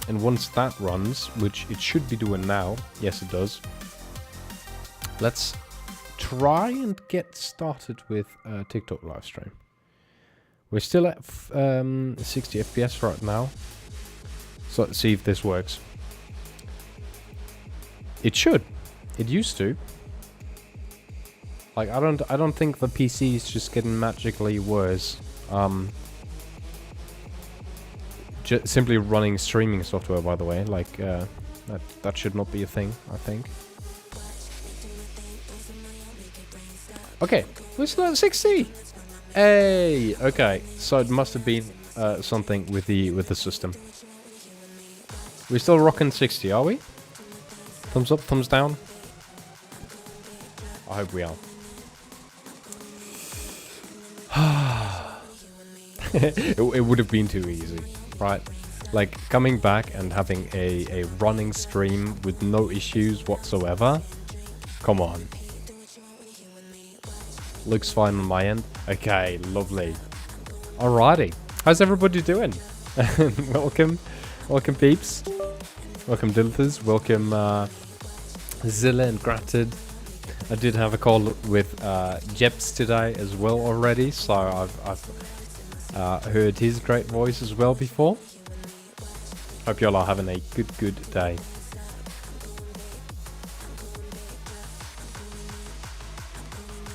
And once that runs, which it should be doing now, yes it does, let's try and get started with a TikTok live stream. We're still at 60 FPS right now, so let's see if this works. It should. It used to. Like I don't think the PC is just getting magically worse. Simply running streaming software, by the way, like that should not be a thing, I think. Okay, we're still at 60. Hey, okay, so it must have been something with the system. We're still rocking 60, are we? Thumbs up, thumbs down. I hope we are. It would have been too easy, right? Like coming back and having a running stream with no issues whatsoever. Come on. Looks fine on my end. Okay, lovely. Alrighty. How's everybody doing? Welcome peeps. Welcome Dilthers. Welcome Zilla and Gratted. I did have a call with Jeps today as well already, so I've heard his great voice as well before. Hope y'all are having a good day.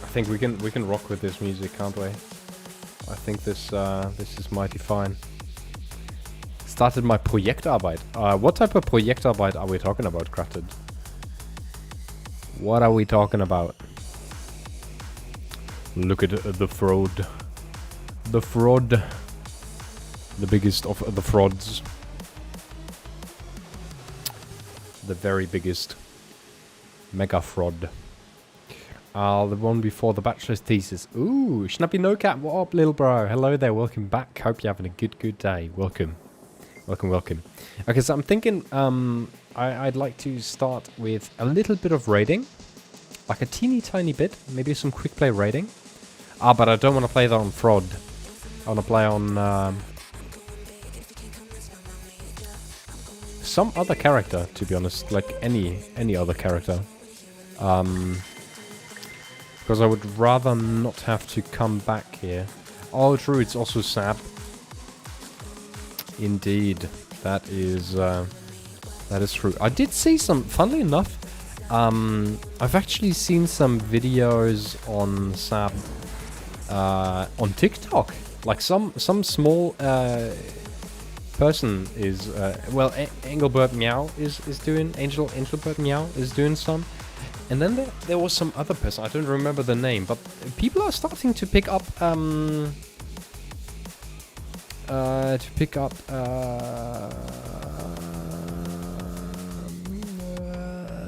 I think we can rock with this music, can't we? I think this is mighty fine. Started my Projektarbeit. What type of Projektarbeit are we talking about, Gratted? What are we talking about? Look at the fraud. The fraud. The biggest of the frauds. The very biggest. Mega fraud. The one before the bachelor's thesis. Ooh, Schnappy No Cat. What up, little bro? Hello there. Welcome back. Hope you're having a good day. Welcome. Welcome. Okay, so I'm thinking I'd like to start with a little bit of raiding. Like a teeny tiny bit. Maybe some quick play raiding. But I don't want to play that on fraud. I want to play on some other character, to be honest. Like any other character. Because I would rather not have to come back here. Oh, true, it's also SAP. Indeed, that is true. I did see some, funnily enough, I've actually seen some videos on SAP on TikTok. Like some small person is, well, Engelbert Meow is doing, Angelbert Meow is doing some. And then there was some other person, I don't remember the name, but people are starting to pick up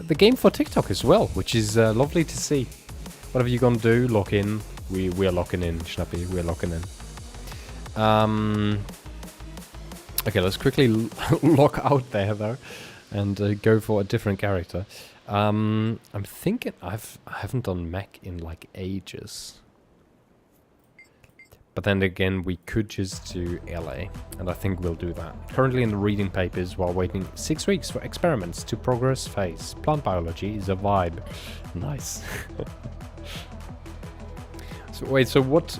the game for TikTok as well, which is lovely to see. Whatever you're gonna do, lock in. We're locking in, Schnappy. We're locking in. Okay, let's quickly lock out there though, and go for a different character. I'm thinking I haven't done mech in like ages. But then again, we could just do LA, and I think we'll do that. Currently in the reading papers while waiting 6 weeks for experiments to progress phase. Plant biology is a vibe. Nice. So wait, so what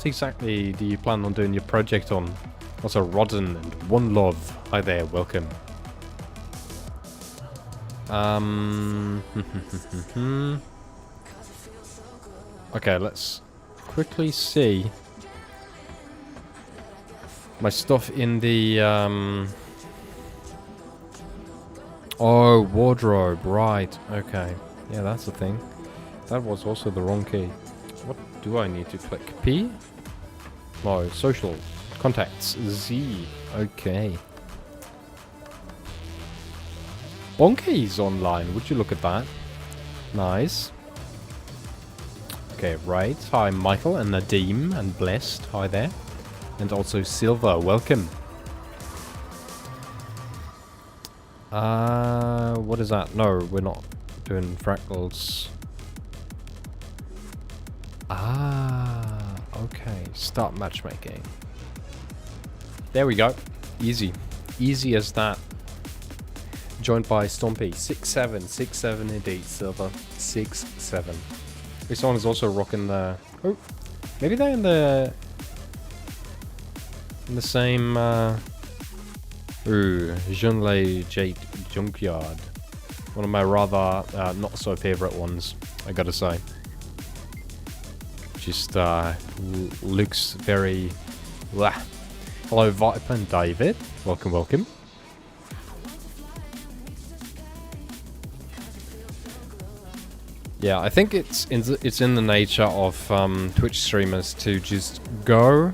exactly do you plan on doing your project on? Also, Rodden and One Love. Hi there, welcome. Okay, let's quickly see my stuff in the oh, wardrobe, right, okay. Yeah, that's the thing. That was also the wrong key. What do I need to click? P? No, social. Contacts. Z. Okay. Bonke's online. Would you look at that? Nice. Okay, right. Hi, Michael and Nadim and Blessed. Hi there. And also Silver. Welcome. What is that? No, we're not doing fractals. Okay. Start matchmaking. There we go. Easy. Easy as that. Joined by Stompy. 6-7. 6-7 indeed, Silver. 6-7. This one is also rocking the... Oh, maybe they're in the same... Junlei Jade Junkyard. One of my rather not so favorite ones, I gotta say. Just looks very... Blah. Hello Viper and David. Welcome, welcome. Yeah, I think it's in the nature of Twitch streamers to just go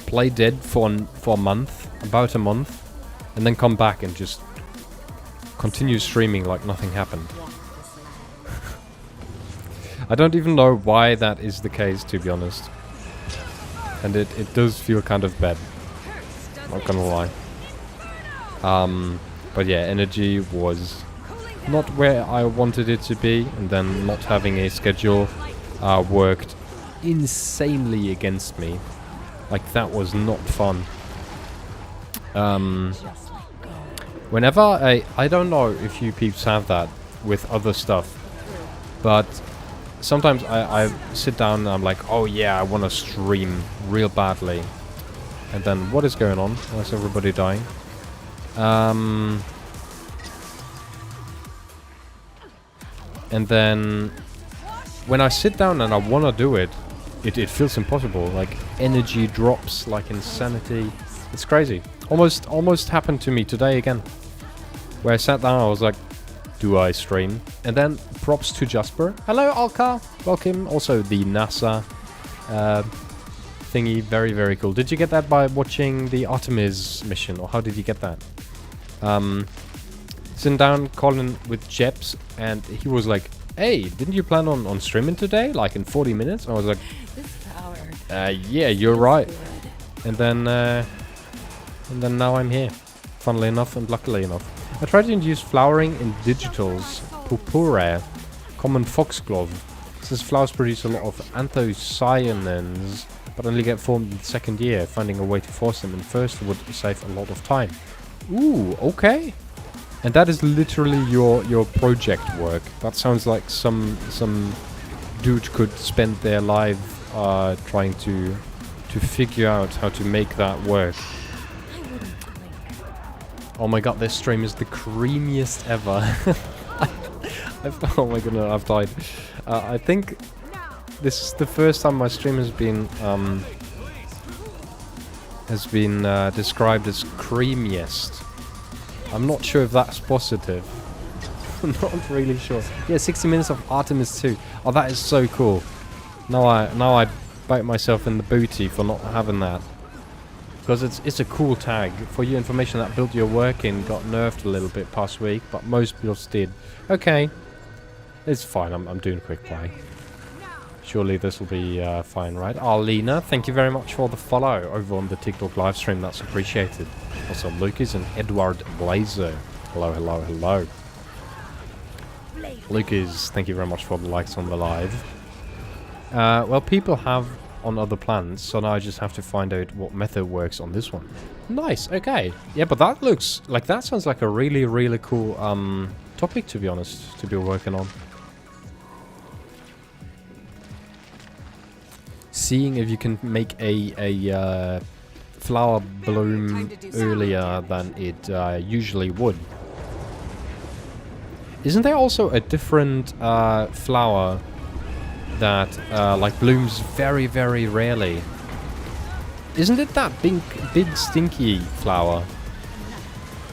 play dead for a month, about a month, and then come back and just continue streaming like nothing happened. I don't even know why that is the case, to be honest. And it does feel kind of bad. Not gonna lie. But yeah, energy was not where I wanted it to be, and then not having a schedule worked insanely against me. Like, that was not fun. Whenever I don't know if you peeps have that with other stuff, but sometimes I sit down and I'm like, oh yeah, I want to stream real badly. And then what is going on? Why is everybody dying? And then when I sit down and I want to do it, it feels impossible. Like, energy drops like insanity. It's crazy. Almost happened to me today again. Where I sat down, I was like, do I stream? And then props to Jasper. Hello, Alka. Welcome. Also the NASA thingy. Very, very cool. Did you get that by watching the Artemis mission? Or how did you get that? Sitting down, calling with Jeps, and he was like, hey, didn't you plan on streaming today? Like in 40 minutes? I was like, yeah, you're right. And then now I'm here. Funnily enough and luckily enough. I tried to induce flowering in digitals, purpura, common foxglove. Since flowers produce a lot of anthocyanins, but only get formed in the second year, finding a way to force them in first would save a lot of time. Ooh, okay. And that is literally your project work. That sounds like some dude could spend their life trying to figure out how to make that work. Oh my god, this stream is the creamiest ever. Oh my goodness, I've died. I think this is the first time my stream has been described as creamiest. I'm not sure if that's positive. I'm not really sure. Yeah, 60 minutes of Artemis 2. Oh, that is so cool. Now I bite myself in the booty for not having that. Because it's a cool tag. For your information, that build you're working got nerfed a little bit past week, but most builds did. Okay. It's fine, I'm doing quick play. Surely this will be fine, right? Arlena, thank you very much for the follow over on the TikTok live stream. That's appreciated. Also, Lucas and Edward Blazer. Hello, hello, hello. Lucas, thank you very much for the likes on the live. Well, people have on other plans, so now I just have to find out what method works on this one. Nice, okay. Yeah, but that looks like, that sounds like a really, really cool topic, to be honest, to be working on. Seeing if you can make a flower bloom earlier than it usually would. Isn't there also a different flower that like blooms very, very rarely? Isn't it that big stinky flower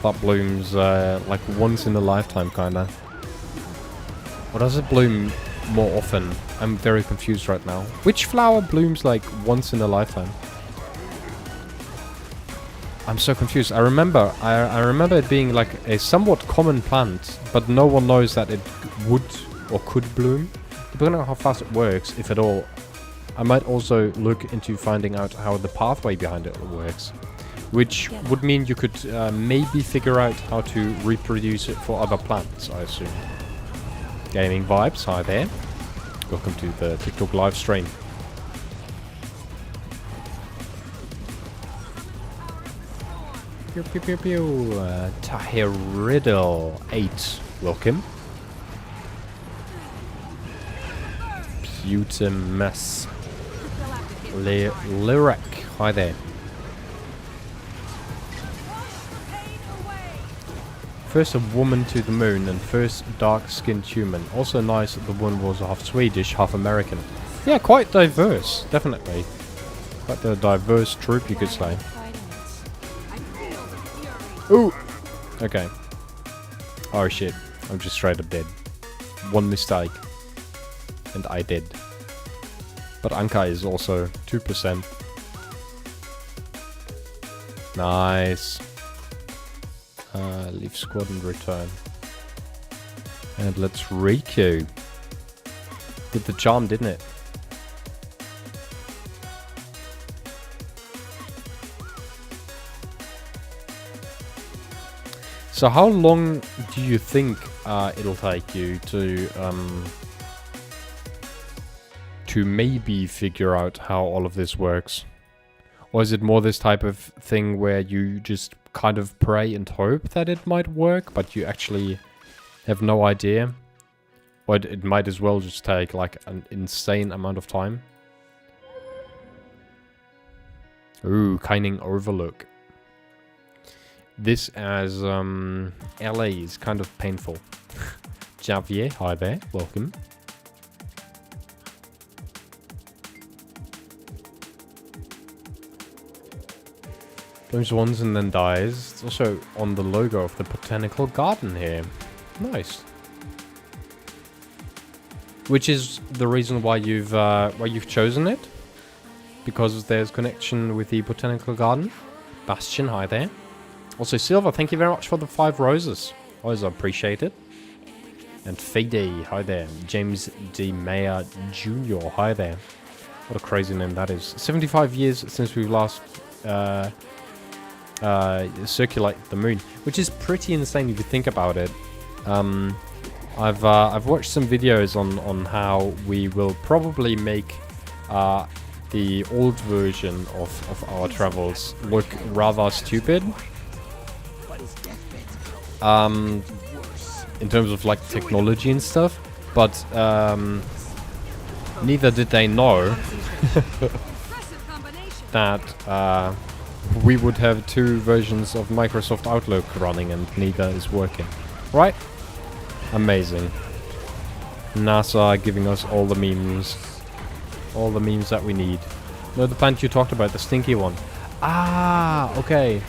that blooms like once in a lifetime, kinda? Or does it bloom more often? I'm very confused right now. Which flower blooms like once in a lifetime? I'm so confused. I remember it being like a somewhat common plant, but no one knows that it would or could bloom. Depending on how fast it works, if at all. I might also look into finding out how the pathway behind it works, which would mean you could maybe figure out how to reproduce it for other plants, I assume. Gaming Vibes, hi there. Welcome to the TikTok live stream. Pew pew pew pew. Tahir Riddle 8. Welcome. Putimus. Lyric. Hi there. First a woman to the moon and first dark-skinned human. Also nice that the one was half Swedish, half American. Yeah, quite diverse, definitely. Quite a diverse troop, you could say. Ooh! Okay. Oh shit, I'm just straight up dead. One mistake. And I did. But Anka is also 2%. Nice. Leave squad and return. And let's requeue. Did the charm, didn't it? So how long do you think it'll take you to maybe figure out how all of this works? Or is it more this type of thing where you just kind of pray and hope that it might work, but you actually have no idea? Or it might as well just take like an insane amount of time. Ooh, Kining Overlook. This as LA is kind of painful. Javier, hi there, welcome. Goes once and then dies. It's also on the logo of the botanical garden here. Nice. Which is the reason why you've chosen it, because there's connection with the botanical garden. Bastion, hi there. Also Silver, thank you very much for the 5 roses. Always appreciate it. And Fede, hi there. James D. Mayer Jr., hi there. What a crazy name that is. 75 years since we've last circulate the moon, which is pretty insane if you think about it. I've watched some videos on how we will probably make the old version of our travels look rather stupid. In terms of like technology and stuff, but neither did they know that we would have 2 versions of Microsoft Outlook running and neither is working. Right? Amazing. NASA giving us all the memes. All the memes that we need. No, the plant you talked about, the stinky one. Ah, okay.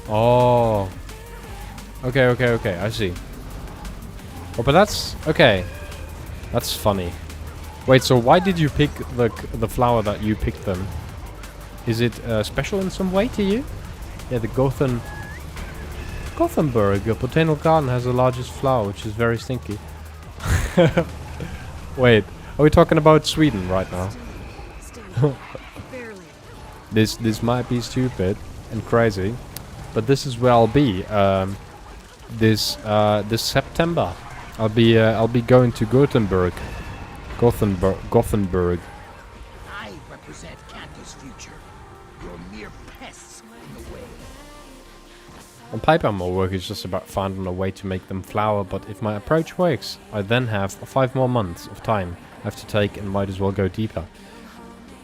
Oh. Okay, I see. Oh, but that's... okay. That's funny. Wait, so why did you pick the flower that you picked then? Is it special in some way to you? Yeah, the Gothenburg botanical garden has the largest flower, which is very stinky. Wait, are we talking about Sweden right now? This might be stupid and crazy, but this is where I'll be. This September, I'll be going to Gothenburg. Gothenburg. I represent Candace's future. You're mere pests in the way. On paper, my work is just about finding a way to make them flower, but if my approach works, I then have 5 more months of time I have to take and might as well go deeper.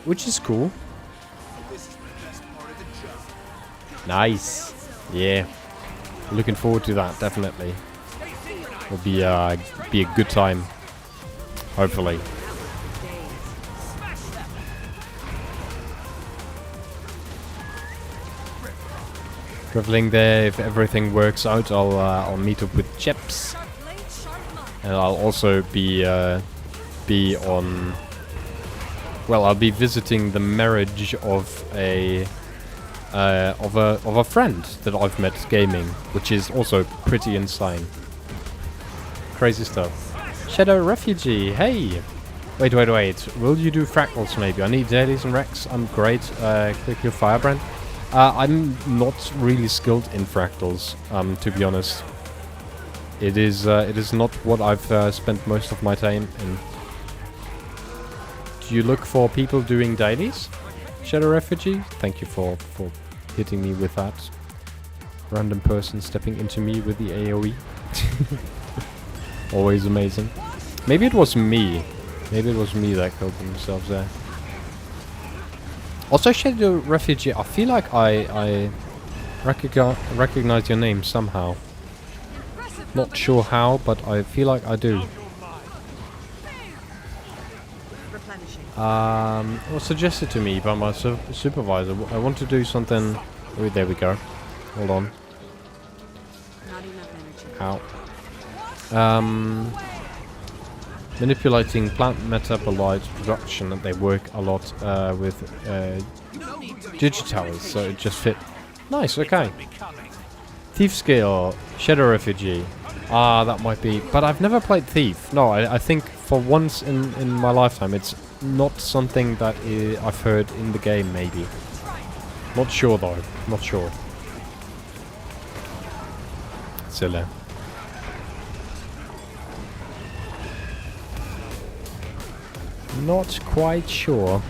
Which is cool. This is the best part of the job. Nice. Yeah. Looking forward to that, definitely. Will be a good time. Hopefully. Traveling there, if everything works out, I'll meet up with Chips, and I'll also be on. Well, I'll be visiting the marriage of a friend that I've met gaming, which is also pretty insane. Crazy stuff. Shadow Refugee, hey! Wait. Will you do fractals maybe? I need dailies and Rex. I'm great. Click your Firebrand. I'm not really skilled in fractals, to be honest. It is not what I've spent most of my time in. Do you look for people doing dailies? Shadow Refugee? Thank you for hitting me with that. Random person stepping into me with the AoE. Always amazing. Maybe it was me. Maybe it was me that killed themselves there. Also, Shadow Refugee, I feel like I recognize your name somehow. Not sure how, but I feel like I do. It was suggested to me by my supervisor. I want to do something. Oh, there we go. Hold on. Ow. Manipulating plant metabolite production, and they work a lot with digitowers, so it just fit. Nice, okay. Thief skill, Shadow Refugee. Ah, that might be. But I've never played Thief. No, I think for once in my lifetime, it's not something that I've heard in the game, maybe. Not sure, though. Not sure. Silly. Not quite sure.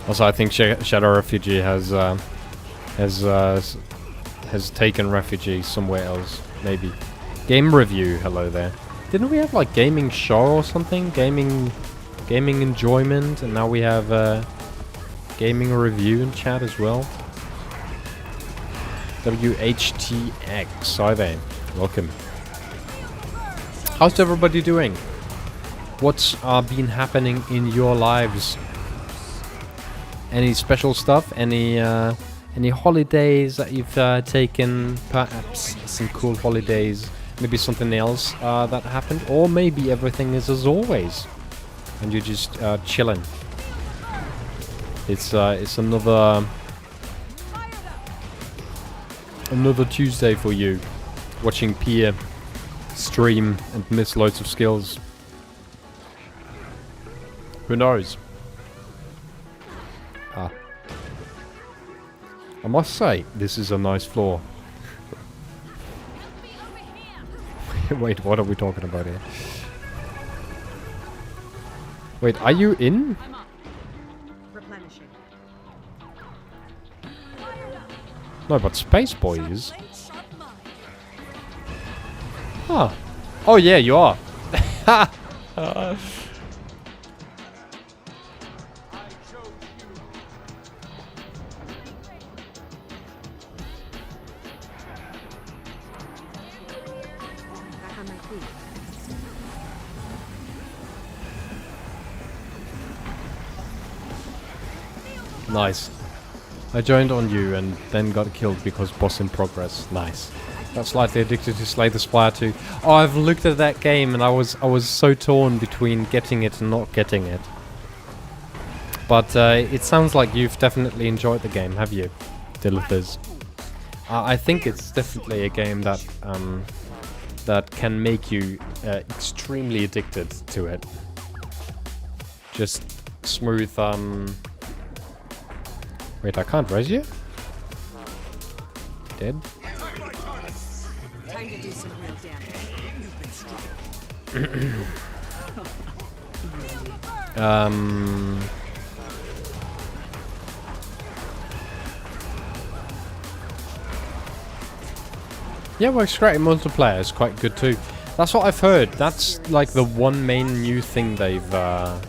Also, I think Shadow Refugee has taken refugee somewhere else. Maybe. Game review. Hello there. Didn't we have like gaming show or something? Gaming enjoyment, and now we have gaming review in chat as well. WHTX, hi there. Welcome. How's everybody doing? What's been happening in your lives? Any special stuff? Any holidays that you've taken? Perhaps some cool holidays. Maybe something else that happened, or maybe everything is as always, and you're just chilling. It's another Tuesday for you, watching Pierre stream and miss loads of skills. Who knows? I must say, this is a nice floor. Wait, what are we talking about here? Wait, are you in? No, but Space Boy is. Huh. Oh yeah, you are. Nice. I joined on you and then got killed because boss in progress. Nice. Got slightly addicted to Slay the Spire 2. Oh, I've looked at that game and I was so torn between getting it and not getting it. But it sounds like you've definitely enjoyed the game, have you, Dilithers? I think it's definitely a game that that can make you extremely addicted to it. Just smooth. Wait, I can't res you? Dead? Time to do some real damage. Yeah, works great in multiplayer. It's quite good too. That's what I've heard. That's like the one main new thing they've added,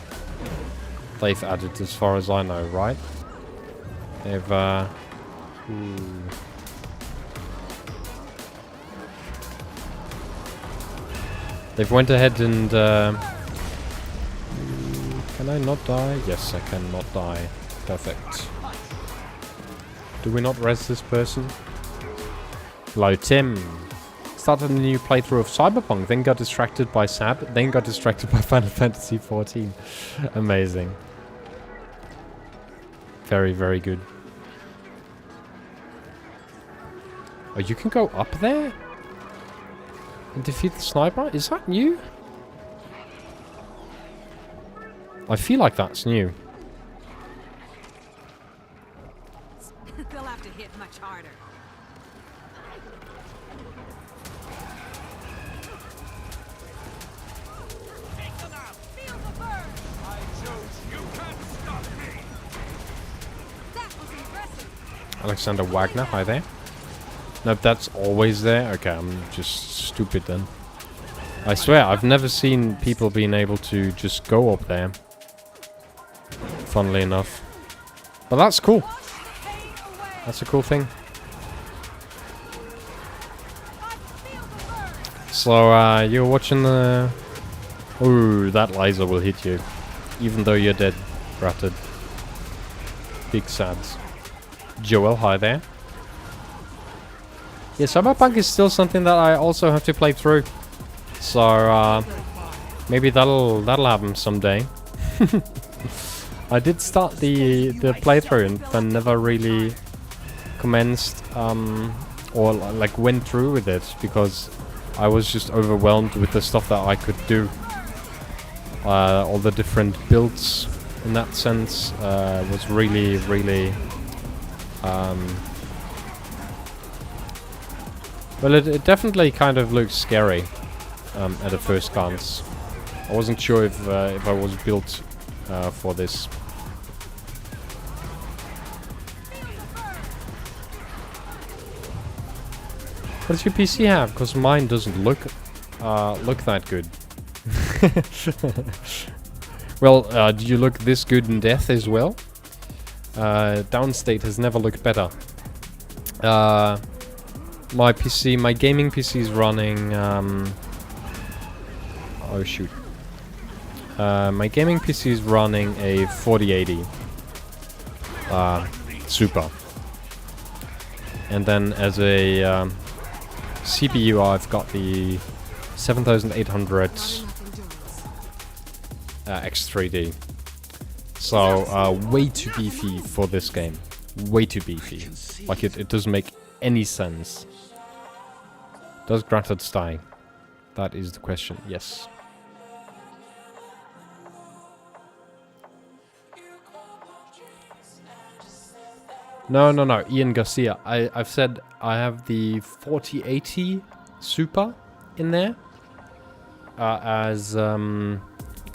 as far as I know, right? They've they've went ahead and can I not die? Yes, I can not die. Perfect. Do we not res this person? Hello, Tim. Started a new playthrough of Cyberpunk, then got distracted by SAB, then got distracted by Final Fantasy 14. Amazing. Very, very good. Oh, you can go up there? And defeat the sniper? Is that new? I feel like that's new. They'll have to hit much harder. Alexander Wagner, hi there. Nope, that's always there. Okay, I'm just stupid then. I swear, I've never seen people being able to just go up there. Funnily enough. But that's cool. That's a cool thing. So, you're watching the... Ooh, that laser will hit you. Even though you're dead, Ratted. Big sads. Joel, hi there. Yeah, Cyberpunk is still something that I also have to play through. So, maybe that'll happen someday. I did start the playthrough and then never really commenced or like went through with it because I was just overwhelmed with the stuff that I could do. All the different builds in that sense was really well, it definitely kind of looks scary at a first glance. I wasn't sure if I was built for this. What does your PC have? Because mine doesn't look that good. Well, do you look this good in death as well? Downstate has never looked better. My PC, my gaming PC is running... oh shoot. My gaming PC is running a 4080 Super. And then as a CPU, I've got the 7800 X3D. So, way too beefy for this game. Way too beefy. Like, it doesn't make any sense. Does Gratted die? That is the question. Yes. No. Ian Garcia. I've said I have the 4080 Super in there as a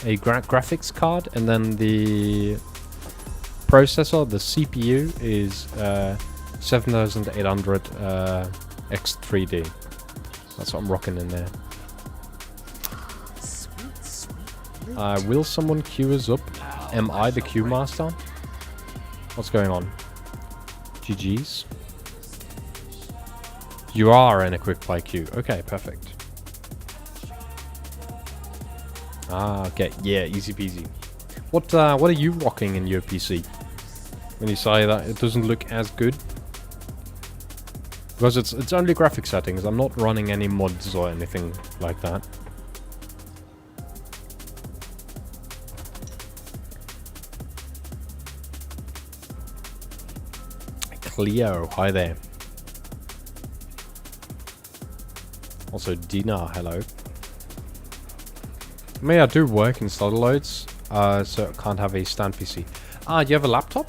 graphics card, and then the processor, the CPU, is 7800 X3D. That's what I'm rocking in there. Will someone queue us up? Am I the queue master? What's going on? GG's. You are in a quick play queue. Okay, perfect. Okay. Yeah, easy peasy. What are you rocking in your PC? When you say that it doesn't look as good? Because it's only graphic settings. I'm not running any mods or anything like that. Cleo, hi there. Also Dina, hello. I mean, I do work in solid loads, so I can't have a stand PC. Do you have a laptop?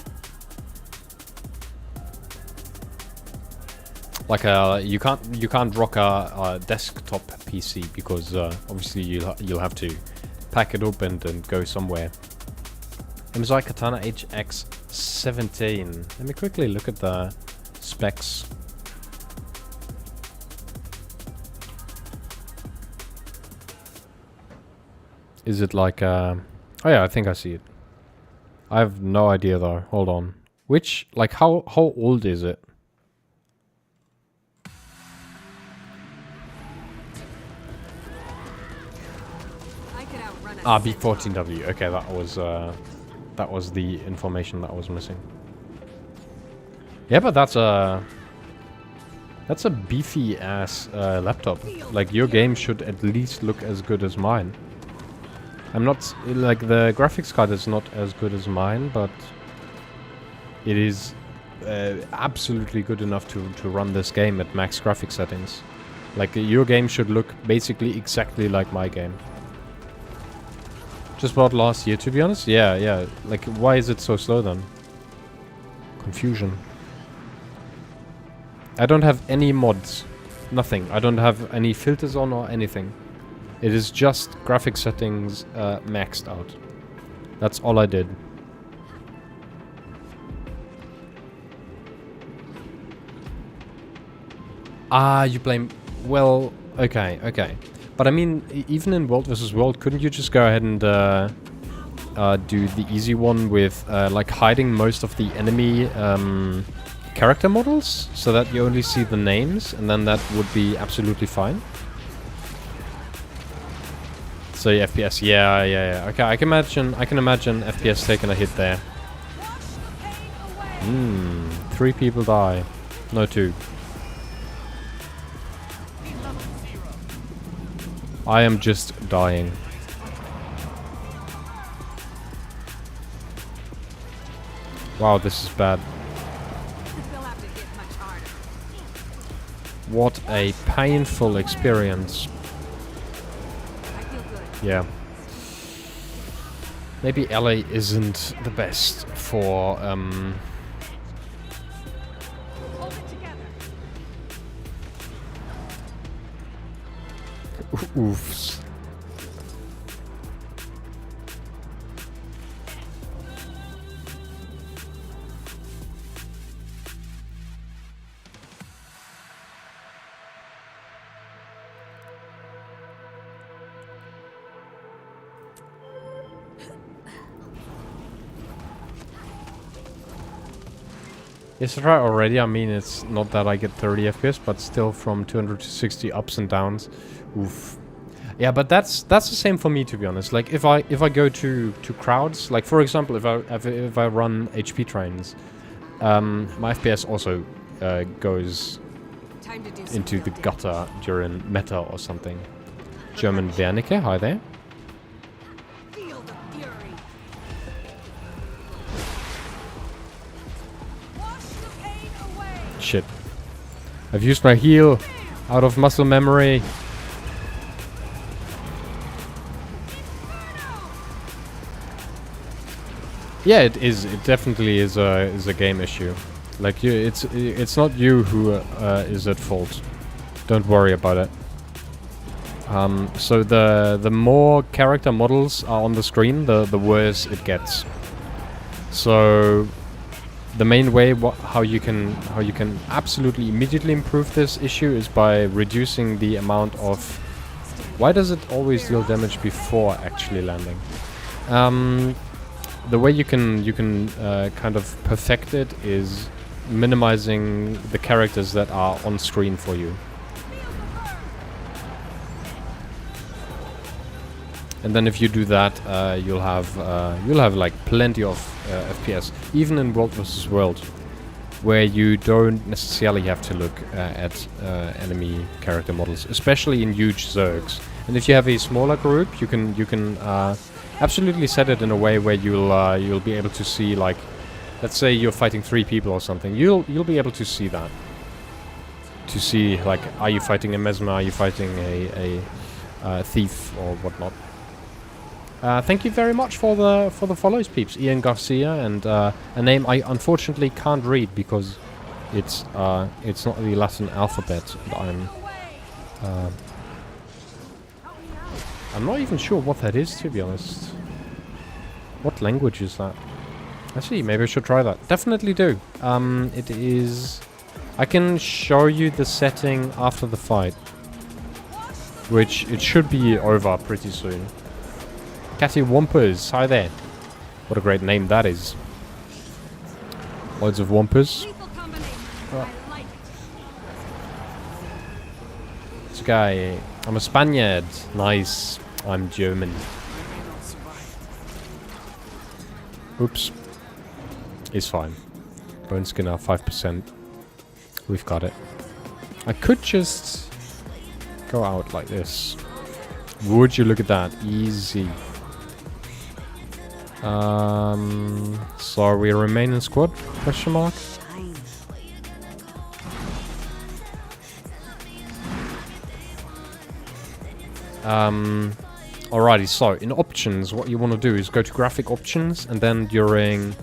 Like you can't rock a desktop PC because obviously you'll have to pack it up and go somewhere. MSI Katana HX17. Let me quickly look at the specs. Is it like oh yeah, I think I see it. I have no idea though. Hold on. Which, like, how old is it? B14W. Okay, that was the information that I was missing. Yeah, but that's a beefy ass laptop. Like, your game should at least look as good as mine. I'm not like, the graphics card is not as good as mine, but it is absolutely good enough to run this game at max graphic settings. Like, your game should look basically exactly like my game. Just bought last year, to be honest. Yeah. Like, why is it so slow then? Confusion. I don't have any mods. Nothing. I don't have any filters on or anything. It is just graphic settings maxed out. That's all I did. Ah, you blame... Well, okay, okay. But I mean, even in World vs. World, couldn't you just go ahead and do the easy one with like hiding most of the enemy character models so that you only see the names, and then that would be absolutely fine? So yeah, FPS, yeah. Okay, I can imagine FPS taking a hit there. 3 people die. No, 2. I am just dying. Wow, this is bad. They'll have to hit much harder. What a painful experience. I feel good. Yeah. Maybe LA isn't the best for Hold it together. oofs. Yes, I tried already. I mean, it's not that I get 30 FPS, but still from 200 to 60 ups and downs. Oof. Yeah, but that's the same for me, to be honest. Like if I go to crowds, like for example, if I run HP trains, my FPS also goes Time to do some into the real gutter during meta or something. German Wernicke, hi there. Feel the fury. Wash the pain away. Shit. I've used my heal out of muscle memory. Yeah, it is. It definitely is a game issue. Like it's not you who is at fault. Don't worry about it. So the more character models are on the screen, the worse it gets. So the main way how you can absolutely immediately improve this issue is by reducing the amount of... Why does it always deal damage before actually landing? The way you can kind of perfect it is minimizing the characters that are on screen for you. And then if you do that, you'll have like plenty of FPS, even in World vs. World, where you don't necessarily have to look at enemy character models, especially in huge zergs. And if you have a smaller group, you can absolutely set it in a way where you'll be able to see, like, let's say you're fighting 3 people or something. You'll be able to see that. To see, like, are you fighting a mesmer? Are you fighting a thief or whatnot? Thank you very much for the follows, peeps. Ian Garcia, and a name I unfortunately can't read because it's not the Latin alphabet. And I'm not even sure what that is, to be honest. What language is that? I see. Maybe I should try that. Definitely do. It is. I can show you the setting after the fight, which it should be over pretty soon. Catty Wampers, hi there. What a great name that is. Loads of Wampers. Lethal combination. Oh. I like it. This guy, I'm a Spaniard. Nice. I'm German. Oops. It's fine. Bone skin are 5%. We've got it. I could just go out like this. Would you look at that? Easy. So we remain in squad? Question mark. Alrighty, so in options, what you want to do is go to graphic options, and then during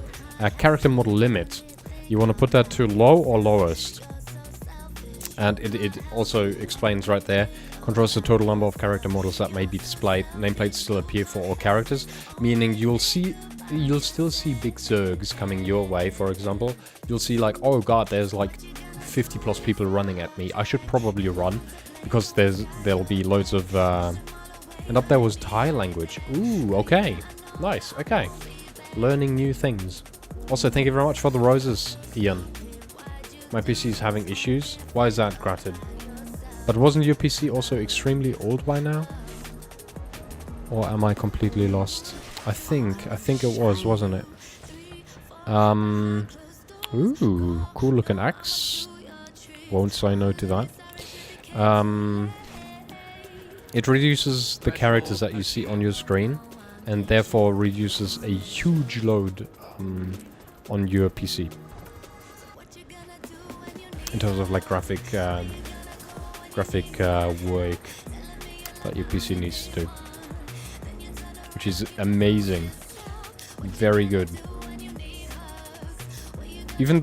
character model limit, you want to put that to low or lowest. And it also explains right there, controls the total number of character models that may be displayed. Nameplates still appear for all characters, meaning you'll still see big zergs coming your way, for example. You'll see like, oh god, there's like 50 plus people running at me. I should probably run, because there'll be loads of... and up there was Thai language. Ooh, okay. Nice, okay. Learning new things. Also, thank you very much for the roses, Ian. My PC is having issues. Why is that, Gratted? But wasn't your PC also extremely old by now? Or am I completely lost? I think it was, wasn't it? Ooh, cool looking axe. Won't say no to that. It reduces the characters that you see on your screen, and therefore reduces a huge load on your PC. In terms of like graphic work that your PC needs to do. Which is amazing. Very good. Even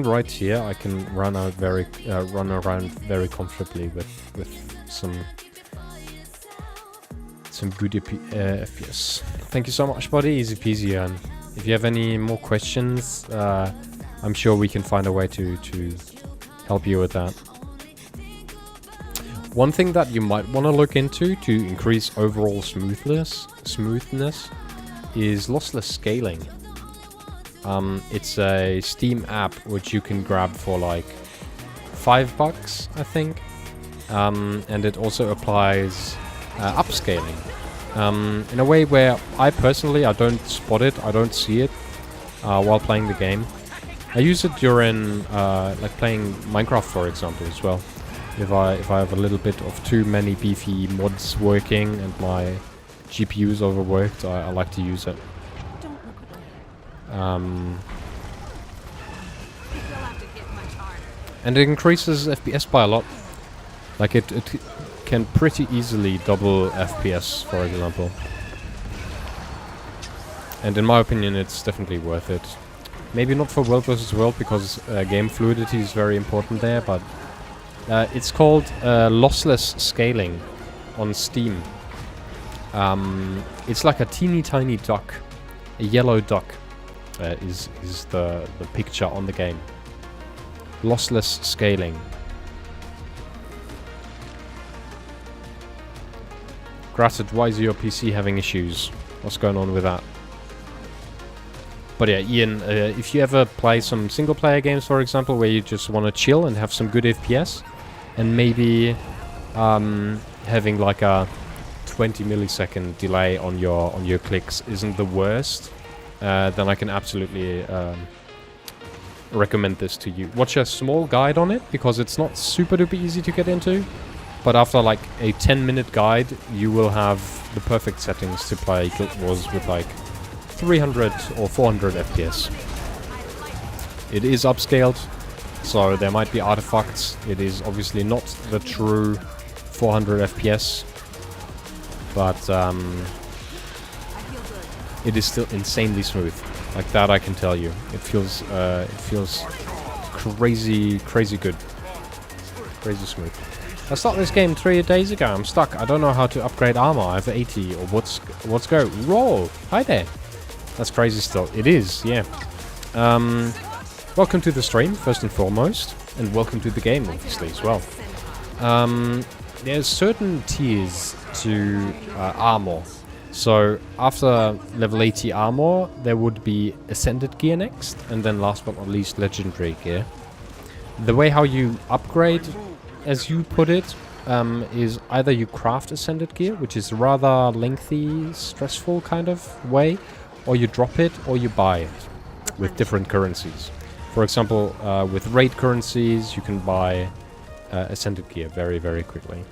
right here, I can run around very comfortably with some good FPS. Thank you so much, buddy. Easy peasy. And if you have any more questions, I'm sure we can find a way to help you with that. One thing that you might want to look into to increase overall smoothness is lossless scaling. It's a Steam app which you can grab for like $5, I think, and it also applies upscaling in a way where I personally don't spot it, I don't see it while playing the game. I use it during like playing Minecraft, for example, as well. If I have a little bit of too many beefy mods working and my GPU is overworked, I like to use it. And it increases FPS by a lot. Like it can pretty easily double FPS, for example. And in my opinion, it's definitely worth it. Maybe not for World vs. World, because game fluidity is very important there, but it's called lossless scaling on Steam. It's like a teeny tiny duck. A yellow duck is the picture on the game. Lossless scaling. Granted, why is your PC having issues? What's going on with that? But yeah, Ian, if you ever play some single player games, for example, where you just want to chill and have some good FPS, and maybe having like a 20 millisecond delay on your clicks isn't the worst, then I can absolutely recommend this to you. Watch a small guide on it, because it's not super duper easy to get into, but after like a 10-minute guide, you will have the perfect settings to play Guild Wars with like 300 or 400 FPS. It is upscaled, so there might be artifacts. It is obviously not the true 400 FPS, but it is still insanely smooth. Like that, I can tell you. It feels crazy good, crazy smooth. I started this game 3 days ago. I'm stuck. I don't know how to upgrade armor. I have 80 or what's go. Roll. Hi there. That's crazy still. It is, yeah. Welcome to the stream, first and foremost, and welcome to the game, obviously, as well. There's certain tiers to armor. So after level 80 armor, there would be Ascended gear next, and then last but not least, Legendary gear. The way how you upgrade, as you put it, is either you craft Ascended gear, which is rather lengthy, stressful kind of way, or you drop it, or you buy it with different currencies. For example, with raid currencies, you can buy Ascended gear very, very quickly.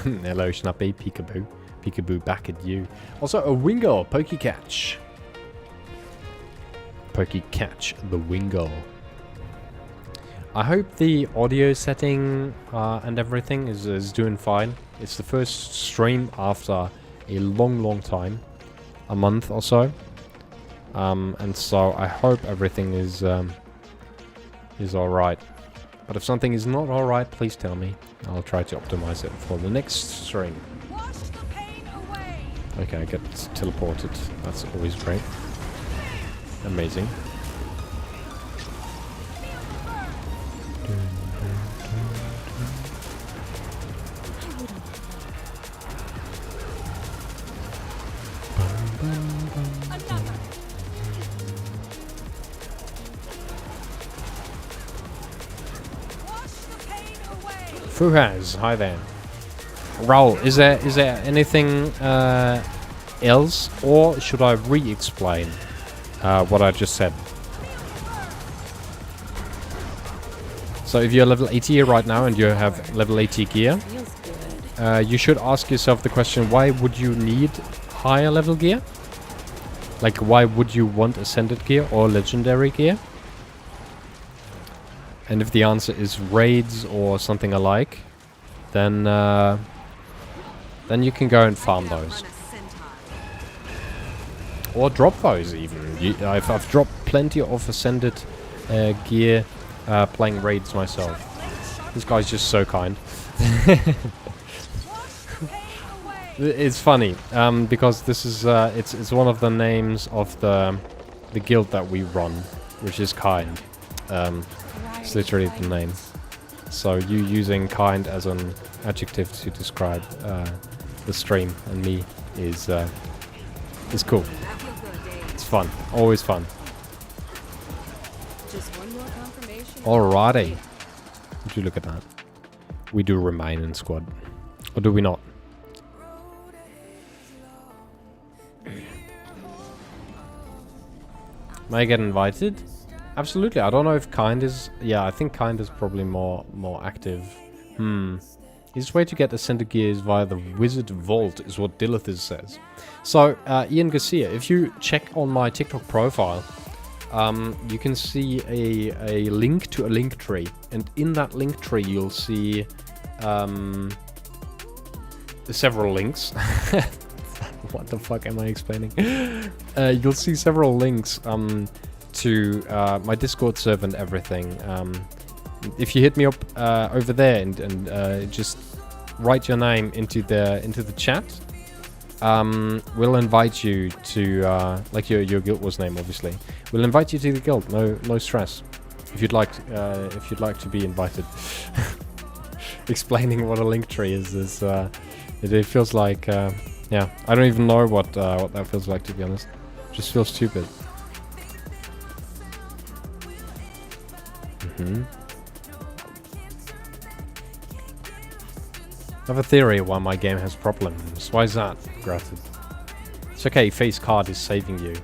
Hello, Schnappy, peekaboo. Peekaboo back at you. Also, a Wingull, Pokecatch. Pokecatch, the Wingull. I hope the audio setting and everything is doing fine. It's the first stream after a long time. A month or so. And so I hope everything is alright. But if something is not alright, please tell me. I'll try to optimize it for the next stream. Okay, I get teleported. That's always great. Amazing. Fuhaz, hi there. Raul, is there anything else, or should I re-explain what I just said? So if you're level 80 right now and you have level 80 gear, Feels good. you should ask yourself the question, why would you need higher level gear? Like, why would you want ascended gear or legendary gear? And if the answer is raids or something alike, then you can go and farm Now those. run a centaur. Or drop those even. I've dropped plenty of ascended gear playing raids myself. This guy's just so kind. It's funny because this is it's one of the names of the guild that we run, which is kind. It's literally the name. So you using kind as an adjective to describe the stream and me is cool. That feels good, Dave. It's fun, always fun. Just one more confirmation. Alrighty. Would you look at that? We do remain in squad, or do we not? May I get invited? Absolutely. I don't know if kind is... Yeah, I think kind is probably more active. Easiest way to get ascended gear is via the Wizard Vault, is what Dilithis says. So, Ian Garcia, if you check on my TikTok profile, you can see a link to a link tree. And in that link tree, you'll see several links. What the fuck am I explaining? You'll see several links to my Discord server and everything. If you hit me up over there and just write your name into the chat, we'll invite you to like your guild was name, obviously. We'll invite you to the guild. No stress. If you'd like to be invited. Explaining what a link tree is it feels like yeah, I don't even know what that feels like, to be honest. It just feels stupid. I have a theory why my game has problems. Why is that, Gratted? It's okay, face card is saving you.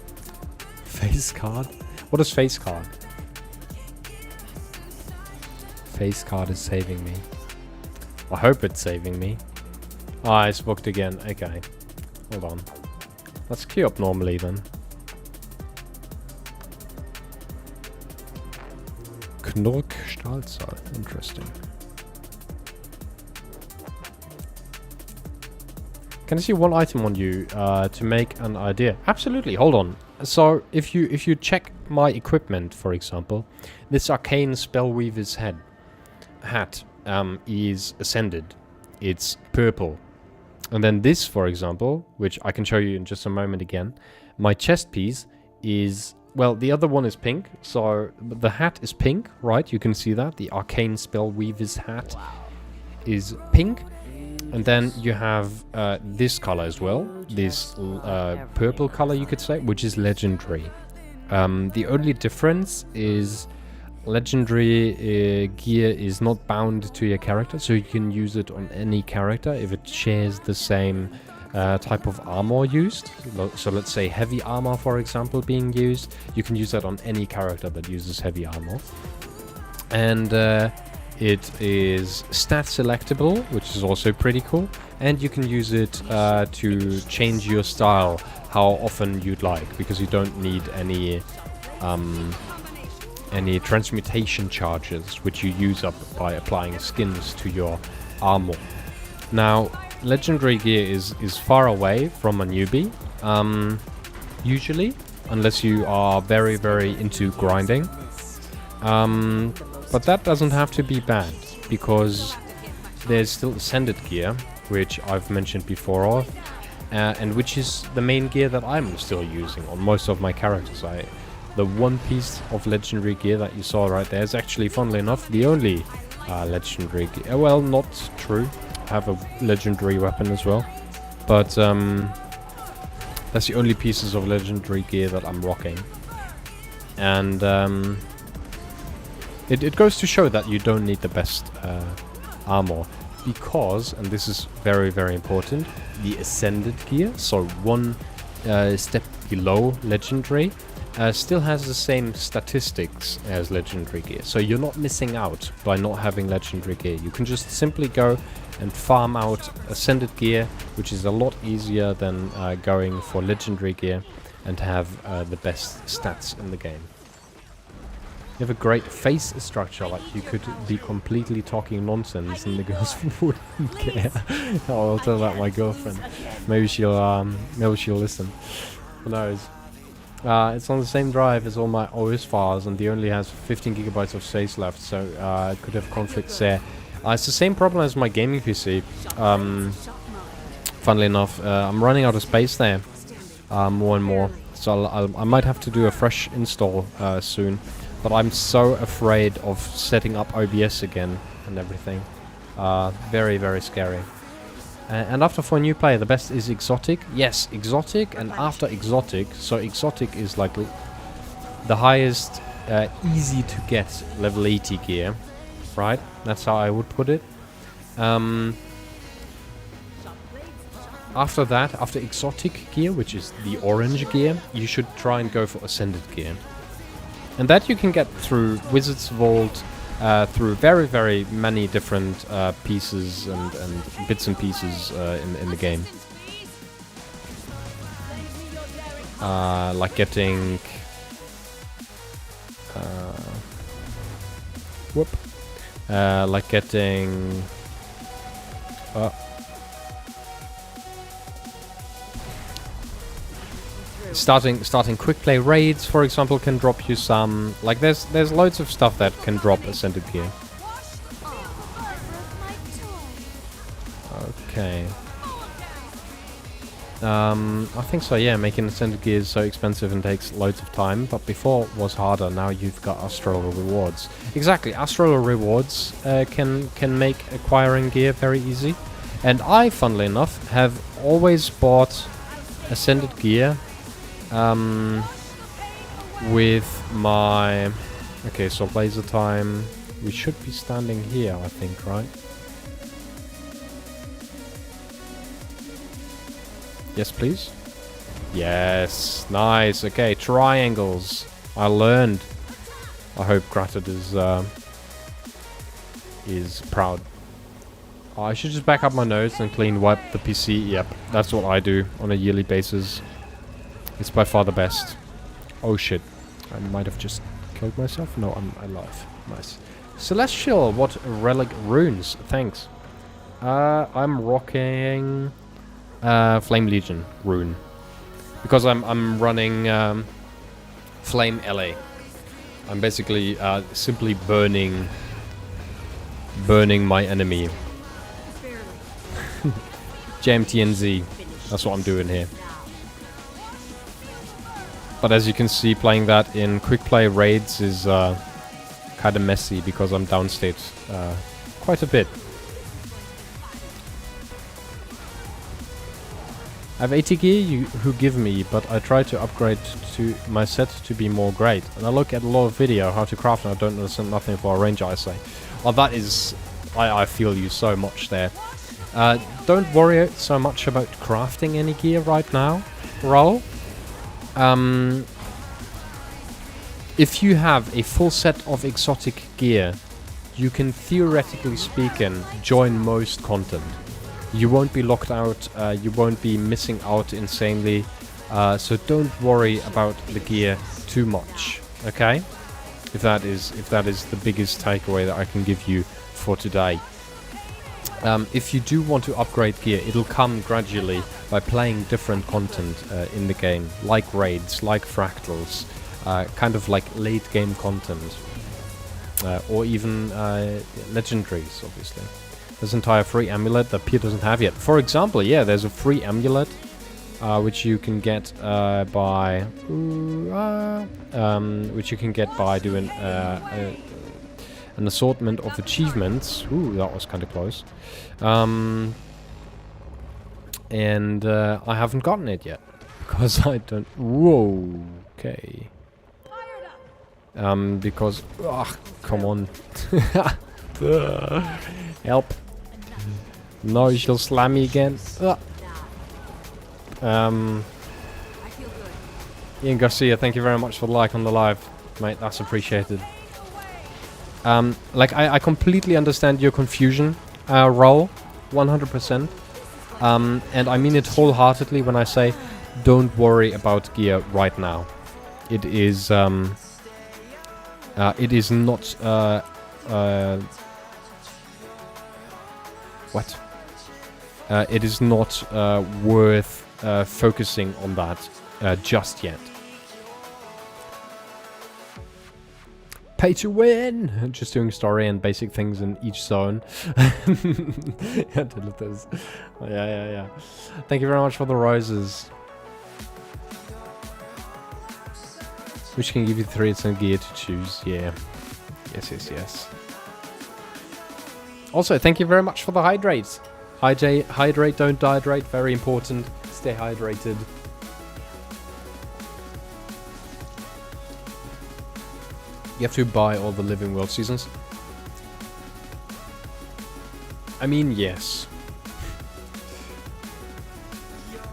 Face card? What is face card? Face card is saving me. I hope it's saving me. Ah, it's booked again. Okay. Hold on. Let's queue up normally then. Knurk Stahlzahl. Interesting. Can I see one item on you to make an idea? Absolutely. Hold on. So if you check my equipment, for example, this arcane spellweaver's hat is ascended. It's purple. And then this, for example, which I can show you in just a moment again, my chest piece is, well, the other one is pink. So the hat is pink, right? You can see that. The arcane spellweaver's hat is pink. And then you have this color as well. This purple color, you could say, which is legendary. The only difference is legendary gear is not bound to your character, so you can use it on any character if it shares the same type of armor used. So let's say heavy armor, for example, being used. You can use that on any character that uses heavy armor. And it is stat selectable, which is also pretty cool. And you can use it to change your style how often you'd like, because you don't need any transmutation charges, which you use up by applying skins to your armor. Now, legendary gear is far away from a newbie, usually, unless you are very, very into grinding. But that doesn't have to be bad, because there's still ascended gear, which I've mentioned before, and which is the main gear that I'm still using on most of my characters. The one piece of legendary gear that you saw right there is actually, funnily enough, the only legendary gear. Well, not true. I have a legendary weapon as well. But that's the only pieces of legendary gear that I'm rocking. And it goes to show that you don't need the best armor. Because, and this is very, very important, the Ascended gear, so one step below Legendary, still has the same statistics as Legendary gear. So you're not missing out by not having Legendary gear. You can just simply go and farm out Ascended gear, which is a lot easier than going for Legendary gear and have the best stats in the game. You have a great face structure, like you could be completely talking nonsense and the girls wouldn't care. I'll tell that my girlfriend. Maybe she'll listen. Who knows? It's on the same drive as all my OS files, and the only has 15 gigabytes of space left, so it could have conflicts there. It's the same problem as my gaming PC. Funnily enough, I'm running out of space there more and more, so I might have to do a fresh install soon. But I'm so afraid of setting up OBS again and everything. Very, very scary. And after for a new player, the best is Exotic. Yes, Exotic, and after Exotic. So Exotic is like the highest easy to get level 80 gear. Right? That's how I would put it. After that, after Exotic gear, which is the orange gear, you should try and go for Ascended gear. And that you can get through Wizard's Vault, through very, very many different pieces and bits and pieces in the game. Like getting... like getting... Starting quick play raids, for example, can drop you some. Like there's loads of stuff that can drop Ascended gear. Okay. I think so. Yeah, making Ascended gear is so expensive and takes loads of time. But before it was harder. Now you've got Astral rewards. Exactly, Astral rewards can make acquiring gear very easy. And I, funnily enough, have always bought Ascended gear. With my... Okay, so laser time... We should be standing here, I think, right? Yes, please? Yes, nice. Okay, triangles. I learned. I hope Gratid is proud. I should just back up my notes and clean wipe the PC. Yep, that's what I do on a yearly basis. It's by far the best. Oh shit. I might have just killed myself. No, I'm alive. Nice. Celestial, what relic runes? Thanks. I'm rocking Flame Legion rune. Because I'm running Flame LA. I'm basically simply burning my enemy. JMTNZ. That's what I'm doing here. But as you can see, playing that in quick play raids is kind of messy because I'm downstate quite a bit. I have 80 gear who give me, but I try to upgrade to my set to be more great. And I look at a lot of video how to craft and I don't understand nothing for a ranger, I say. Well, that is... I feel you so much there. Don't worry so much about crafting any gear right now, Raul. If you have a full set of exotic gear, you can theoretically speaking join most content. You won't be locked out, you won't be missing out insanely, so don't worry about the gear too much, okay? If that is the biggest takeaway that I can give you for today. If you do want to upgrade gear, it'll come gradually by playing different content in the game, like raids, like fractals, kind of like late game content, or even legendaries, obviously. There's an entire free amulet that Pierre doesn't have yet. For example, yeah, there's a free amulet which you can get by doing an assortment of achievements. Ooh, that was kind of close. And I haven't gotten it yet because I don't. Whoa. Okay. Because come on. Help. No, she'll slam me again. I feel good. Ian Garcia, thank you very much for the like on the live. Mate, that's appreciated. Like, I completely understand your confusion, Raul. 100%. And I mean it wholeheartedly when I say, don't worry about gear right now. It is not, what? It is not, worth, focusing on that, just yet. Pay to win! Just doing story and basic things in each zone. Yeah, delete this. Yeah. Thank you very much for the roses. Which can give you 3 hits and gear to choose. Yeah. Yes. Also, thank you very much for the hydrates. Hydrate, don't dehydrate. Very important. Stay hydrated. You have to buy all the Living World seasons. I mean, yes.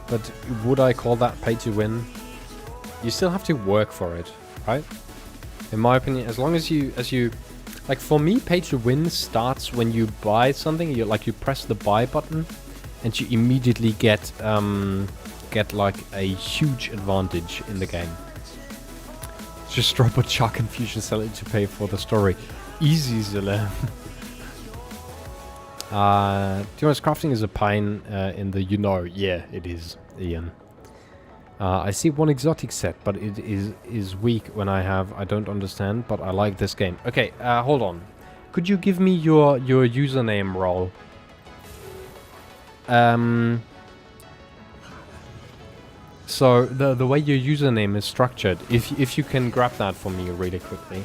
But would I call that pay to win? You still have to work for it, right? In my opinion, as long as you like, for me, pay to win starts when you buy something. You press the buy button, and you immediately get like a huge advantage in the game. Just drop a Chuck and Fusion Cell to pay for the story. Easy, Zilla. Demon's crafting is a pain in the yeah, it is, Ian. I see one exotic set, but it is weak when I don't understand, but I like this game. Okay, hold on. Could you give me your username, Roll? So the way your username is structured, if you can grab that for me really quickly,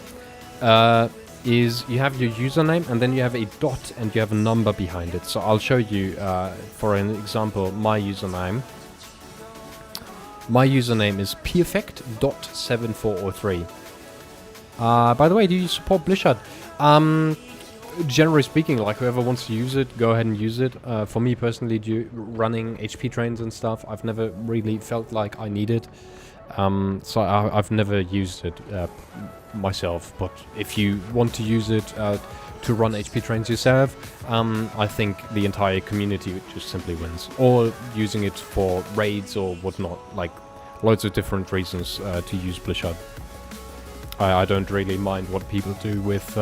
is you have your username and then you have a dot and you have a number behind it. So I'll show you, for an example, my username. My username is perfect.7403. By the way, do you support Blizzard? Generally speaking, like, whoever wants to use it, go ahead and use it. For me personally, running HP trains and stuff, I've never really felt like I need it. So I've never used it myself. But if you want to use it to run HP trains yourself, I think the entire community just simply wins. Or using it for raids or whatnot, like loads of different reasons to use Blizzard. I don't really mind what people do with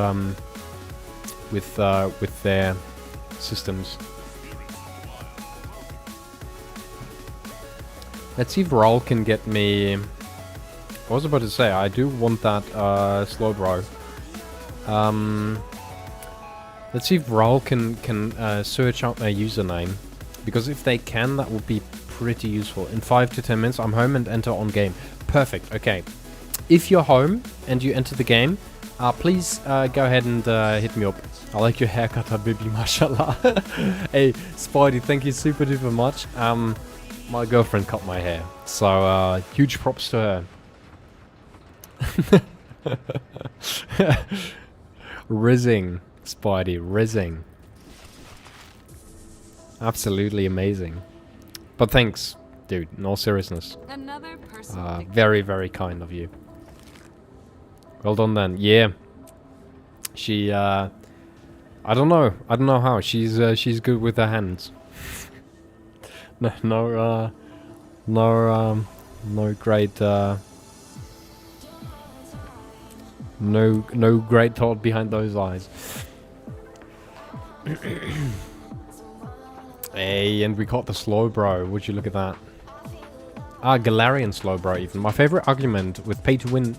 their systems. Let's see if Raul can get me. I was about to say, I do want that slow bro. Let's see if Raul can search out my username, because if they can, that would be pretty useful. In 5 to 10 minutes, I'm home and enter on game. Perfect. Okay. If you're home and you enter the game, please go ahead and hit me up. I like your haircut, Habibi, mashallah. Hey, Spidey, thank you super duper much. My girlfriend cut my hair, so huge props to her. Rizzing, Spidey, rizzing. Absolutely amazing. But thanks, dude, in all seriousness. Another person. Very, very kind of you. Well done then. Yeah. She, I don't know how. She's good with her hands. No great, no great thought behind those eyes. Hey, and we caught the slow bro. Would you look at that? Galarian slow bro even. My favorite argument with pay to win,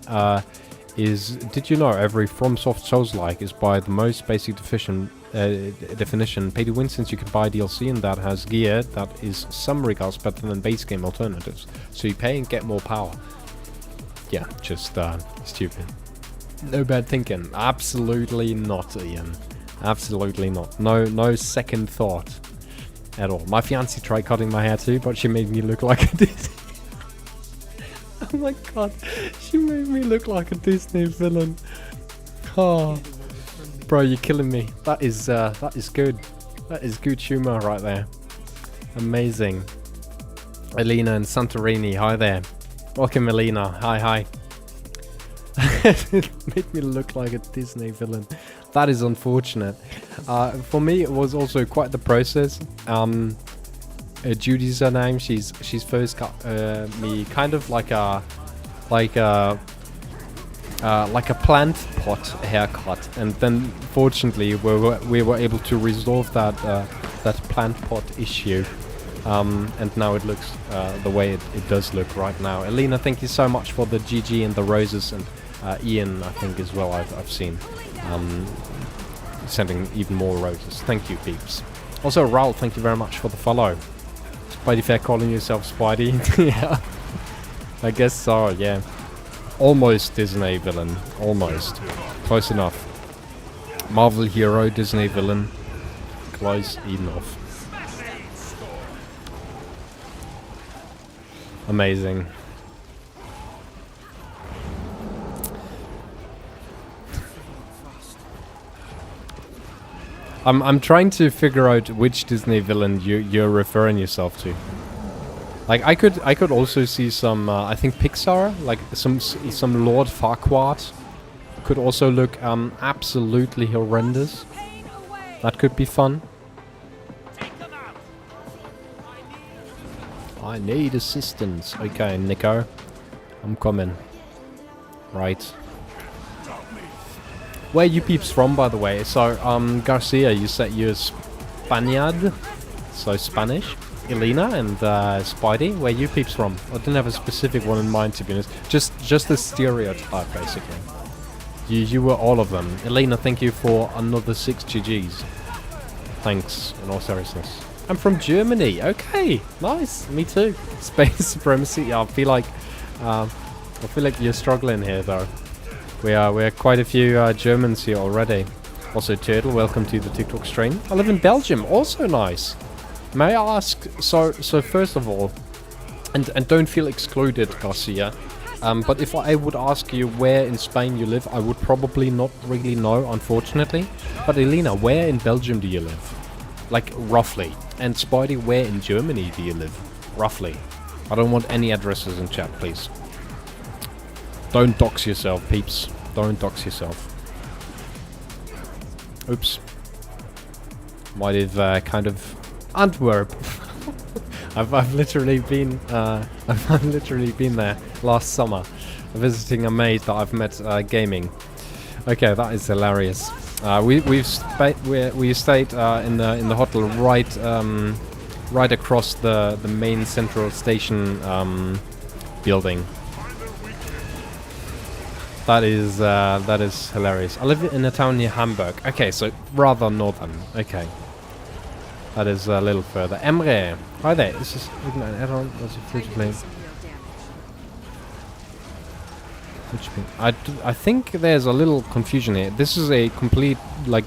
is, did you know every FromSoft Souls-like is by the most basic definition pay to win, since you can buy DLC and that has gear that is some regards better than base game alternatives. So you pay and get more power. Yeah, just stupid. No bad thinking. Absolutely not, Ian. Absolutely not. No second thought at all. My fiancée tried cutting my hair too, but she made me look like a Disney. Oh my god, she made me look like a Disney villain. Oh. Bro, you're killing me. That is good. That is good humor right there. Amazing. Elena and Santorini, hi there. Welcome, Elena. Hi. It made me look like a Disney villain. That is unfortunate. For me, it was also quite the process. Judy's her name. She's first got me kind of like a plant pot haircut, and then fortunately we were able to resolve that plant pot issue. And now it looks the way it does look right now. Elena, thank you so much for the GG and the roses, and Ian, I think as well. I've seen sending even more roses. Thank you, peeps. Also, Raul, thank you very much for the follow. Spidey Fair calling yourself Spidey. Yeah, I guess so. Yeah, almost Disney villain. Almost close enough. Marvel hero, Disney villain. Close enough. Amazing. I'm trying to figure out which Disney villain you're referring yourself to. Like I could also see some I think Pixar, like some Lord Farquaad could also look absolutely horrendous. That could be fun. I need assistance. Okay, Nico. I'm coming. Right. Where are you peeps from, by the way? So, Garcia, you said you're Spaniard. So, Spanish. Elena and Spidey, where are you peeps from? I didn't have a specific one in mind, to be honest. Just a stereotype, basically. You were all of them. Elena, thank you for another 6 GGs. Thanks, in all seriousness. I'm from Germany. Okay, nice. Me too. Space supremacy. Yeah, I feel like you're struggling here, though. We're quite a few Germans here already. Also, Turtle, welcome to the TikTok stream. I live in Belgium. Also nice. May I ask? So first of all, and don't feel excluded, Garcia. But if I would ask you where in Spain you live, I would probably not really know, unfortunately. But Elena, where in Belgium do you live? Like, roughly. And Spidey, where in Germany do you live? Roughly. I don't want any addresses in chat, please. Don't dox yourself, peeps. Don't dox yourself. Oops. Might have kind of Antwerp. I've literally been I've literally been there last summer, visiting a mate that I've met gaming. Okay, that is hilarious. We stayed in the hotel right across the main central station building. That is hilarious. I live in a town near Hamburg. Okay, so rather northern. Okay, that is a little further. Emre, hi there. This is an add-on. That's a free to play. I think there's a little confusion here. This is a complete, like,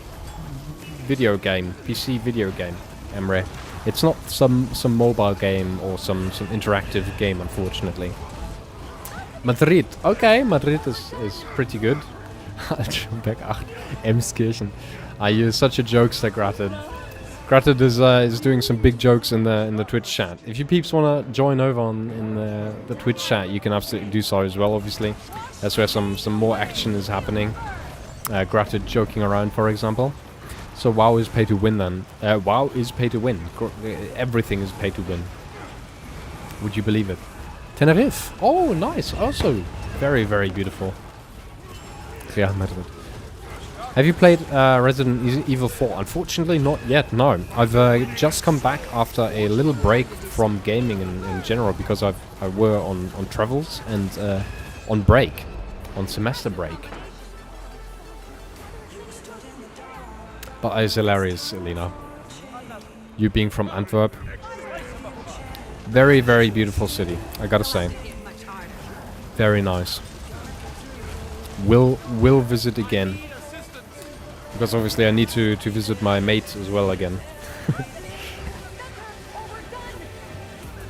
video game, PC video game, Emre. It's not some mobile game or some interactive game, unfortunately. Madrid. Okay, Madrid is pretty good. Back 8. Emskirchen. You're such a jokester, Gratted. Gratted is doing some big jokes in the Twitch chat. If you peeps want to join over in the Twitch chat, you can absolutely do so as well, obviously. That's where some more action is happening. Gratted joking around, for example. So WoW is pay to win then. WoW is pay to win. Everything is pay to win. Would you believe it? Tenerife. Oh, nice. Also very, very beautiful. Real Madrid. Have you played Resident Evil 4? Unfortunately, not yet, no. I've just come back after a little break from gaming in general, because I were on travels and on break, on semester break. But it's hilarious, Elena. You being from Antwerp. Very, very beautiful city, I gotta say. Very nice. Will visit again. Because obviously I need to visit my mate as well again.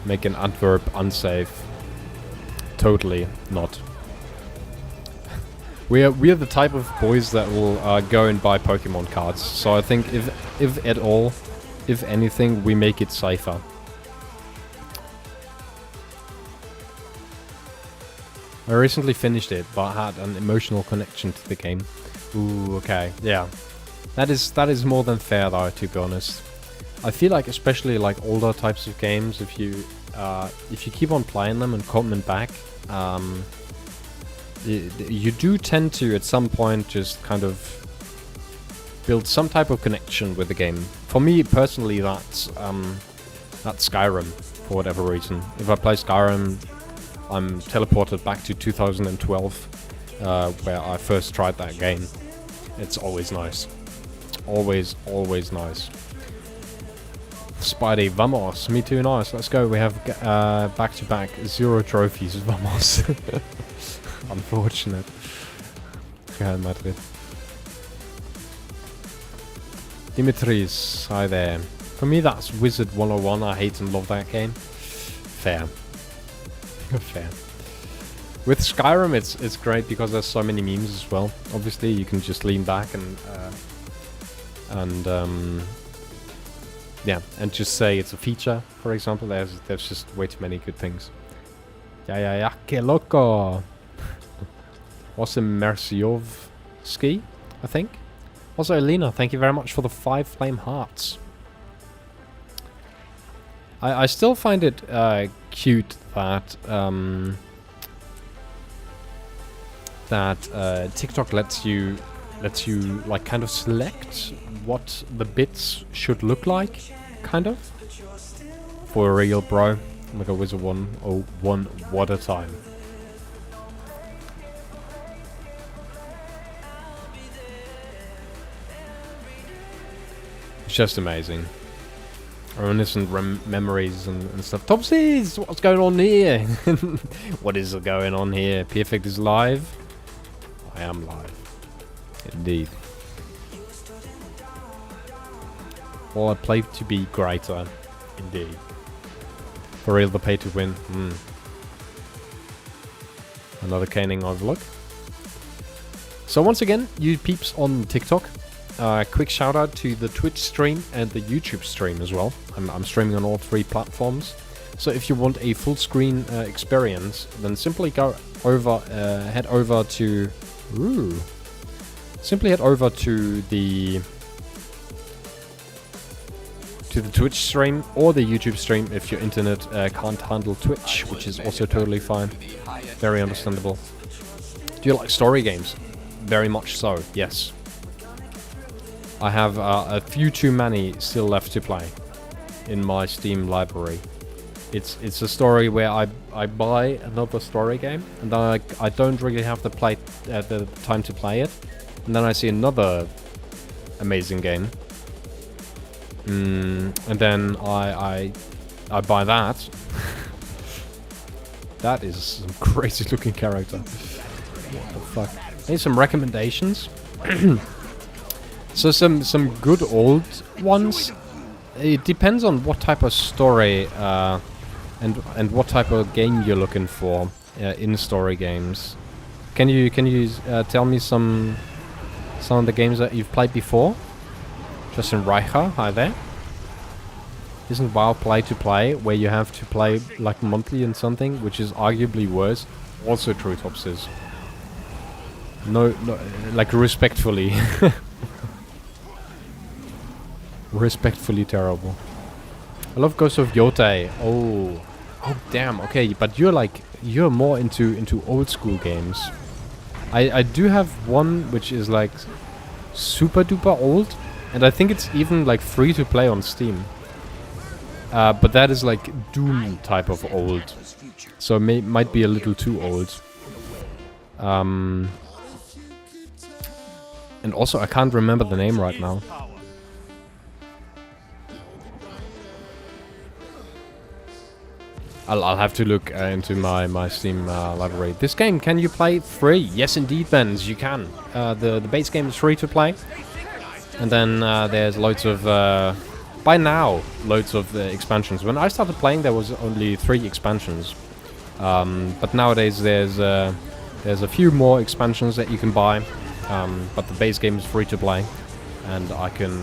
Making Antwerp unsafe. Totally not. we're the type of boys that will go and buy Pokemon cards. So I think if at all, if anything, we make it safer. I recently finished it, but had an emotional connection to the game. Ooh, okay, yeah. That is more than fair though, to be honest. I feel like especially like older types of games, if you keep on playing them and coming back, you do tend to at some point just kind of build some type of connection with the game. For me personally, that's Skyrim for whatever reason. If I play Skyrim, I'm teleported back to 2012, where I first tried that game. It's always nice. Always nice. Spidey, vamos. Me too, nice. Let's go. We have back-to-back 0 trophies. Vamos. Unfortunate. Real Madrid. Dimitris, hi there. For me, that's Wizard 101. I hate and love that game. Fair. Fair. With Skyrim, it's great because there's so many memes as well. Obviously, you can just lean back and yeah, and just say it's a feature. For example, there's just way too many good things. Yeah, que loco. Also, Merciovski, I think. Also, Elena, thank you very much for the 5 flame hearts. I still find it cute that TikTok lets you like kind of select what the bits should look like, kind of. For real, bro. Like a Wizard 101, what a time. It's just amazing. Reminiscent memories and stuff. Topsies! What's going on here? What is going on here? Perfect is live. I am live. Indeed. Well, I play to be greater. Indeed. For real, the pay to win. Another caning overlook. So once again, you peeps on TikTok. Quick shout out to the Twitch stream and the YouTube stream as well. I'm streaming on all 3 platforms. So if you want a full screen experience, then simply head over to the Twitch stream or the YouTube stream if your internet can't handle Twitch, which is also totally fine. Very understandable. Do you like story games? Very much so, yes. I have a few too many still left to play in my Steam library. It's a story where I buy another story game and then I don't really have the time to play it, and then I see another amazing game, and then I buy that. That is some crazy looking character. What the fuck? I need some recommendations. So some good old ones. It depends on what type of story and what type of game you're looking for in story games. Can you tell me some of the games that you've played before? Justin Reicher, hi there. Isn't WoW play to play where you have to play like monthly and something, which is arguably worse? Also true, Topsis. No, like respectfully. Respectfully terrible. I love Ghost of Yotei. Oh damn. Okay, but you're more into old school games. I do have one which is like super duper old, and I think it's even like free to play on Steam. But that is like Doom type of old, so it might be a little too old. And also I can't remember the name right now. I'll have to look into my Steam library. This game, can you play free? Yes, indeed, Benz, you can. The base game is free to play. And then there's loads of... by now, loads of expansions. When I started playing, there was only 3 expansions. But nowadays there's There's a few more expansions that you can buy, but the base game is free to play, and I can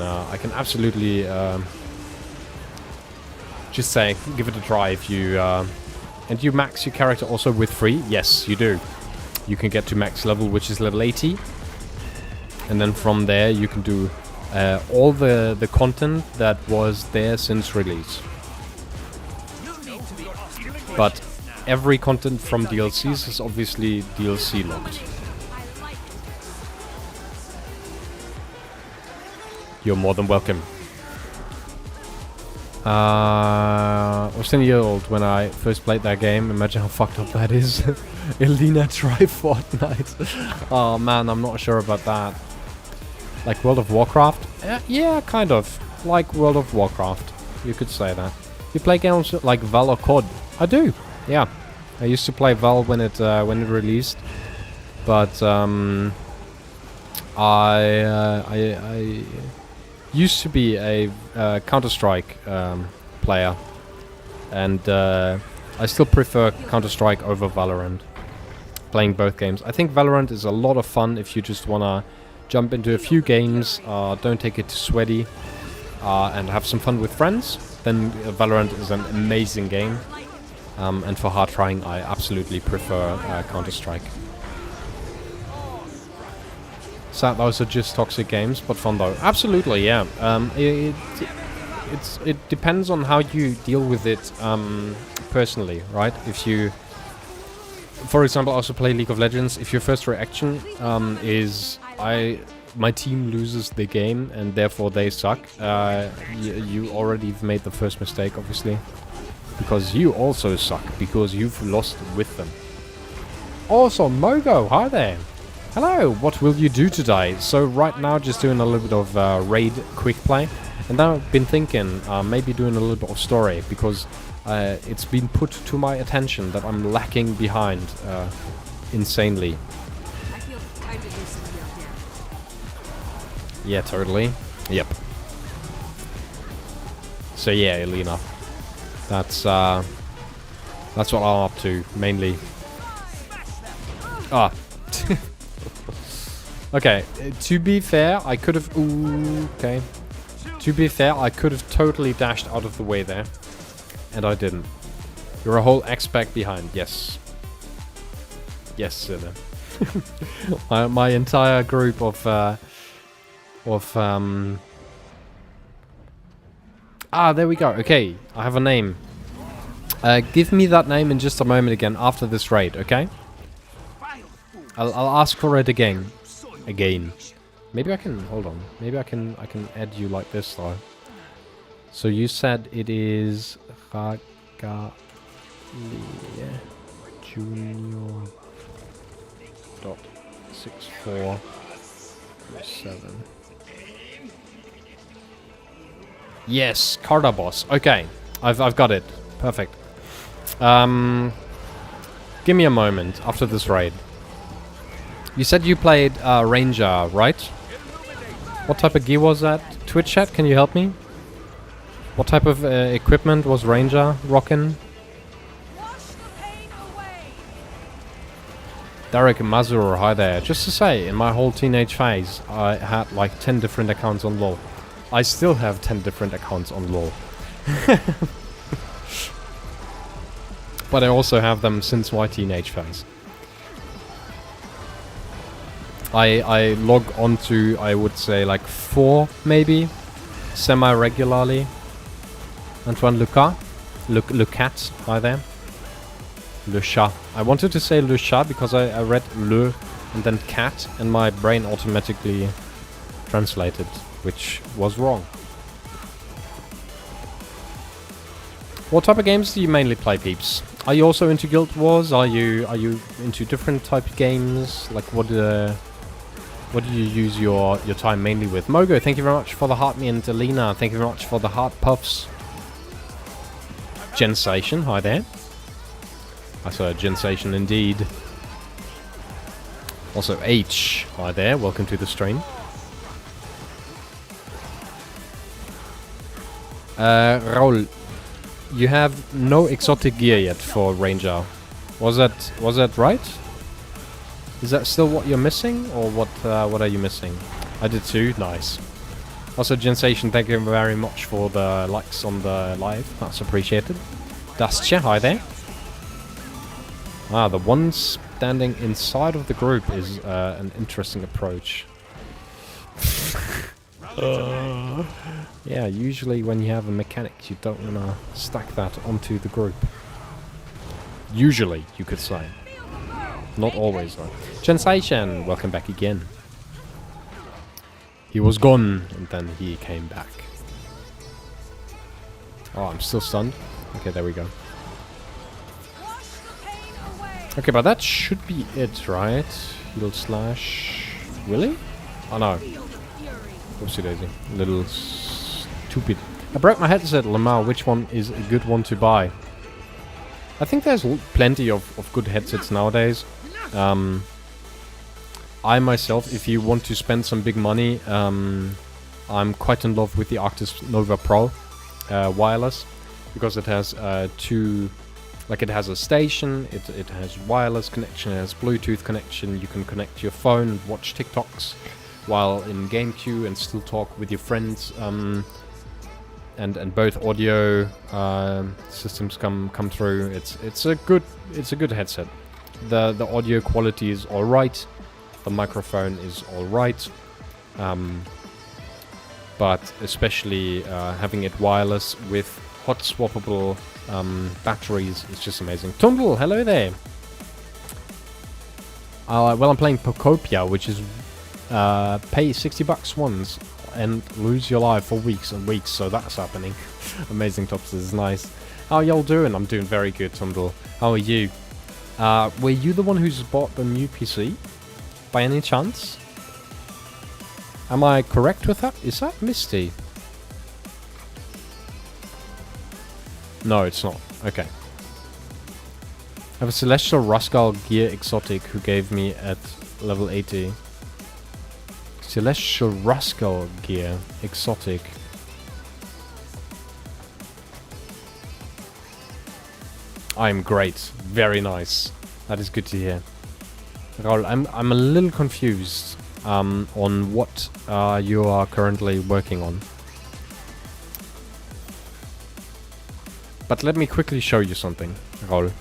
absolutely just say give it a try if you and you max your character also with free. Yes, you do. You can get to max level, which is level 80, and then from there you can do all the content that was there since release. But every content from DLCs is obviously DLC locked. You're more than welcome. I was 10 years old when I first played that game. Imagine how fucked up that is. Elena, try Fortnite. Oh man, I'm not sure about that. Like World of Warcraft? Yeah, kind of. Like World of Warcraft. You could say that. You play games like Val or COD? I do. Yeah. I used to play Val when it released. But I used to be a Counter-Strike player, and I still prefer Counter-Strike over Valorant. Playing both games. I think Valorant is a lot of fun if you just wanna jump into a few games, don't take it too sweaty, and have some fun with friends. Then Valorant is an amazing game. And for hard trying, I absolutely prefer Counter-Strike. Sad those are just toxic games, but fun though. Absolutely, yeah. It depends on how you deal with it personally, right? If you, for example, also play League of Legends, if your first reaction is my team loses the game and therefore they suck, you already have made the first mistake, obviously. Because you also suck, because you've lost with them. Also, Mogo, hi there. Hello, what will you do today? So right now just doing a little bit of raid quick play. And then I've been thinking maybe doing a little bit of story, because it's been put to my attention that I'm lacking behind insanely. I feel time to do something out there. Yeah, totally. Yep. So yeah, Elena. That's what I'm up to, mainly. Ah. Okay, to be fair, I could have... Ooh, okay. To be fair, I could have totally dashed out of the way there. And I didn't. You're a whole X-Pack behind, yes. Yes, Sinner. my entire group of there we go. Okay, I have a name. Give me that name in just a moment again after this raid, okay? I'll ask for it again. Maybe I can, hold on. Maybe I can add you like this though. So you said it is Ragalia Junior .6407. Yes, Carter boss. Okay, I've got it. Perfect. Give me a moment after this raid. You said you played Ranger, right? What type of gear was that? Twitch chat, can you help me? What type of equipment was Ranger rocking? Derek Mazur, hi there. Just to say, in my whole teenage phase, I had like 10 different accounts on LoL. I still have 10 different accounts on LoL. But I also have them since my teenage phase. I log onto, I would say, like 4, maybe, semi-regularly. Antoine Lucas. Lucat, hi there. Le chat. I wanted to say le chat because I read le and then cat, and my brain automatically translated, which was wrong. What type of games do you mainly play, peeps? Are you also into Guild Wars? Are you into different type of games? Like what do you use your time mainly with? Mogo, thank you very much for the heart me, and Alina, thank you very much for the heart puffs. Gensation, hi there. I saw a Gensation indeed. Also H, hi there, welcome to the stream. Raul, you have no exotic gear yet for Ranger. Was that right? Is that still what you're missing, or what are you missing? I did too. Nice. Also, Gensation, thank you very much for the likes on the live. That's appreciated. Dastja, hi there. Ah, the one standing inside of the group is an interesting approach. Yeah, usually when you have a mechanic, you don't want to stack that onto the group. Usually, you could say. Not always, though. Gensation, welcome back again. He was gone, and then he came back. Oh, I'm still stunned. Okay, there we go. Okay, but that should be it, right? Heal slash... Really? Oh, no. Oopsie daisy. Little stupid. I broke my headset, Lamar. Which one is a good one to buy? I think there's plenty of good headsets nowadays. I myself, if you want to spend some big money, I'm quite in love with the Arctis Nova Pro wireless, because it has two, like it has a station, it has wireless connection, it has Bluetooth connection, you can connect your phone and watch TikToks while in game queue and still talk with your friends, and both audio systems come through. It's a good headset. The audio quality is all right. The microphone is all right. But especially having it wireless with hot swappable batteries is just amazing. Tundle, hello there. Well, I'm playing Pocopia, which is pay $60 once and lose your life for weeks and weeks, so that's happening. Amazing tops, this is nice. How y'all doing? I'm doing very good, Tundle. How are you? Were you the one who's bought the new PC? By any chance? Am I correct with that? Is that Misty? No, it's not. Okay. I have a Celestial Rascal Gear Exotic who gave me at level 80. Celestial Rascal Gear Exotic. I'm great. Very nice. That is good to hear. Raul, I'm a little confused on what you are currently working on. But let me quickly show you something, Raul.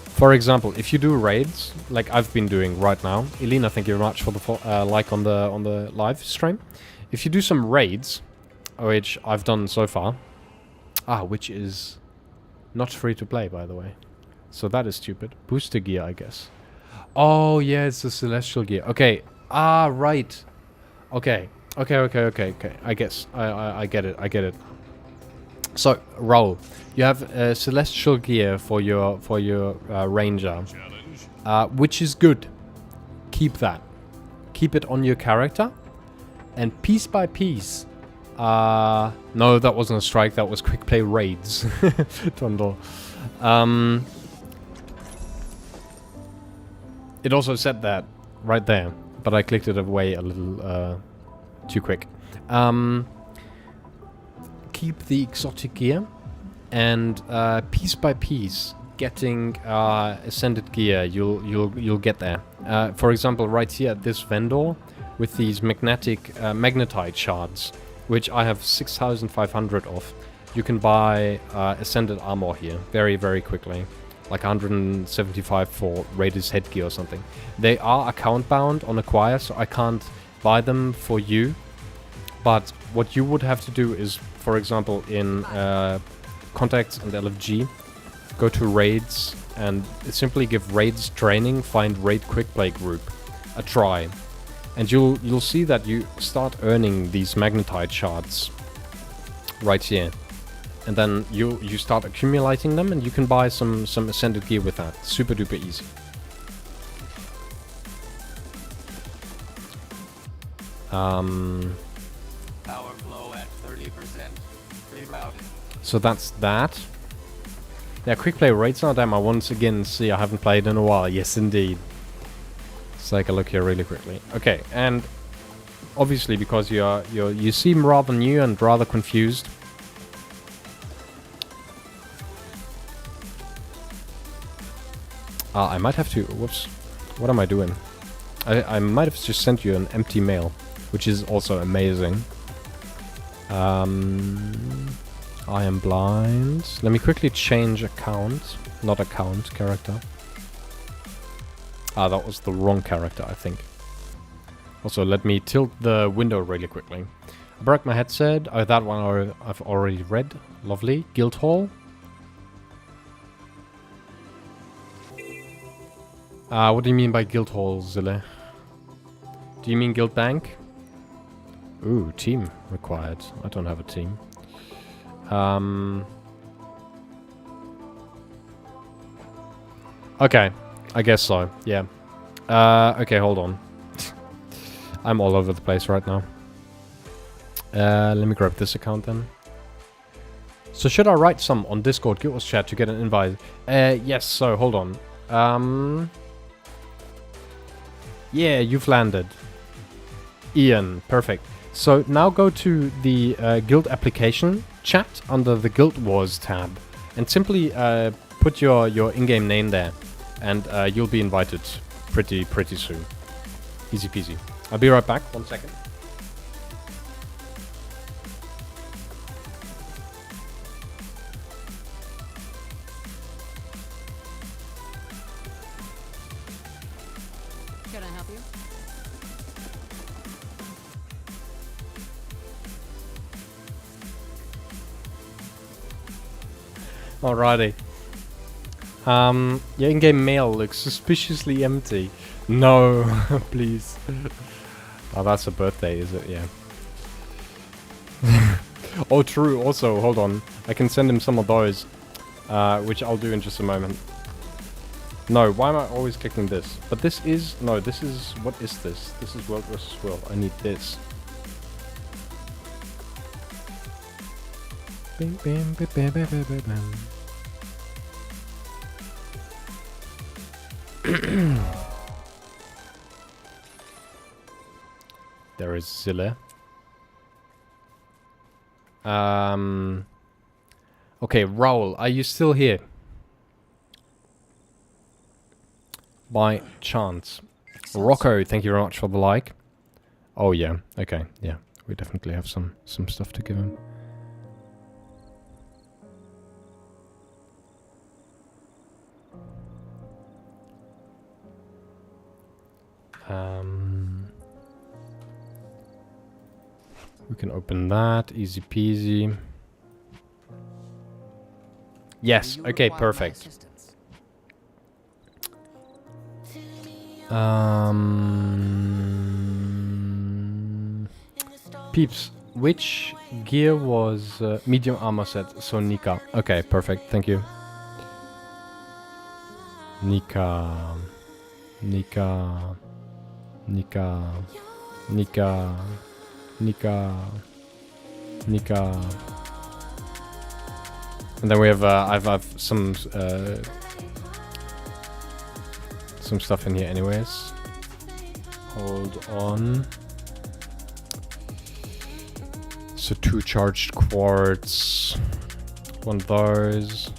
For example, if you do raids, like I've been doing right now, Elena, thank you very much for the like on the live stream. If you do some raids, which I've done so far, which is not free to play, by the way, so that is stupid. Booster gear, I guess. Oh yeah, it's the Celestial gear. Okay. Right. Okay. Okay. I guess I get it. So, Raul, you have Celestial gear for your Ranger, which is good. Keep that. Keep it on your character, and piece by piece. No, that wasn't a strike. That was quick play raids. Tundle. It also said that right there, but I clicked it away a little too quick. Keep the exotic gear, and piece by piece, getting ascended gear, you'll get there. For example, right here at this vendor with these magnetite shards, which I have 6,500 of. You can buy ascended armor here very, very quickly. Like 175 for Raiders headgear or something. They are account bound on Acquire, so I can't buy them for you. But what you would have to do is, for example, in Contacts and LFG, go to Raids and simply give Raids training, find Raid Quick Play group a try. And you'll see that you start earning these magnetite shards right here. And then you start accumulating them, and you can buy some ascended gear with that. Super duper easy. Power flow at 30%. Rerouting. So that's that. Yeah, quick play raids now. Damn, I once again see I haven't played in a while. Yes, indeed. Let's take a look here really quickly. Okay, and obviously because you seem rather new and rather confused. I might have to, whoops, What am I doing? I might have just sent you an empty mail, which is also amazing. I am blind. Let me quickly change account. Not account, character. Ah, that was the wrong character, I think. Also, let me tilt the window really quickly. I broke my headset. Oh, that one I've already read. Lovely. Guildhall. What do you mean by Guildhall, Zille? Do you mean Guild Bank? Ooh, team required. I don't have a team. Okay, I guess so, yeah. Okay, hold on. I'm all over the place right now. Let me grab this account then. So should I write some on Discord Guild Wars chat to get an invite? Yes, so hold on. Yeah, you've landed. Ian, perfect. So now go to the guild application chat under the Guild Wars tab and simply put your in-game name there and you'll be invited pretty soon. Easy peasy. I'll be right back. 1 second. Can I help you? Alrighty. Your in-game mail looks suspiciously empty. No, please. Oh, that's a birthday, is it? Yeah. Oh, true. Also, hold on. I can send him some of those, which I'll do in just a moment. No, why am I always clicking this? But this is... No, this is... What is this? This is World vs. World. I need this. Bim, bim, bim, bim, bim, bim, bim. There is Zille. Okay, Raul, are you still here? By chance. Rocco, thank you very much for the like. Oh yeah, okay, yeah. We definitely have some stuff to give him. We can open that, easy peasy. Yes, okay, perfect. Peeps, which gear was medium armor set? So Nika. Okay, perfect, thank you. Nika. Nika. Nika. Nika. Nika. Nika. And then we have I've some stuff in here anyways. Hold on. So 2 charged quartz, 1 of those,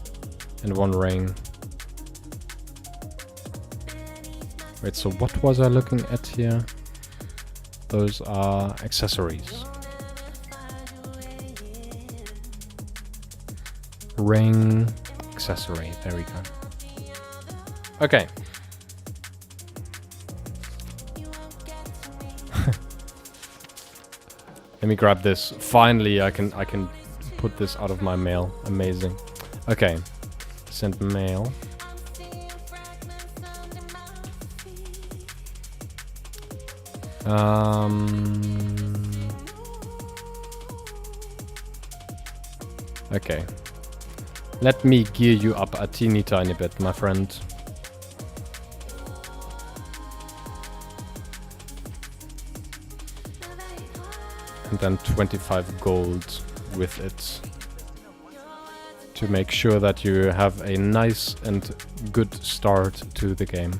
and 1 ring. Wait, so what was I looking at here? Those are accessories. Ring, accessory, there we go. Okay. Let me grab this. Finally, I can put this out of my mail. Amazing. Okay. Send mail. Okay. Let me gear you up a teeny tiny bit, my friend. And then 25 gold with it. To make sure that you have a nice and good start to the game.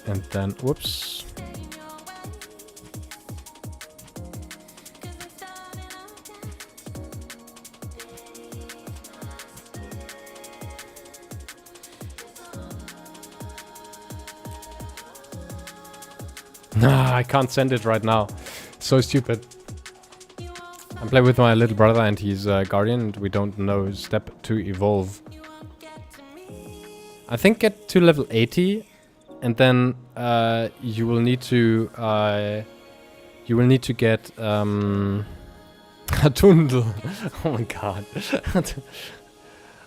And then, whoops. Nah, I can't send it right now. So stupid. I'm playing with my little brother and he's guardian and we don't know step to evolve. I think get to level 80 and then you will need to get a Tundle. Oh my god.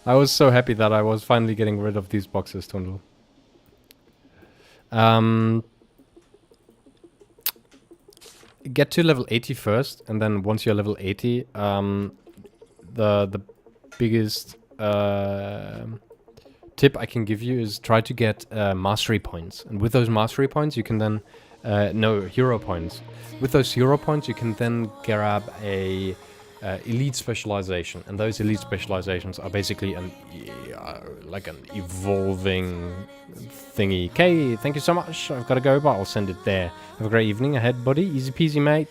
I was so happy that I was finally getting rid of these boxes, Tundle. Get to level 80 first, and then once you're level 80, the biggest tip I can give you is try to get mastery points. And with those mastery points, you can then... no, hero points. With those hero points, you can then grab a elite specialization. And those elite specializations are basically like an evolving thingy. Okay, thank you so much. I've got to go, but I'll send it there. Have a great evening ahead, buddy. Easy peasy, mate.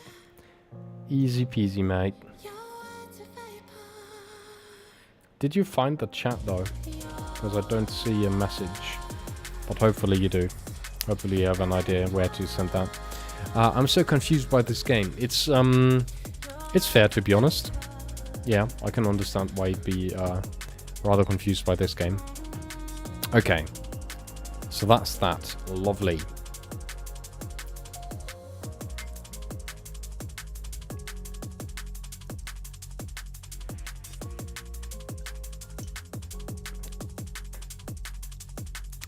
Easy peasy, mate. Did you find the chat, though? Because I don't see a message. But hopefully you do. Hopefully you have an idea where to send that. I'm so confused by this game. It's fair, to be honest. Yeah, I can understand why you'd be rather confused by this game. Okay. So that's that. Lovely.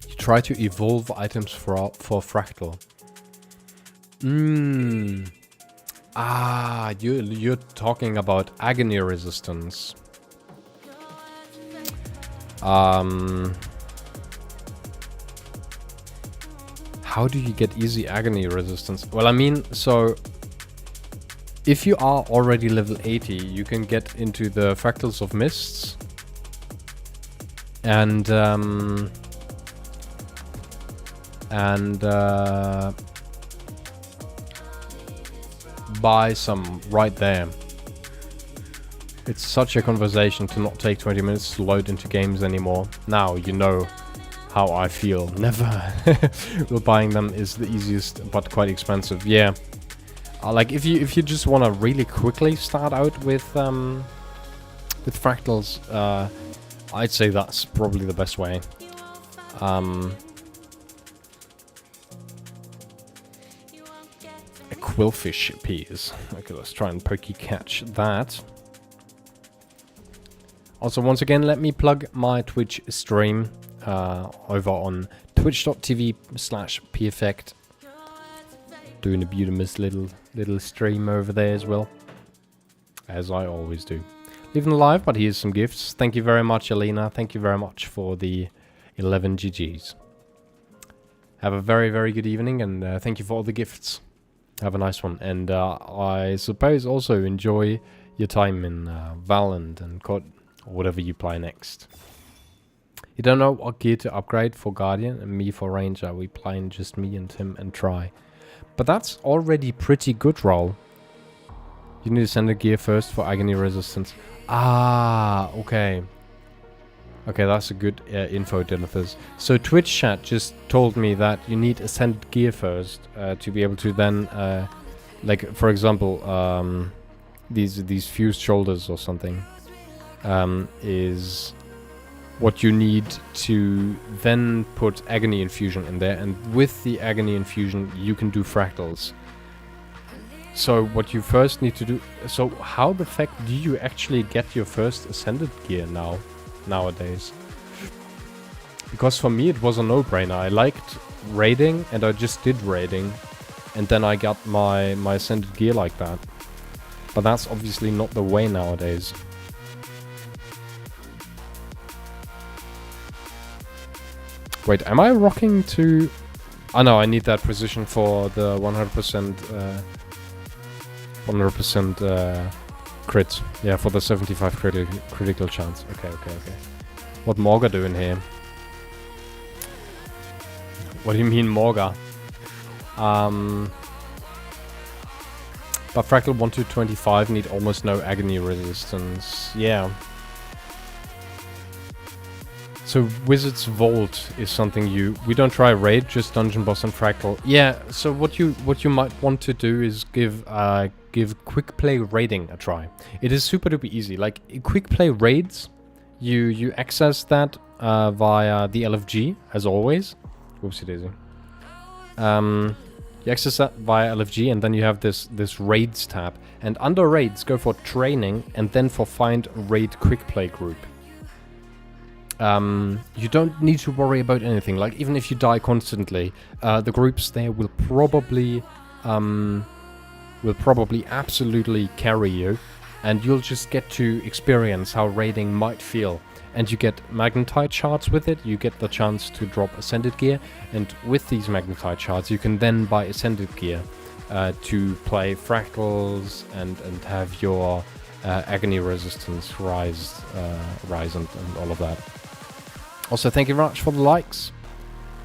You try to evolve items for Fractal. Ah, you're talking about agony resistance. How do you get easy agony resistance? Well, I mean, so if you are already level 80, you can get into the Fractals of Mists and buy some right there. It's such a conversation to not take 20 minutes to load into games anymore. Now you know how I feel. Never. Well, buying them is the easiest but quite expensive. Yeah. Like if you just want to really quickly start out with fractals, I'd say that's probably the best way. A quillfish piece. Okay, let's try and pokey catch that. Also, once again, let me plug my Twitch stream over on twitch.tv/peffect. Doing a beautiful little stream over there as well, as I always do. Leaving live, but here's some gifts. Thank you very much, Alina. Thank you very much for the 11 GGs. Have a very, very good evening, and thank you for all the gifts. Have a nice one, and I suppose also enjoy your time in Valorant and COD, or whatever you play next. You don't know what gear to upgrade for Guardian and me for Ranger. We playing just me and Tim and Try. But that's already pretty good roll. You need to send a gear first for Agony Resistance. Ah, okay. Okay, that's a good info, Denethers. So Twitch chat just told me that you need ascended gear first to be able to then, like, for example, these fused shoulders or something is what you need to then put Agony Infusion in there, and with the Agony Infusion you can do fractals. So what you first need to do... So how the fuck do you actually get your first ascended gear nowadays? Because for me it was a no-brainer. I liked raiding and I just did raiding, and then I got my ascended gear like that. But that's obviously not the way nowadays. Wait, am I rocking to... Oh no, I need that precision for the 100% crit. Yeah, for the 75 critical chance. Okay. What Morga doing here? What do you mean Morga? But Fractal 1 to 25 need almost no agony resistance. Yeah. So Wizard's Vault is something we don't try raid, just dungeon boss and fractal. Yeah, so what you might want to do is give quick play raiding a try. It is super duper easy. Like quick play raids, you access that via the LFG as always. Whoopsie daisy. You access that via LFG, and then you have this raids tab. And under raids, go for training, and then for find raid quick play group. You don't need to worry about anything. Like even if you die constantly, the groups there will probably absolutely carry you, and you'll just get to experience how raiding might feel. And you get magnetite shards with it. You get the chance to drop ascended gear, and with these magnetite shards, you can then buy ascended gear to play fractals and have your agony resistance rise and all of that. Also, thank you very much for the likes.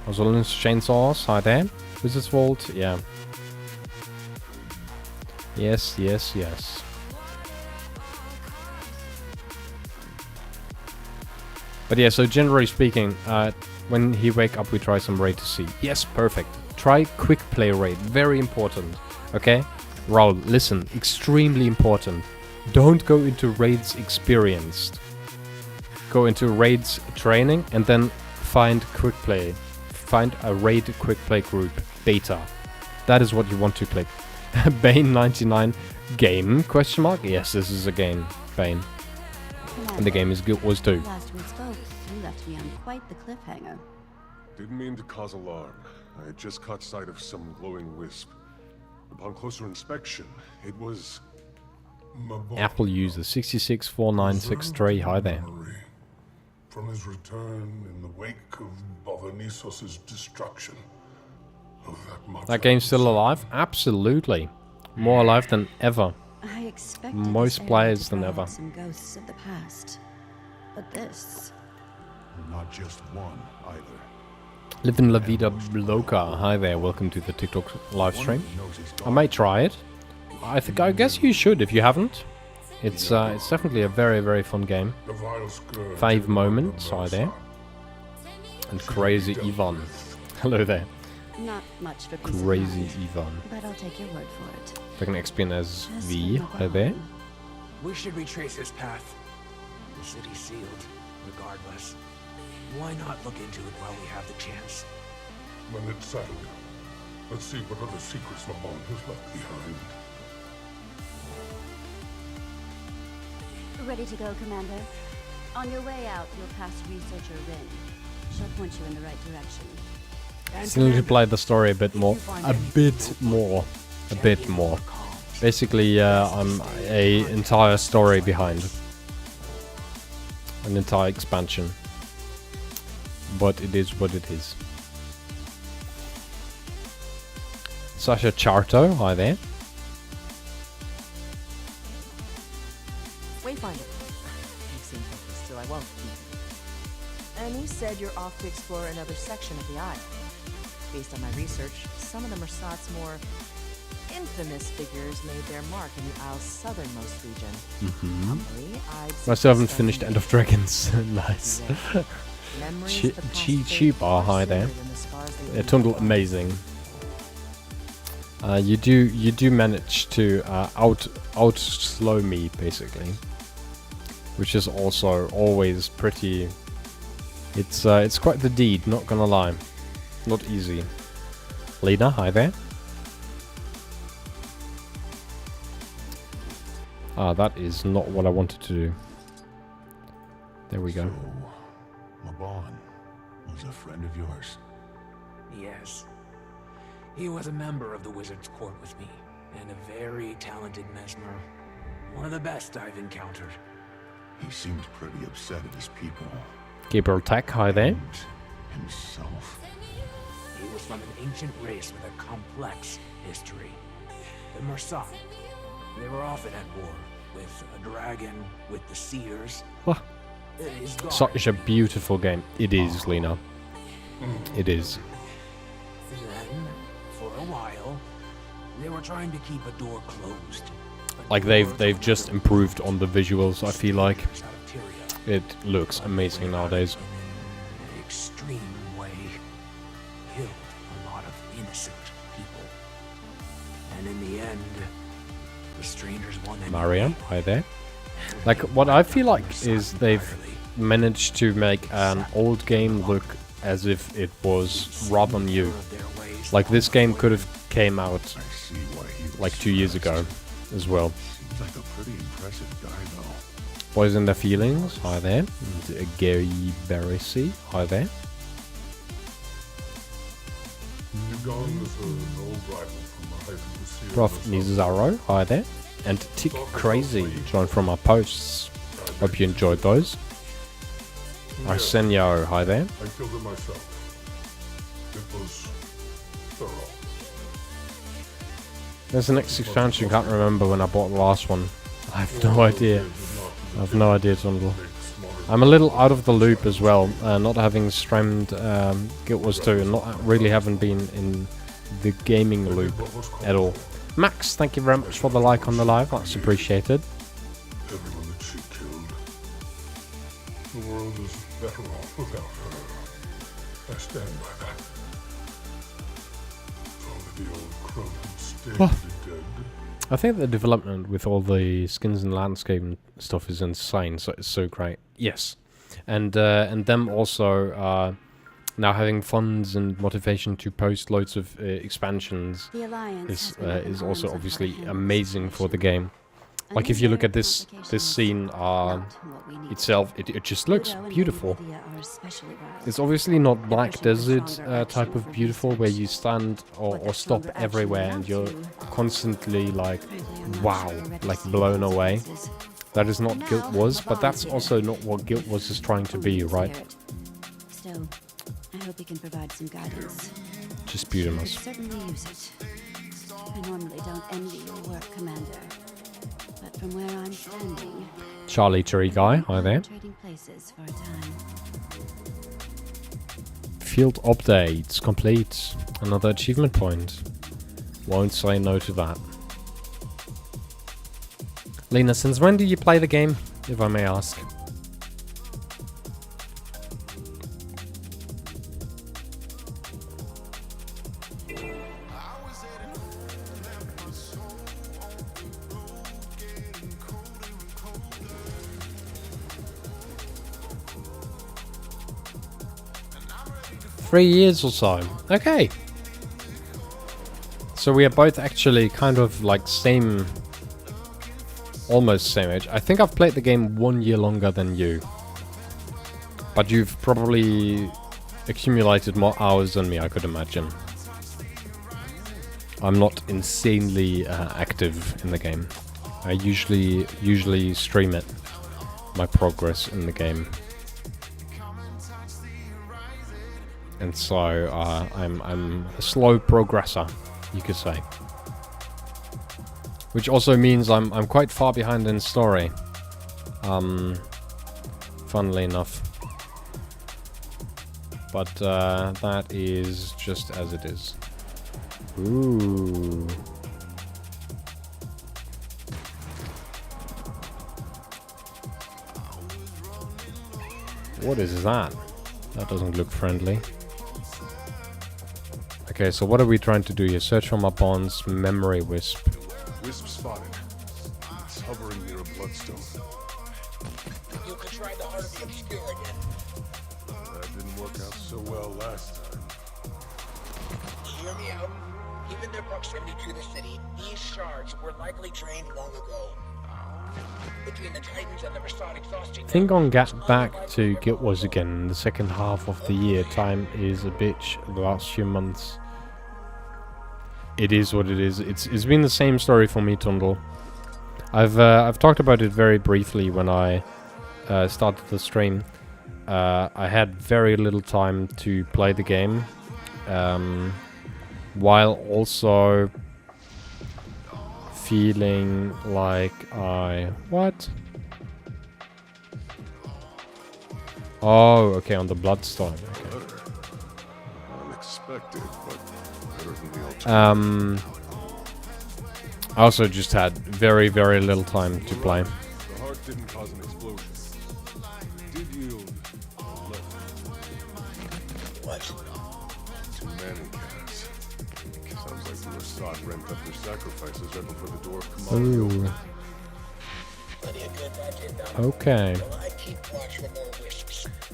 Also, Linus Chainsaws, hi there. Wizard's Vault, yeah. Yes, yes, yes. But yeah, so generally speaking, when he wake up, we try some raid to see. Yes, perfect. Try quick play raid, very important. Okay? Raul, listen, extremely important. Don't go into raids experienced. Go into raids training and then find quick play. Find a raid quick play group. Beta. That is what you want to play. Bane 99 game? Question mark? Yes, this is a game. Bane. And the game is good was too. Last we spoke, you left me on quite the cliffhanger. Didn't mean to cause alarm. I had just caught sight of some glowing wisp. Upon closer inspection, it was... Apple user 664963. Hi there. From his return in the wake of Bovanisos's destruction. That game's still alive? Absolutely. More alive than ever. I expected Most players than ever. Some ghosts of the past, but this. Not just one either. Living La Vida Loca. Hi there. Welcome to the TikTok live stream. I may try it. I guess you should if you haven't. It's definitely a very, very fun game. 5 moments, hi there. And Crazy Ivan. Hello there. Not much for peace of Crazy mind, Ivan. but I'll take your word for it. If I can explain as Just V. move Hi there. on. We should retrace his path. The city's sealed, regardless. Why not look into it while we have the chance? When it's settled, let's see what other secrets Mabon has left behind. Ready to go, Commander? On your way out, you'll pass Researcher Rin. She'll point you in the right direction. And Still need to Commander, play the story a bit more. A bit more. Basically, I'm a entire story behind. An entire expansion. But it is what it is. Sasha Charto, hi there. Wayfinder. You seem focused, so I won't keep you. And you said you're off to explore another section of the Isle. Based on my research, some of the Mersat's more infamous figures made their mark in the Isle's southernmost region. Humbly, I'd I still haven't suggest finished you End of Dragons. Nice. Memories of the past Chi fade Bar, far hi there. sooner than the scars they leave Tundle, behind. amazing. You do manage to out slow me basically, which is also always pretty. It's quite the deed, not gonna lie, not easy. Lena, hi there. That is not what I wanted to do. There we go. So, Mabon was a friend of yours. Yes. He was a member of the Wizard's Court with me, and a very talented mesmer. One of the best I've encountered. He seemed pretty upset at his people. Gabriel Tech, hi there. And himself. He was from an ancient race with a complex history. The Mersat. They were often at war with a dragon, with the Seers. What? His guard. Such a beautiful game. It is, Lena. It is. Then, for a while, they were trying to keep a door closed. But Like doors they've were just opened improved on the visuals. I feel like out of Tyria. it looks amazing nowadays. extreme way, killed a lot of innocent people. And in the end, the strangers won anyway. Mariam, hi there. Like, what I feel like is they've managed to make an old game look as if it was rather new. Like, this game could have came out I see why he like 2 years ago as well. seems like a pretty impressive guy, though. Boys and Their Feelings, hi there. And, Gary Barisi, hi there. Ugan is an old rival from the height of the sea. Prof Nizaro, hi there. And Tick Crazy joined from our posts. Hope you enjoyed those. Arsenio, hi there. I killed it myself. It was thorough. There's the next expansion, can't remember when I bought the last one. I have no idea. I have no idea, Tundle. I'm a little out of the loop as well, not having streamed Guild Wars 2 and not really haven't been in the gaming loop at all. Max, thank you very much for the like on the live, that's appreciated. Everyone that she killed. The world is better off without her. I stand by that. If only the old crone had stayed dead. I think the development with all the skins and landscape and stuff is insane, so it's so great. Yes. And them also now having funds and motivation to post loads of expansions The Alliance is also obviously amazing for the game. Like if you look at this scene itself, it just looks beautiful. It's obviously not Black Desert type of beautiful where you stand or stop everywhere and you're constantly like, wow, like blown away. That is not Guild Wars, but that's also not what Guild Wars is trying to be, right? Still, I hope he can provide some guidance. Just beautiful. Certainly use it. I normally don't envy your work, Commander. But from where I'm standing, Charlie Tree Guy, hi there. trading places for a time. Field updates complete. Another achievement point. Won't say no to that. Lena, since when do you play the game, if I may ask? Three years or so. Okay. So we are both actually kind of like same, almost same age. I think I've played the game 1 year longer than you. But you've probably accumulated more hours than me, I could imagine. I'm not insanely active in the game. I usually stream it, my progress in the game. And so I'm a slow progressor, you could say. Which also means I'm quite far behind in story. Funnily enough. But that is just as it is. Ooh. What is that? That doesn't look friendly. Okay, so what are we trying to do here? Search for my bonds, memory wisp. Wisp spotted. It's hovering near a bloodstone. You could try the heart of the obscure again. That didn't work out so well last time. Hear me out. Given their proximity to the city, these shards were likely drained long ago. Between the Titans and the Masonic exhausting. I think on get back to Guild Wars again in the second half of the year. Time is a bitch the last few months. It is what it is. It's been the same story for me, Tundle. I've talked about it very briefly when I started the stream. I had very little time to play the game, while also feeling like what? Oh, okay, on the Bloodstone. Okay. Unexpected, but better than the alternative. I also just had very little time to play. The heart didn't cause an explosion. It did yield a letter. ramped up their sacrifices right before the door of Kamala opened. Ooh. Okay.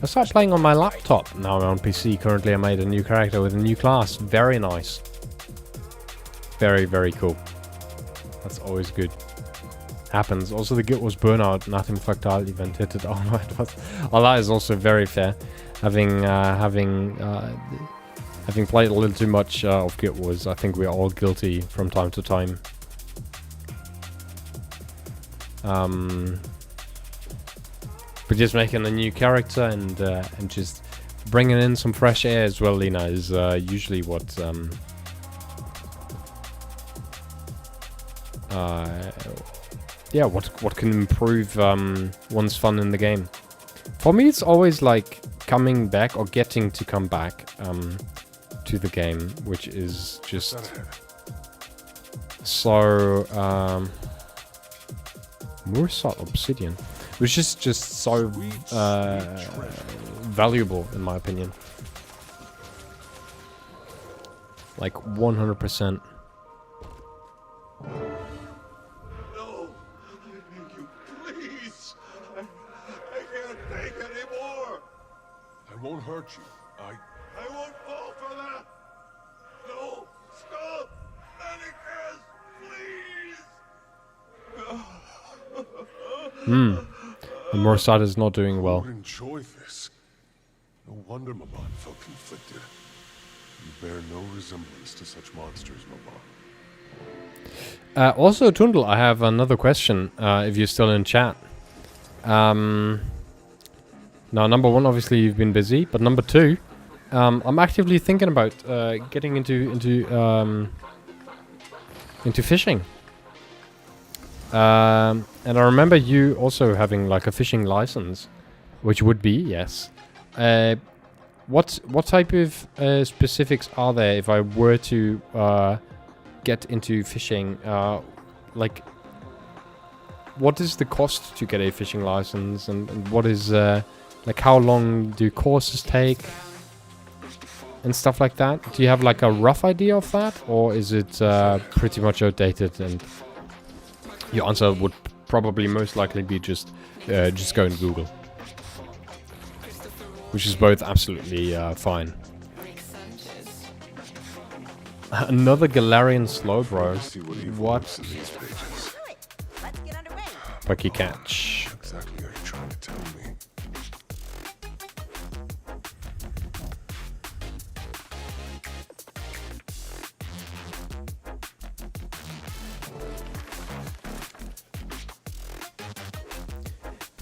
I started playing on my laptop. Now I'm on PC. Currently I made a new character with a new class. Very nice. Very, very cool. That's always good. Happens. Also the Guild Wars Burnout Nothing Fractal event hit it. Oh no, it was. Oh, that is also very fair. Having played a little too much of Guild Wars, I think we're all guilty from time to time. But just making a new character and just bringing in some fresh air as well, Lena, is usually what yeah, what can improve one's fun in the game. For me, it's always like coming back or getting to come back to the game, which is just so Mursat Obsidian, which is just so valuable in my opinion. Like 100%. No! I beg you, please! I can't take anymore! I won't hurt you. I won't fall for that! No! Stop! Manicus! Please! The Mursat is not doing I well. would enjoy this. No wonder Maban felt conflicted. You bear no resemblance to such monsters, Maban. Also, Tundle, I have another question, if you're still in chat. Now, number one, obviously you've been busy, but number two, I'm actively thinking about getting into fishing. And I remember you also having like a fishing license, which would be, yes. What type of specifics are there if I were to get into fishing? Like, what is the cost to get a fishing license, and what is like how long do courses take and stuff like that? Do you have like a rough idea of that, or is it pretty much outdated? And your answer would probably most likely be just go and Google, which is both absolutely fine. Another Galarian slow, bro. What? Pucky catch. Exactly are you trying to tell me?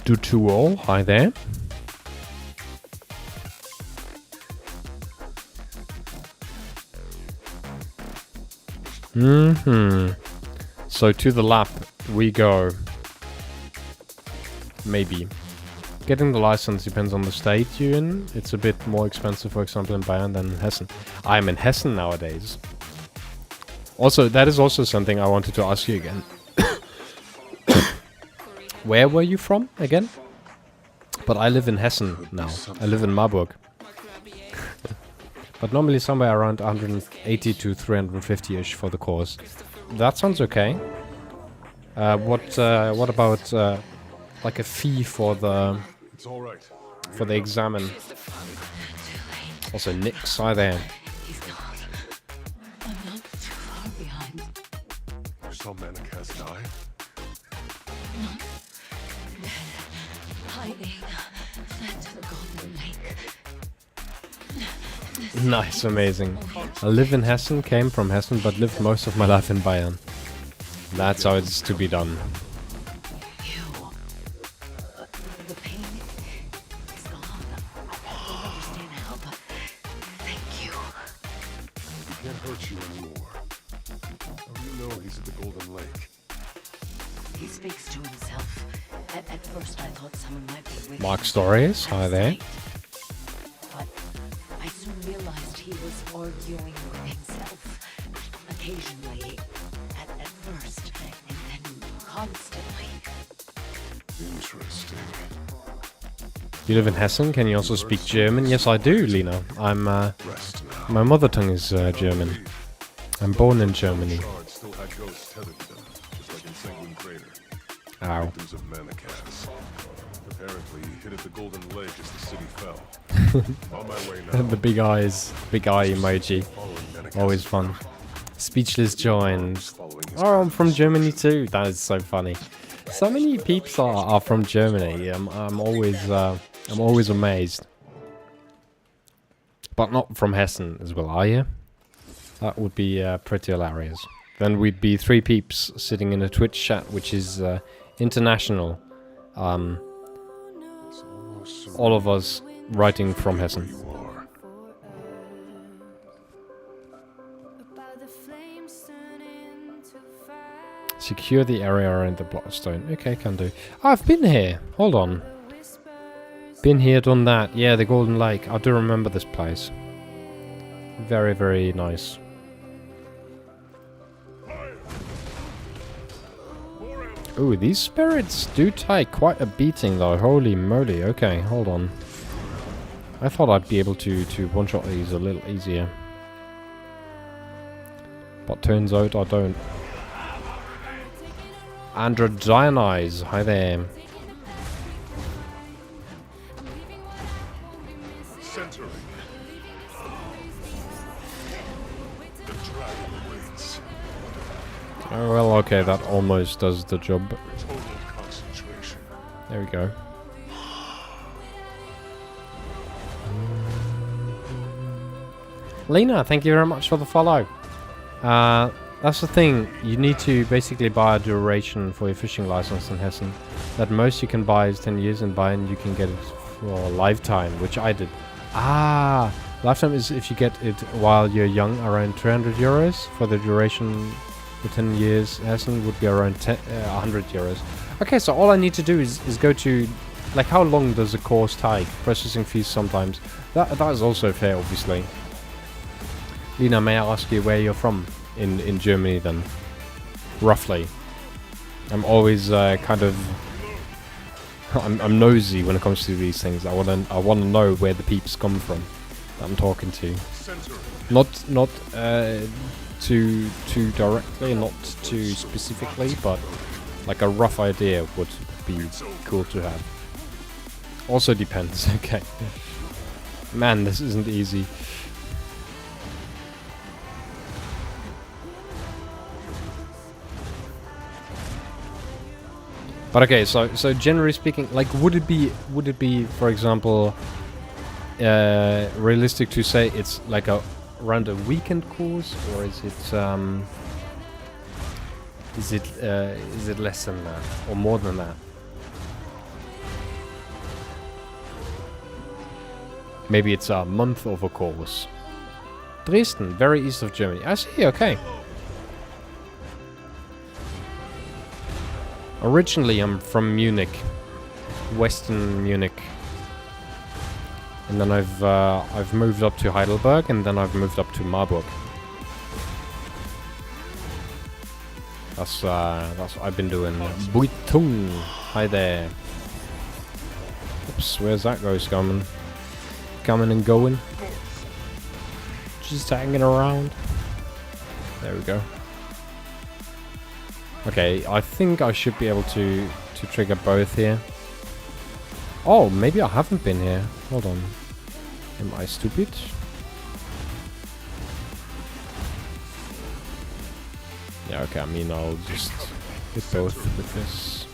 Do to all. Hi there. So to the lap we go. Maybe. Getting the license depends on the state you're in. It's a bit more expensive, for example, in Bayern than in Hessen. I'm in Hessen nowadays. Also, that is also something I wanted to ask you again. Where were you from again? But I live in Hessen now. I live in Marburg. But normally somewhere around 180 to 350-ish for the course. That sounds okay. What about like a fee for the It's all right. examen? Also, Nick's hi there. He's gone. I'm not too far behind. You saw Manicus die? Hiding. Fled to the Golden Lake. Nice, amazing. I live in Hessen, came from Hessen, but lived most of my life in Bayern. That's how it's to be done. You. The pain is gone. I don't understand how, but thank you. He can't hurt you anymore. How do you know he's at the Golden Lake? He speaks to himself. At first I thought someone might be with Mark him. Stories, hi there. But I soon realized he was arguing with himself. Occasionally, at first, and then constantly. Interesting. You live in Hessen, can you also speak German? Yes, I do, Lena. I'm, Rest now. my mother tongue is German. I'm born in Germany. Charge tethered to them, just like in Sanguine Crater. Ow. Victims of Manacas. Apparently, he hit at the Golden Ledge as the city fell. On my way now. The big eyes, big eye emoji. Following Manacas' Always fun. Speechless joined. following his Oh, I'm from Germany too. That is so funny. So many peeps are from Germany. I'm always amazed. But not from Hessen as well, are you? That would be pretty hilarious. Then we'd be 3 peeps sitting in a Twitch chat, which is international. All of us writing from Hessen. you are. Secure the area around the blockstone. Okay, can do. Oh, I've been here. Hold on. Been here, done that. Yeah, the Golden Lake. I do remember this place. Very, very nice. Ooh, these spirits do take quite a beating though. Holy moly. Okay, hold on. I thought I'd be able to one-shot these a little easier. But turns out I don't. Androdionise. Hi there. Centering. The dragon waits. Oh, well, okay, that almost does the job. Total concentration. There we go. Lena, thank you very much for the follow. That's the thing. You need to basically buy a duration for your fishing license in Hessen. That most you can buy is 10 years, and you can get it for a lifetime, which I did. Ah, lifetime is if you get it while you're young, around 300 euros. For the duration, for 10 years, Hessen would be around 100 euros. Okay, so all I need to do is go to, like, how long does a course take? Processing fees sometimes. That is also fair, obviously. Lena, may I ask you where you're from in Germany then? Roughly. I'm always kind of... I'm nosy when it comes to these things. I wanna know where the peeps come from that I'm talking to. Not too directly, not too specifically, but like a rough idea would be cool to have. Also depends. Okay. Man, this isn't easy. But okay, so generally speaking, like, would it be, for example, realistic to say it's like around a weekend course, or is it less than that, or more than that? Maybe it's a month of a course. Dresden, very east of Germany. I see. Okay. Originally, I'm from Munich, Western Munich, and then I've moved up to Heidelberg, and then I've moved up to Marburg. That's what I've been doing. Buitung, hi there. Oops, where's that ghost coming? Coming and going. Just hanging around. There we go. Okay, I think I should be able to trigger both here. Oh, maybe I haven't been here. Hold on. Am I stupid? Yeah, okay, I mean, I'll just hit both with this.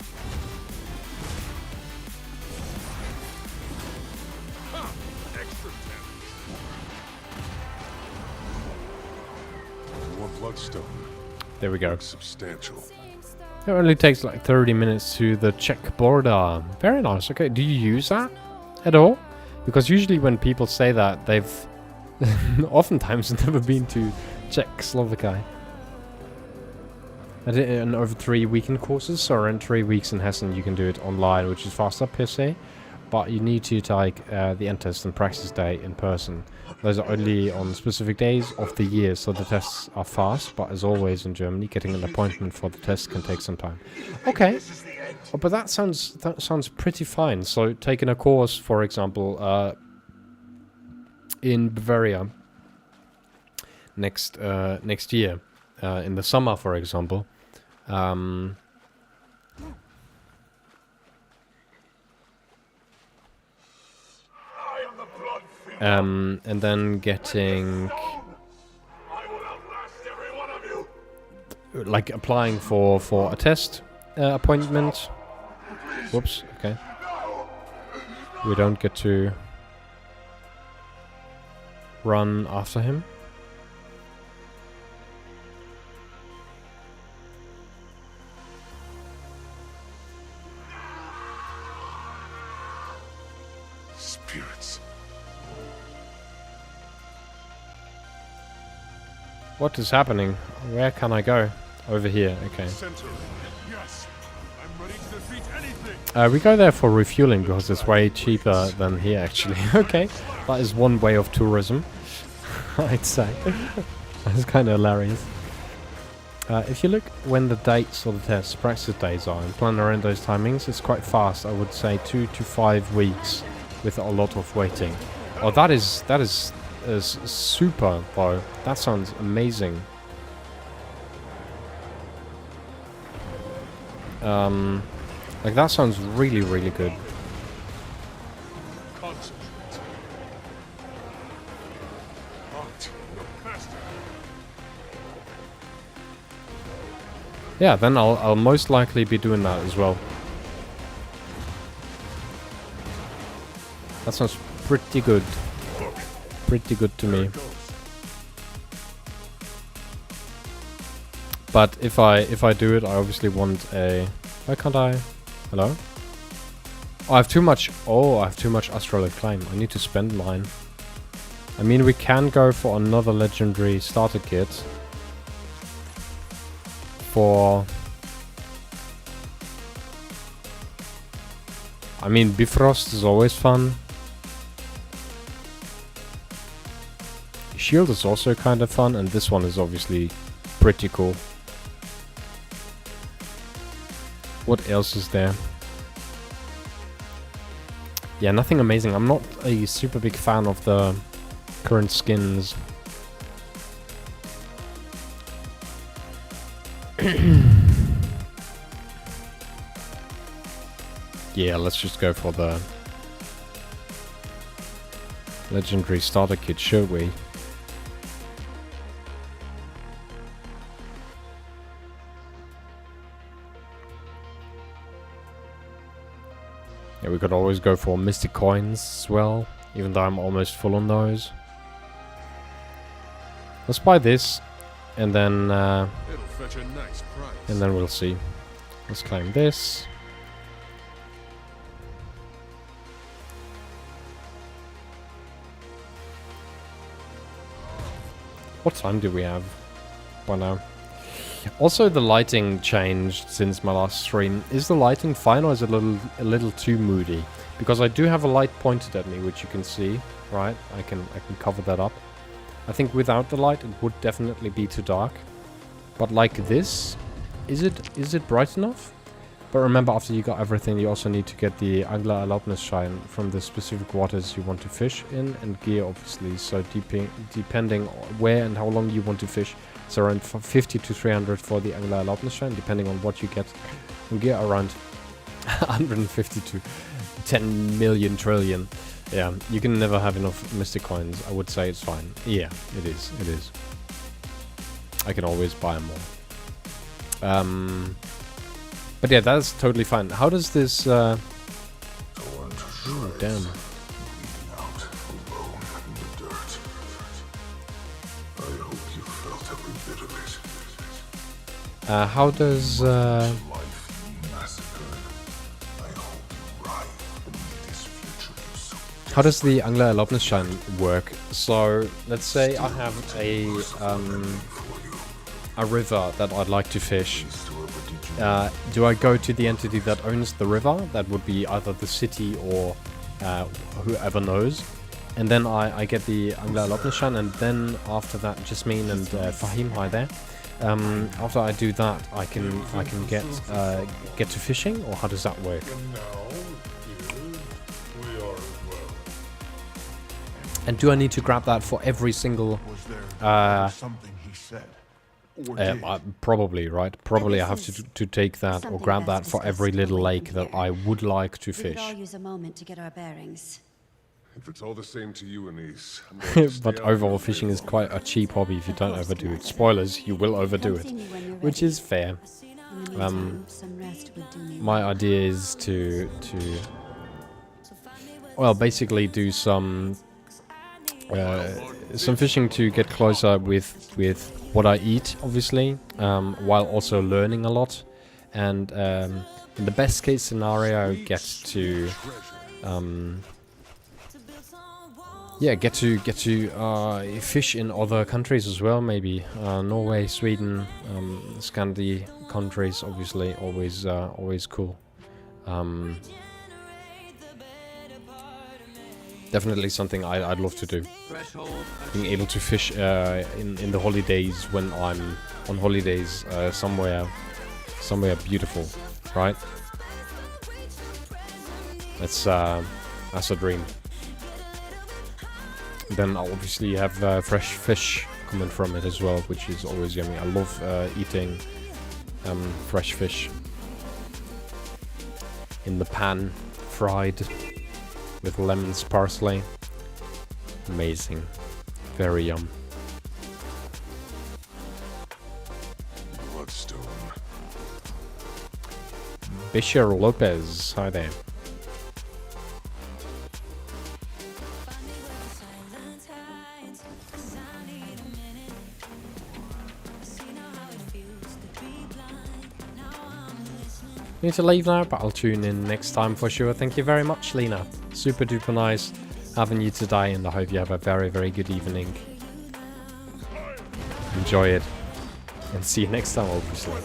More bloodstone. There we go. Looks substantial. It only takes like 30 minutes to the Czech border. Very nice. Okay, do you use that at all? Because usually when people say that, they've oftentimes never been to Czechoslovakia. And over 3 weekend courses, or in 3 weeks in Hessen, you can do it online, which is faster per se. But you need to take the end test and practice day in person. Those are only on specific days of the year, so the tests are fast. But as always in Germany, getting an appointment for the test can take some time. Okay, oh, but that sounds pretty fine. So taking a course, for example, in Bavaria next year, in the summer, for example, And then getting, like, applying for a test appointment. Whoops. Okay. We don't get to run after him. Spirits. What is happening? Where can I go? Over here. Okay. Center. Yes. I'm ready to defeat anything. We go there for refueling because it's way cheaper than here, actually. Okay. That is one way of tourism, I'd say. That's kind of hilarious. If you look when the dates or the tests, practice days are, and plan around those timings, it's quite fast. I would say 2 to 5 weeks with a lot of waiting. Oh, that is super, though. That sounds amazing. Like, that sounds really, really good. Concentrate. Art, no faster. Yeah, then I'll most likely be doing that as well. That sounds pretty good. Pretty good to me. But if I do it, I obviously want a... Why can't I? Hello? Oh, I have too much... Oh, I have too much astral acclaim. I need to spend mine. I mean, we can go for another legendary starter kit. For... I mean, Bifrost is always fun. Shield is also kind of fun, and this one is obviously pretty cool. What else is there? Yeah, nothing amazing. I'm not a super big fan of the current skins. Yeah, let's just go for the legendary starter kit, should we? Yeah, we could always go for mystic coins as well, even though I'm almost full on those. Let's buy this, and then It'll fetch a nice price. and then we'll see. Let's claim this. What time do we have by now? Also, the lighting changed since my last stream. Is the lighting fine, or is it a little too moody? Because I do have a light pointed at me, which you can see, right? I can cover that up. I think without the light, it would definitely be too dark. But like this, is it bright enough? But remember, after you got everything, you also need to get the Angler Erlaubnisschein from the specific waters you want to fish in, and gear, obviously. So depending on where and how long you want to fish, it's around 50 to 300 for the Angler Erlaubnisschein, depending on what you get. And gear around 150 to 10 million trillion. Yeah, you can never have enough mystic coins. I would say it's fine. Yeah, it is. It is. I can always buy more. But yeah, that's totally fine. How does this... Oh, damn. Out alone in the dirt. I hope you felt every bit of it. How does... Life massacred. I hope you rise beneath this future you so How does the Angler Erlaubnisschein work? So, let's say I have a river that I'd like to fish. Do I go to the entity that owns the river? That would be either the city or whoever knows. And then I get the Angler Erlaubnisschein, and then after that, Jasmine and Fahim, hi there. After I do that, I can get to fishing, or how does that work? And now, here, we are as well. And do I need to grab that for every single... Was there something he said? Or did. Probably, right? Probably I have this is to take that or something grab best that for every discussed little away lake from that here. I would like to We could all fish. use a moment to get our bearings. If it's all the same to you, Anise, I'm going to stay But out of overall, your fishing way is longer. quite a cheap hobby if you Of don't course, overdo it. Commander. Spoilers, you will overdo Come it, see me when you're which ready. is fair. In the meantime, some rest would do me My well. idea is to well, basically do some fishing to get closer with what I eat, obviously, while also learning a lot, and in the best case scenario, get to fish in other countries as well, maybe Norway, Sweden, Scandi countries, obviously, always cool. Definitely something I'd love to do. Being able to fish in the holidays when I'm on holidays somewhere beautiful, right? That's a dream. Then I'll obviously have fresh fish coming from it as well, which is always yummy. I love eating fresh fish in the pan, fried with lemons, parsley. Amazing. Very yum. Bloodstone. Bishar Lopez, hi there. Need to leave now, but I'll tune in next time for sure. Thank you very much, Lena. Super duper nice having you today, and I hope you have a very, very good evening. Enjoy it, and see you next time, obviously.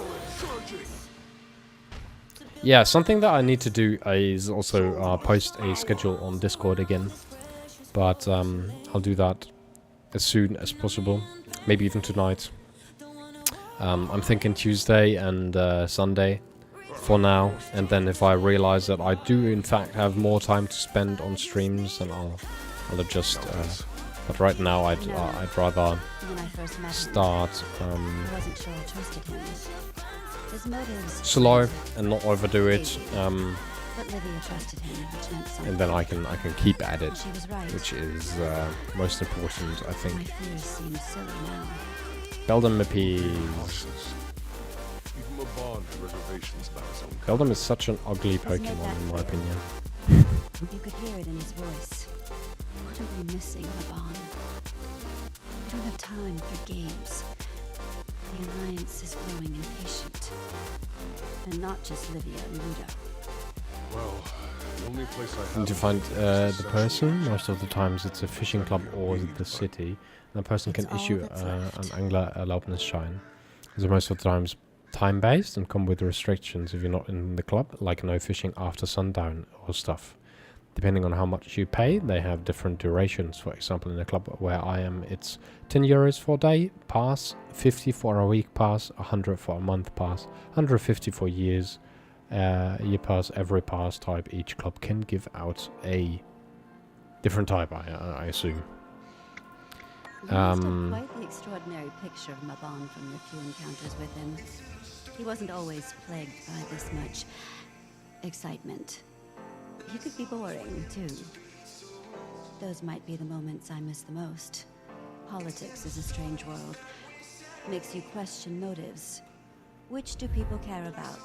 Yeah, something that I need to do is also post a schedule on Discord again, but I'll do that as soon as possible, maybe even tonight. I'm thinking Tuesday and Sunday for now, and then if I realize that I do in fact have more time to spend on streams, then I'll adjust. But right now I'd rather When I first met him, start I wasn't sure I trusted him. His motives slow and not overdo it, but Livia trusted him, which meant something. and then I can keep at it, She was right. which is most important, I My think. fears seem silly now. Beldam appears. Even Maban had reservations about his own Beldam is such an ugly Pokemon in my opinion. You could hear it in his voice. What are we missing, Laban? We don't have time for games. The Alliance is growing impatient. And not just Livia and Ludo. Well, the only place I And have to find the person, most of the times it's a fishing club or the city, and a person can It's all issue that's an left. angler Erlaubnisschein. So most of the times time-based and come with restrictions if you're not in the club, like no fishing after sundown or stuff. Depending on how much you pay, they have different durations. For example, in the club where I am, it's 10 euros for a day pass, 50 for a week pass, 100 for a month pass, 150 for years year pass. Every pass type, each club can give out a different type, I assume. You must have quite the extraordinary picture of Maban from your few encounters with him. He wasn't always plagued by this much excitement. He could be boring, too. Those might be the moments I miss the most. Politics is a strange world. Makes you question motives. Which do people care about?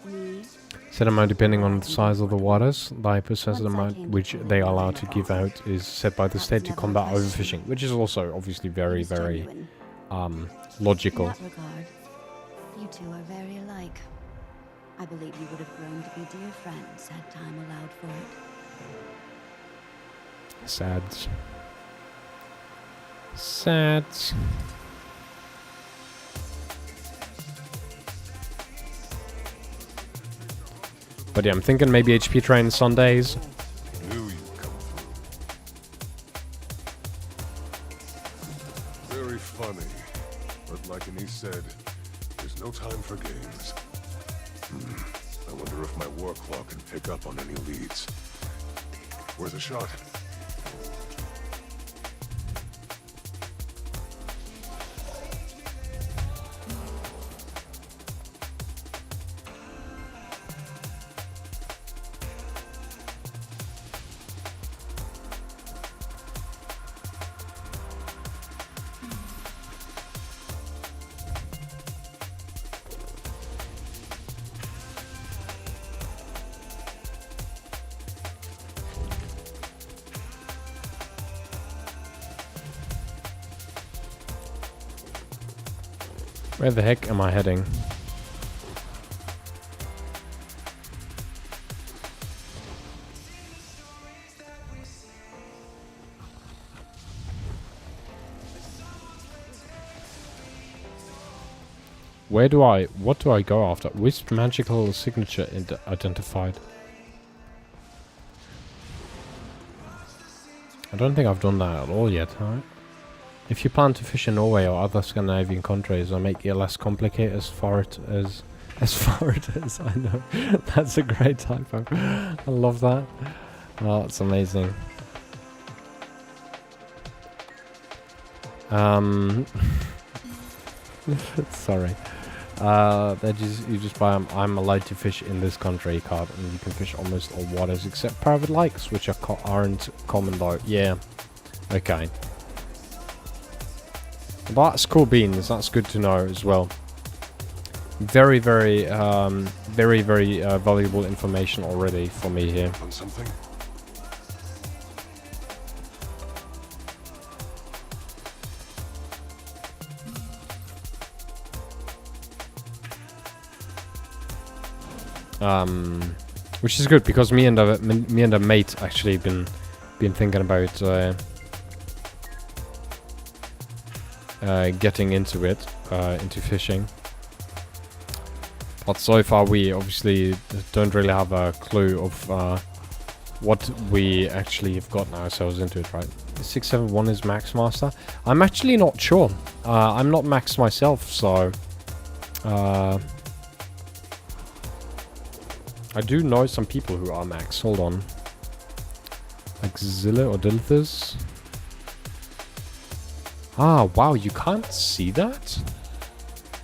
Me? Set amount depending on the size of the waters. The possessed amount which they are allowed to give out is set by the state to combat overfishing, which is also obviously very, He's very genuine. In logical. that regard, you two are very alike. I believe you would have grown to be dear friends had time allowed for it. Sad. Sad. But yeah, I'm thinking maybe HP train Sundays. knew you'd come through. Very funny. But like Anise said, there's no time for games. I wonder if my war claw can pick up on any leads. Worth a shot. Where the heck am I heading? What do I go after? Wisp magical signature identified. I don't think I've done that at all yet, huh? If you plan to fish in Norway or other Scandinavian countries, or make it less complicated as far it as I know. That's a great typo. I love that. Oh, it's amazing. Sorry. You just buy I'm allowed to fish in this country card, and you can fish almost all waters except private lakes, which aren't common though. Yeah. Okay. That's cool beans. That's good to know as well. Very, very valuable information already for me here. On something? Which is good because me and a mate actually been thinking about getting into it, into fishing. But so far we obviously don't really have a clue of what we actually have gotten ourselves into it, right? 671 is max master. I'm actually not sure. I'm not max myself, so I do know some people who are max. Hold on. Like Zilla or Dilthus. Ah, wow, you can't see that?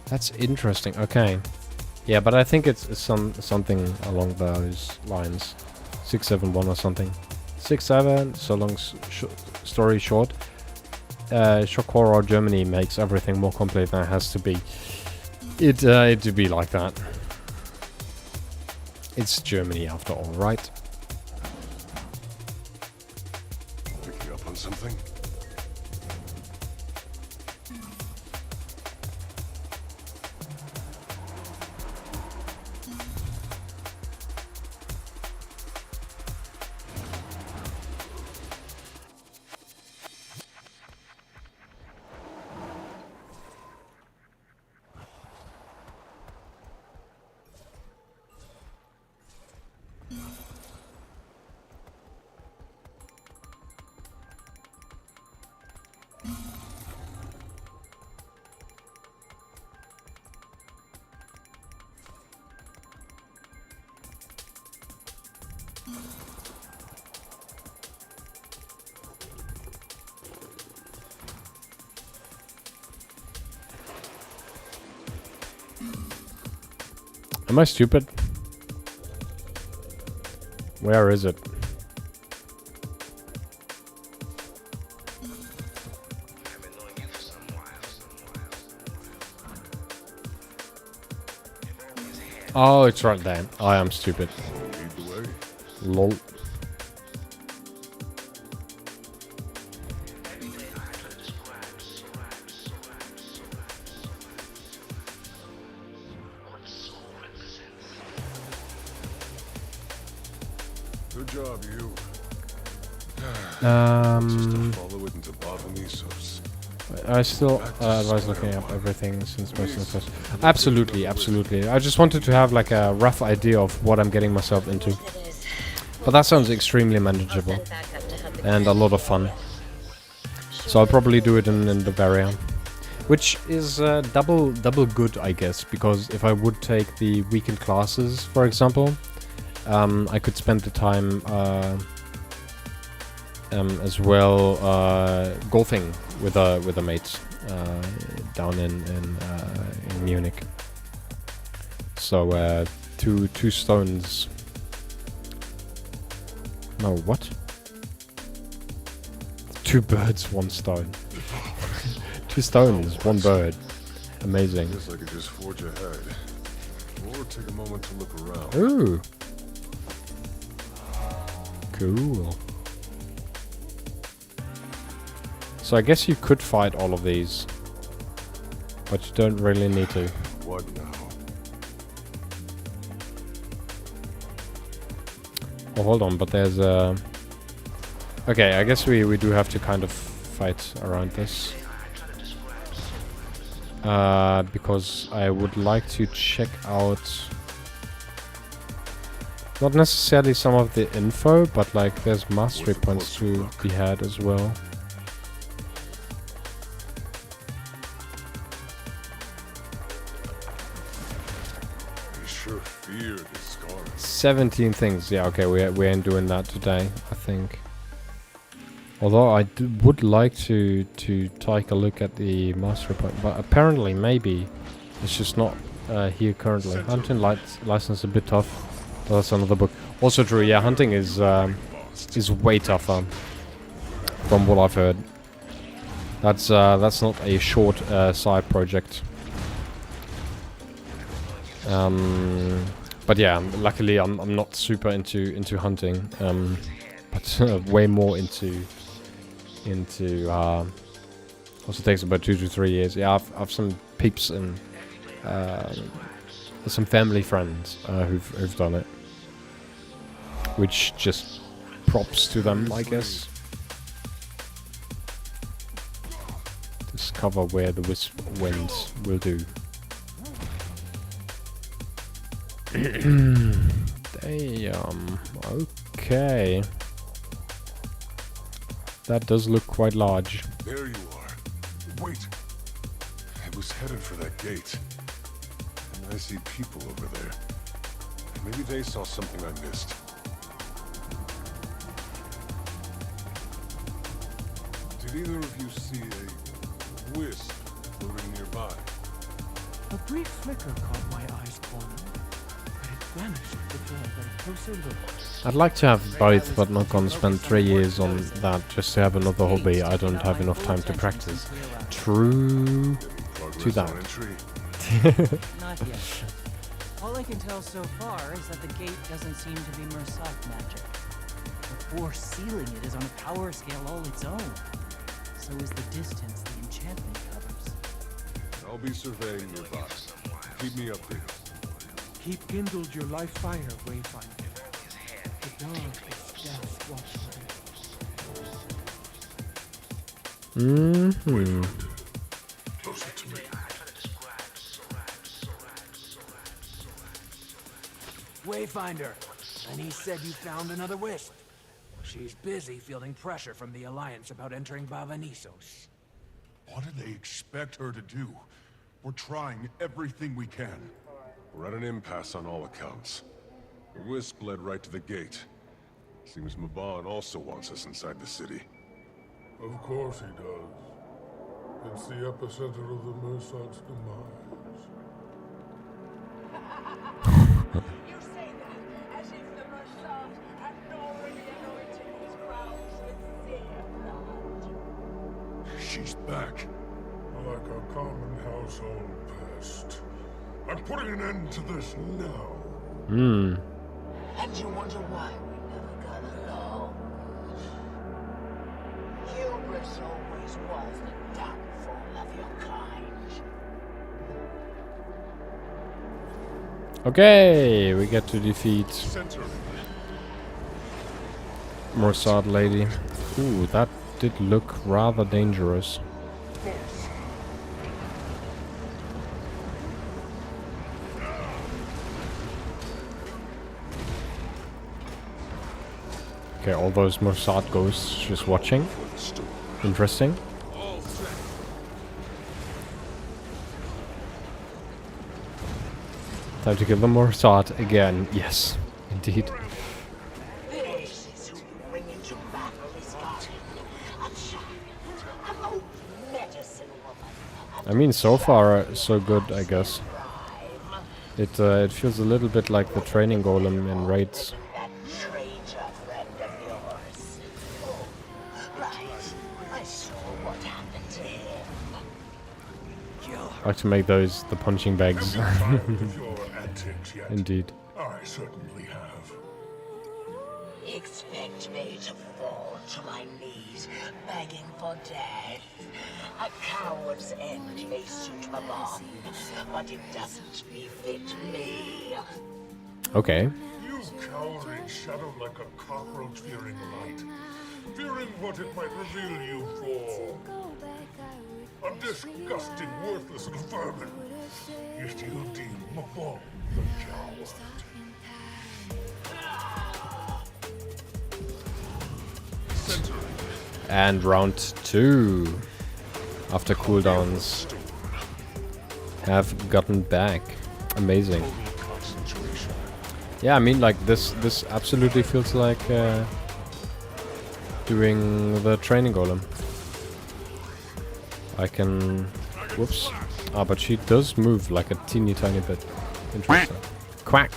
That's interesting. Okay. Yeah, but I think it's something along those lines. 671 or something. 67, so long story short. Shokora Germany makes everything more complete than it has to be. It to be like that. It's Germany after all, right? Picking up on something? Am I stupid? Where is it? Oh, it's right there. I am stupid. Lead the way. Lol. Good job, you. Just to follow it into Bottomysos. I still advise looking up everything since most of the first. Absolutely, absolutely. I just wanted to have like a rough idea of what I'm getting myself into. But that sounds extremely manageable and a lot of fun. So I'll probably do it in Bavaria, which is double good, I guess, because if I would take the weekend classes, for example, I could spend the time as well golfing with a mate down in Munich. So two stones. No, what? Two birds, one stone. Two stones, one bird. Amazing. Guess I could just forge ahead, or take a moment to look around. Ooh. Cool. So I guess you could fight all of these. but you don't really need to. What now? Oh, hold on, but there's a... Okay, I guess we do have to kind of fight around this. Because I would like to check out... Not necessarily some of the info, but like there's mastery points to be had as well. I sure fear this scar. 17 things. Yeah, okay, we ain't doing that today, I think. Although I would like to take a look at the mastery point, but apparently maybe it's just not here currently. Hunting license a bit tough. But that's another book. Also true, yeah, hunting is way tougher from what I've heard. That's not a short side project. But yeah, luckily I'm not super into hunting, but way more into also takes about 2 to 3 years. Yeah, I've some peeps and some family friends who've done it, which just props to them, I guess. Discover where the wisp winds will do. Damn. Okay. That does look quite large. There you are. Wait. I was headed for that gate. And I see people over there. Maybe they saw something I missed. Did either of you see a wisp floating nearby? A brief flicker caught my eyes cornered, but it vanished before I got a closer look. I'd like to have both, but not gonna spend 3 years on that just to have another hobby I don't have enough time to practice. True to that. Not yet. All I can tell so far is that the gate doesn't seem to be Mersat magic. The force sealing it is on a power scale all its own. So is the distance the enchantment covers. I'll be surveying nearby. Keep me updated. Keep kindled your life fire, Wayfinder. The dog is death watching. Closer to me. Wayfinder, and he said you found another wisp. She's busy fielding pressure from the Alliance about entering Bavanisos. What do they expect her to do? We're trying everything we can. We're at an impasse on all accounts. The wisp led right to the gate. Seems Maban also wants us inside the city. Of course he does. It's the epicenter of the Mersat's demise. You say that as if the Mersat hadn't already anointed his crowns with their blood. She's back. Like a common household pest. I'm putting an end to this now. And you wonder why we never got along. Hubris always was the downfall of your kind. Okay, we get to defeat Center. Morsad Lady. Ooh, that did look rather dangerous. Okay, all those Morsad ghosts just watching. Interesting. Time to kill the Morsad again. Yes, indeed. This is who you bring into battle, Scott. A child, an old medicine woman. I mean, so far, so good, I guess. It feels a little bit like the training golem in raids. That traitor friend of yours. Oh, right. I saw what happened to him. I like to make those the punching bags. With your antics yet? Indeed. I certainly have. Expect me to fall to my knees, begging for death. A coward's end may suit my bomb, but it doesn't befit me. Okay. You cower in shadow like a cockroach fearing light, fearing what it might reveal you for. A disgusting, worthless little vermin. Yet you deem Mabon the coward. And round 2. After cooldowns have gotten back. Amazing. Yeah, I mean, like, this absolutely feels like doing the training golem. I can... Whoops. Ah, but she does move like a teeny tiny bit. Interesting. Quack!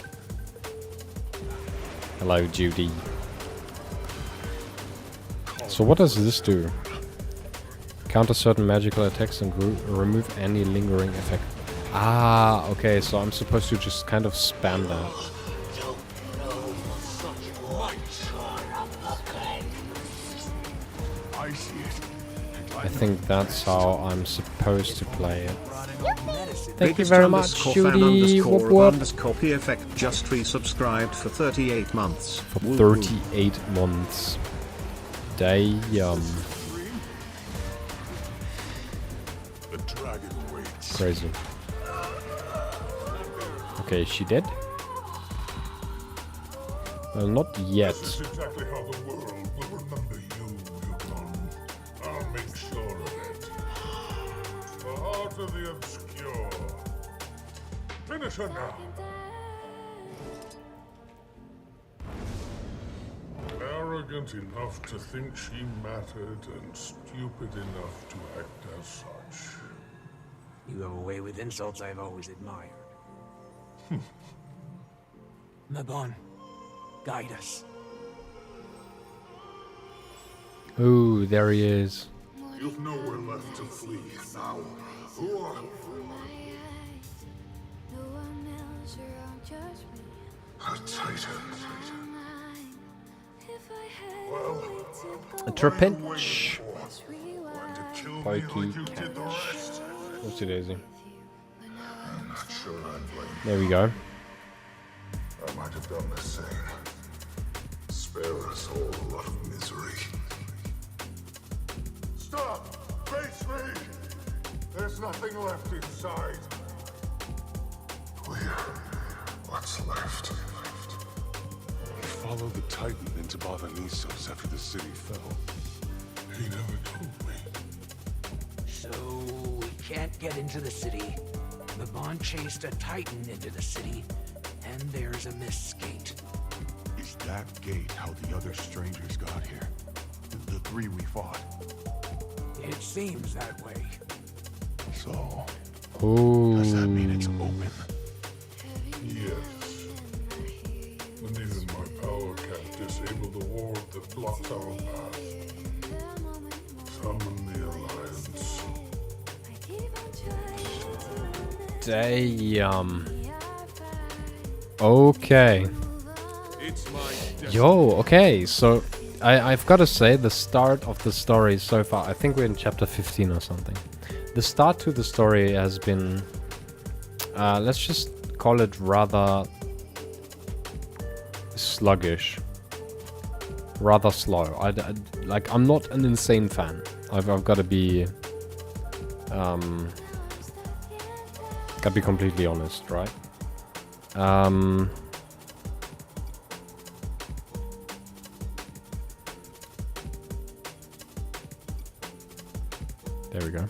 Hello, Judy. So what does this do? Counter certain magical attacks and remove any lingering effect. Ah, okay, so I'm supposed to just kind of spam that. I think that's how I'm supposed to play it. Thank you very much, Judy. Whoop whoop. PFX just resubscribed for 38 months. For 38 months. Damn. The dragon waits. Crazy. Okay, is she dead? Well, not yet. This is exactly how the world will remember you, Yukon. I'll make sure of it. The heart of the obscure. Finish her now. Arrogant enough to think she mattered and stupid enough to act as such. You have a way with insults I've always admired. Mabon, guide us. Ooh, there he is. You've nowhere left to flee now. Who are you? A titan. Well, A Trapinch. going to kill me Pokey like you did the rest. Oopsie daisy. I'm not sure I'd blame There we go. you. I might have done the same. Spare us all a lot of misery. Stop! Face me! There's nothing left inside. Clear. What's left? We followed the Titan into Bavanisos after the city fell. He never told me. So, we can't get into the city. Mabon chased a Titan into the city, and there's a missed gate. Is that gate how the other strangers got here? The three we fought? It seems that way. So, Ooh. does that mean it's open? Yes. And even my power can't disable the ward that blocks our path. Summon the Alliance. Damn. Okay. Yo, okay, so I've got to say the start of the story so far, I think we're in chapter 15 or something. The start to the story has been, let's just call it rather sluggish. Rather slow. Like, I'm not an insane fan. I've got to be, gotta be completely honest, right? There we go.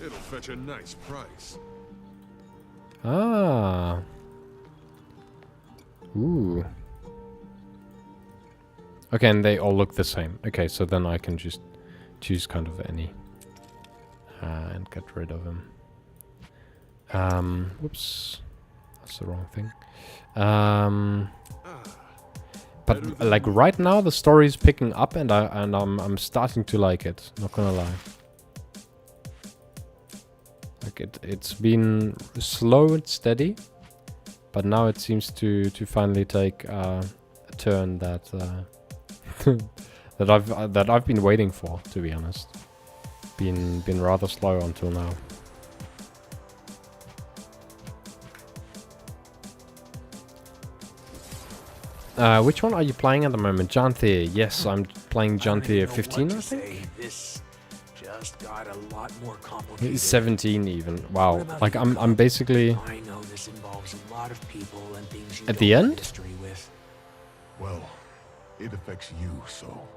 It'll fetch a nice price. Ah. Ooh. Okay, and they all look the same. Okay, so then I can just choose kind of any. And get rid of him. Whoops. That's the wrong thing. but like right now the story is picking up, and I'm starting to like it. Not gonna lie. Like it's been slow and steady, but now it seems to finally take a turn that that I've been waiting for, to be honest. Been rather slow until now. Which one are you playing at the moment? Janthir. Yes, I'm playing Janthir 15, I think. This just got a lot more complicated. 17 even. Wow. Like I'm basically I know this involves a lot of people and things you at the don't have end. history with. Well, it affects you, so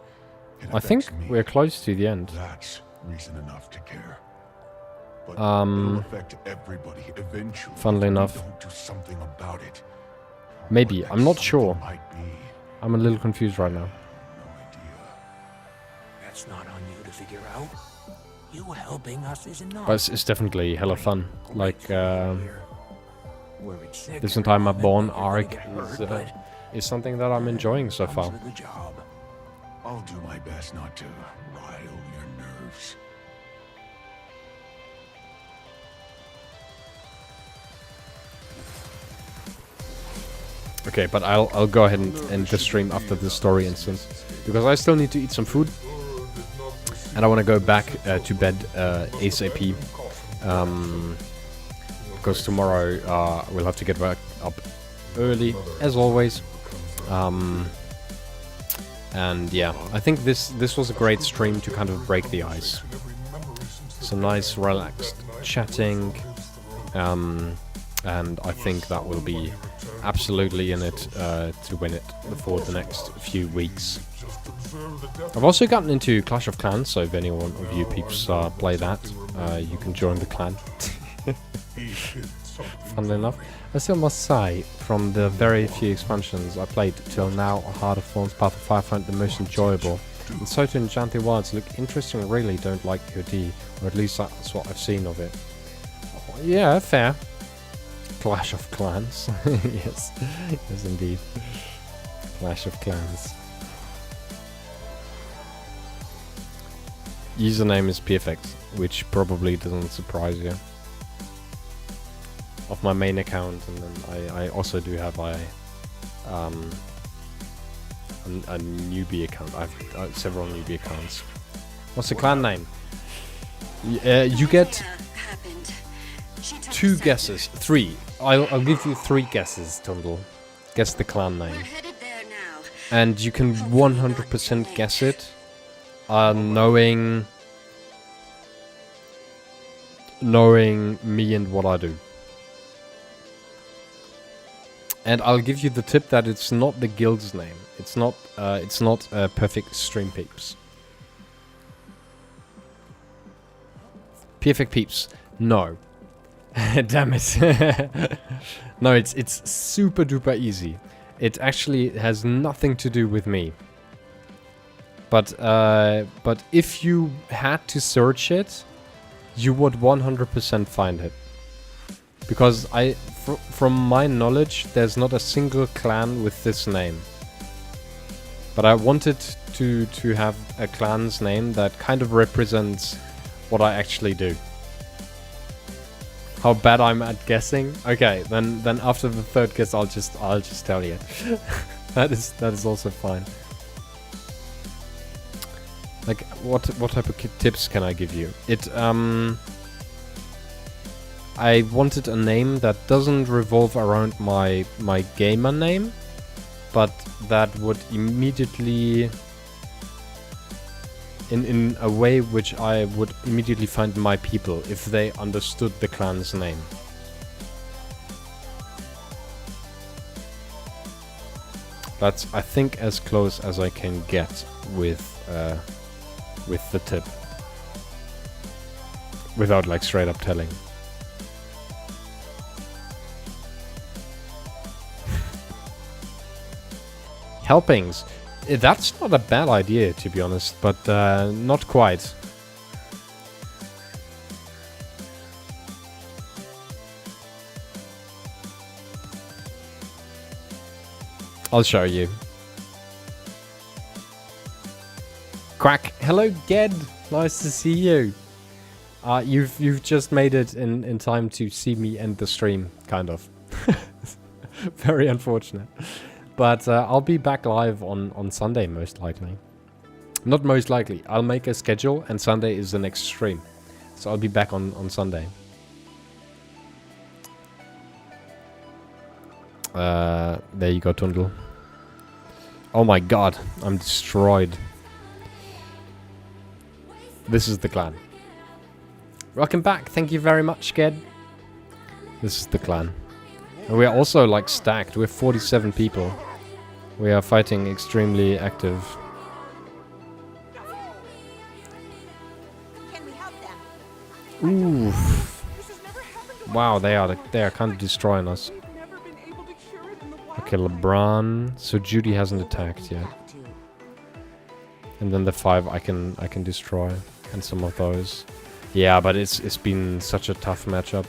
it I think affects me. we're close to the end. That's reason enough to care. But Um, it'll affect everybody eventually. funnily if we enough. don't do something about it. Maybe. What I'm that not sure. something might be, I'm a little confused right now. no idea. That's not on you to figure out. You helping us is enough. But it's definitely hella fun. Like Worried sick this for a entire moment Mabon that you're gonna arc get hurt, but is something that I'm enjoying so comes far. with the job. I'll do my best not to rile your nerves. Okay, but I'll go ahead and end the stream after the story instance, because I still need to eat some food, and I want to go back to bed ASAP. Because tomorrow we'll have to get back up early, as always. And yeah, I think this was a great stream to kind of break the ice. Some nice, relaxed chatting, and I think that will be absolutely in it to win it for the next few weeks. I've also gotten into Clash of Clans, so if anyone of you peeps play that, you can join the clan. Funnily enough, I still must say, from the very few expansions I played till now, Heart of Thorns, Path of Fire find the most enjoyable. And so to Enchanted Wilds look interesting, really don't like POD, or at least that's what I've seen of it. Yeah, fair. Clash of Clans. Yes, yes indeed. Clash of Clans. Username is perfect, which probably doesn't surprise you. Of my main account, and then I also do have a newbie account. I have several newbie accounts. What's the clan name? You get 2 guesses. 3. I'll give you 3 guesses, Tundle. Guess the clan name. And you can 100% guess it, knowing me and what I do. And I'll give you the tip that it's not the guild's name. It's not Perfect Stream Peeps. Perfect Peeps. No. Damn it. No, it's super duper easy. It actually has nothing to do with me. But if you had to search it, you would 100% find it. Because from my knowledge, there's not a single clan with this name. But I wanted to have a clan's name that kind of represents what I actually do. How bad I'm at guessing? Okay, then after the 3rd guess, I'll just tell you. that is also fine. Like what type of tips can I give you? I wanted a name that doesn't revolve around my gamer name, but that would immediately, in a way which I would immediately find my people if they understood the clan's name. That's, I think, as close as I can get with the tip, without like straight up telling. Helpings. That's not a bad idea, to be honest, but not quite. I'll show you. Quack. Hello, Ged. Nice to see you. You've just made it in time to see me end the stream, kind of. Very unfortunate. But I'll be back live on Sunday, most likely. Not most likely. I'll make a schedule, and Sunday is the next stream. So I'll be back on Sunday. There you go, Tundle. Oh my god, I'm destroyed. This is the clan. Welcome back. Thank you very much, Ged. This is the clan. And we are also like stacked. We're 47 people. We are fighting extremely active. Ooh. Wow, they are kind of destroying us. Okay, LeBron. So Judy hasn't attacked yet. And then the 5 I can destroy, and some of those. Yeah, but it's been such a tough matchup.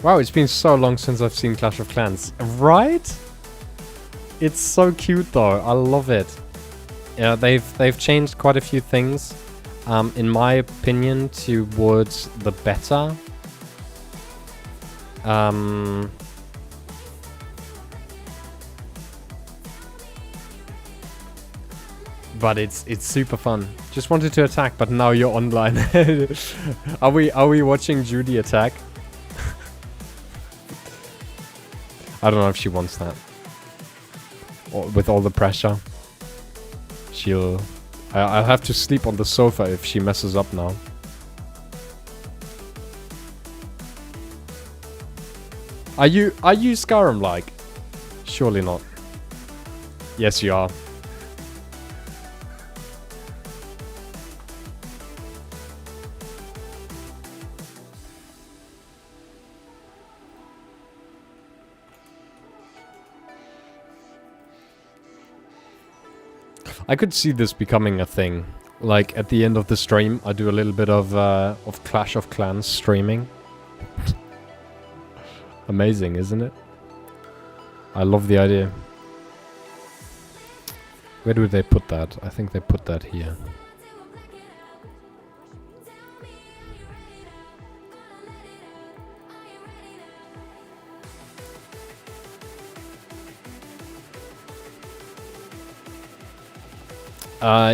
Wow, it's been so long since I've seen Clash of Clans. Right? It's so cute though. I love it. Yeah, they've changed quite a few things, in my opinion, towards the better. But it's super fun. Just wanted to attack, but now you're online. Are we watching Judy attack? I don't know if she wants that. Or with all the pressure. I'll have to sleep on the sofa if she messes up now. Are you Skyrim like? Surely not. Yes, you are. I could see this becoming a thing. Like at the end of the stream, I do a little bit of Clash of Clans streaming. Amazing, isn't it? I love the idea. Where do they put that? I think they put that here.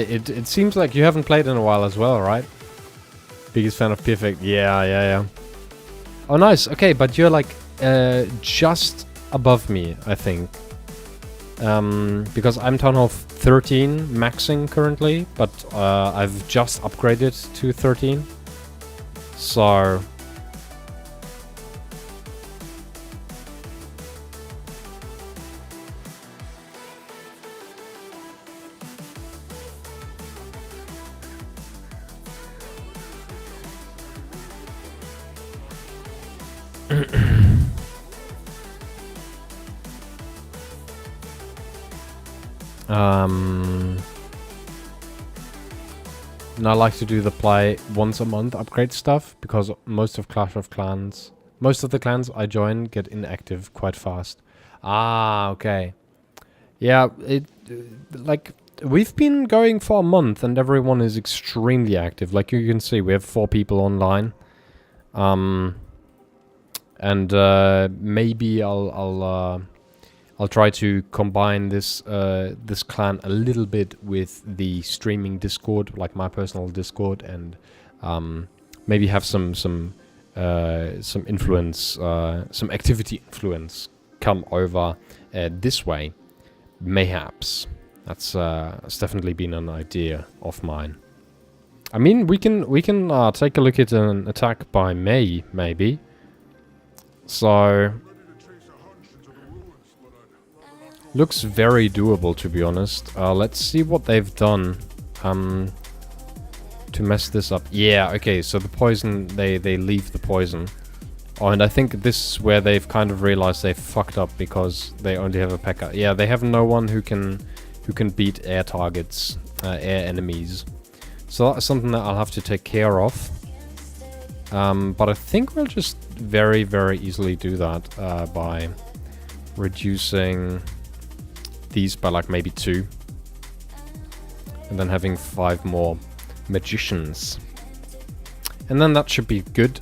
It seems like you haven't played in a while as well, right? Biggest fan of Perfect. Yeah. Oh, nice. Okay, but you're like just above me, I think. Because I'm Town Hall 13 maxing currently, but I've just upgraded to 13. So... And I like to do the play once a month upgrade stuff, because most of the clans I join get inactive quite fast. Ah, okay. Yeah, like we've been going for a month and everyone is extremely active. Like you can see, we have 4 people online. And maybe I'll try to combine this this clan a little bit with the streaming Discord, like my personal Discord, and maybe have some influence, some activity influence come over this way. Mayhaps that's definitely been an idea of mine. I mean, we can take a look at an attack by May, maybe. So. Looks very doable, to be honest. Let's see what they've done to mess this up. Yeah, okay, so the poison, they leave the poison. Oh, and I think this is where they've kind of realized they fucked up because they only have a P.E.K.K.A. Yeah, they have no one who can beat air targets, air enemies. So that's something that I'll have to take care of. But I think we'll just very, very easily do that by reducing these by like maybe 2. And then having 5 more magicians. And then that should be good.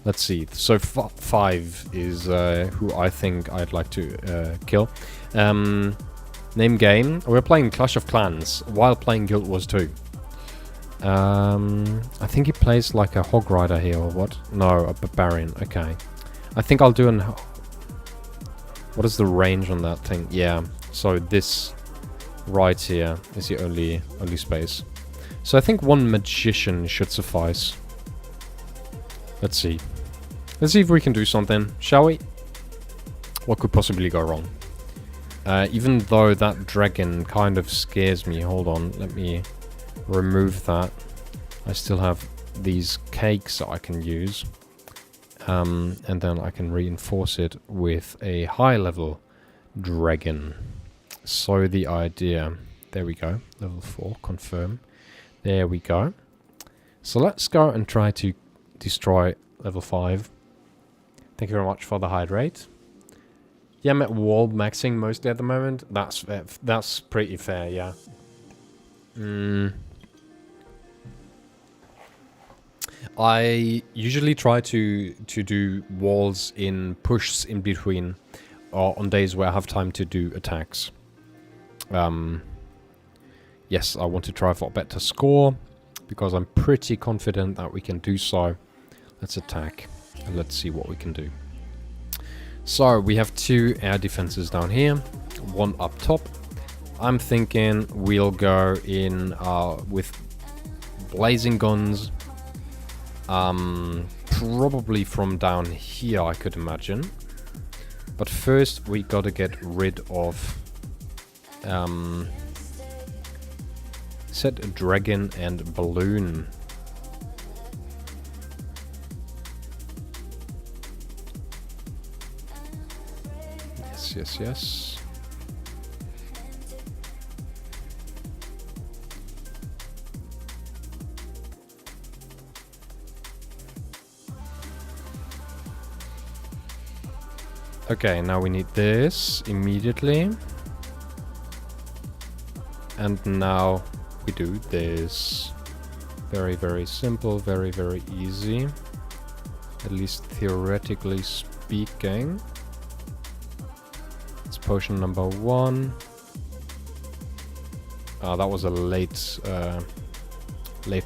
Let's see. So 5 is who I think I'd like to kill. Name game. We're playing Clash of Clans while playing Guild Wars 2. I think he plays like a Hog Rider here or what? No, a Barbarian. Okay. I think I'll do an... What is the range on that thing? Yeah. So this right here is the only space. So I think 1 magician should suffice. Let's see. Let's see if we can do something, shall we? What could possibly go wrong? Even though that dragon kind of scares me. Hold on, let me remove that. I still have these cakes that I can use. And then I can reinforce it with a high level dragon. So the idea... There we go. Level 4, confirm. There we go. So let's go and try to destroy level 5. Thank you very much for the hydrate. Yeah, I'm at wall maxing mostly at the moment. That's pretty fair, yeah. I usually try to do walls in pushs in between, or on days where I have time to do attacks. Yes, I want to try for a better score, because I'm pretty confident that we can do so. Let's attack, and let's see what we can do. So, we have 2 air defenses down here, 1 up top. I'm thinking we'll go in with blazing guns. Probably from down here, I could imagine. But first, we gotta get rid of... set a dragon and balloon. Yes, yes, yes. Okay, now we need this immediately. And now we do this. Very, very simple, very, very easy. At least theoretically speaking. It's potion number 1. That was a late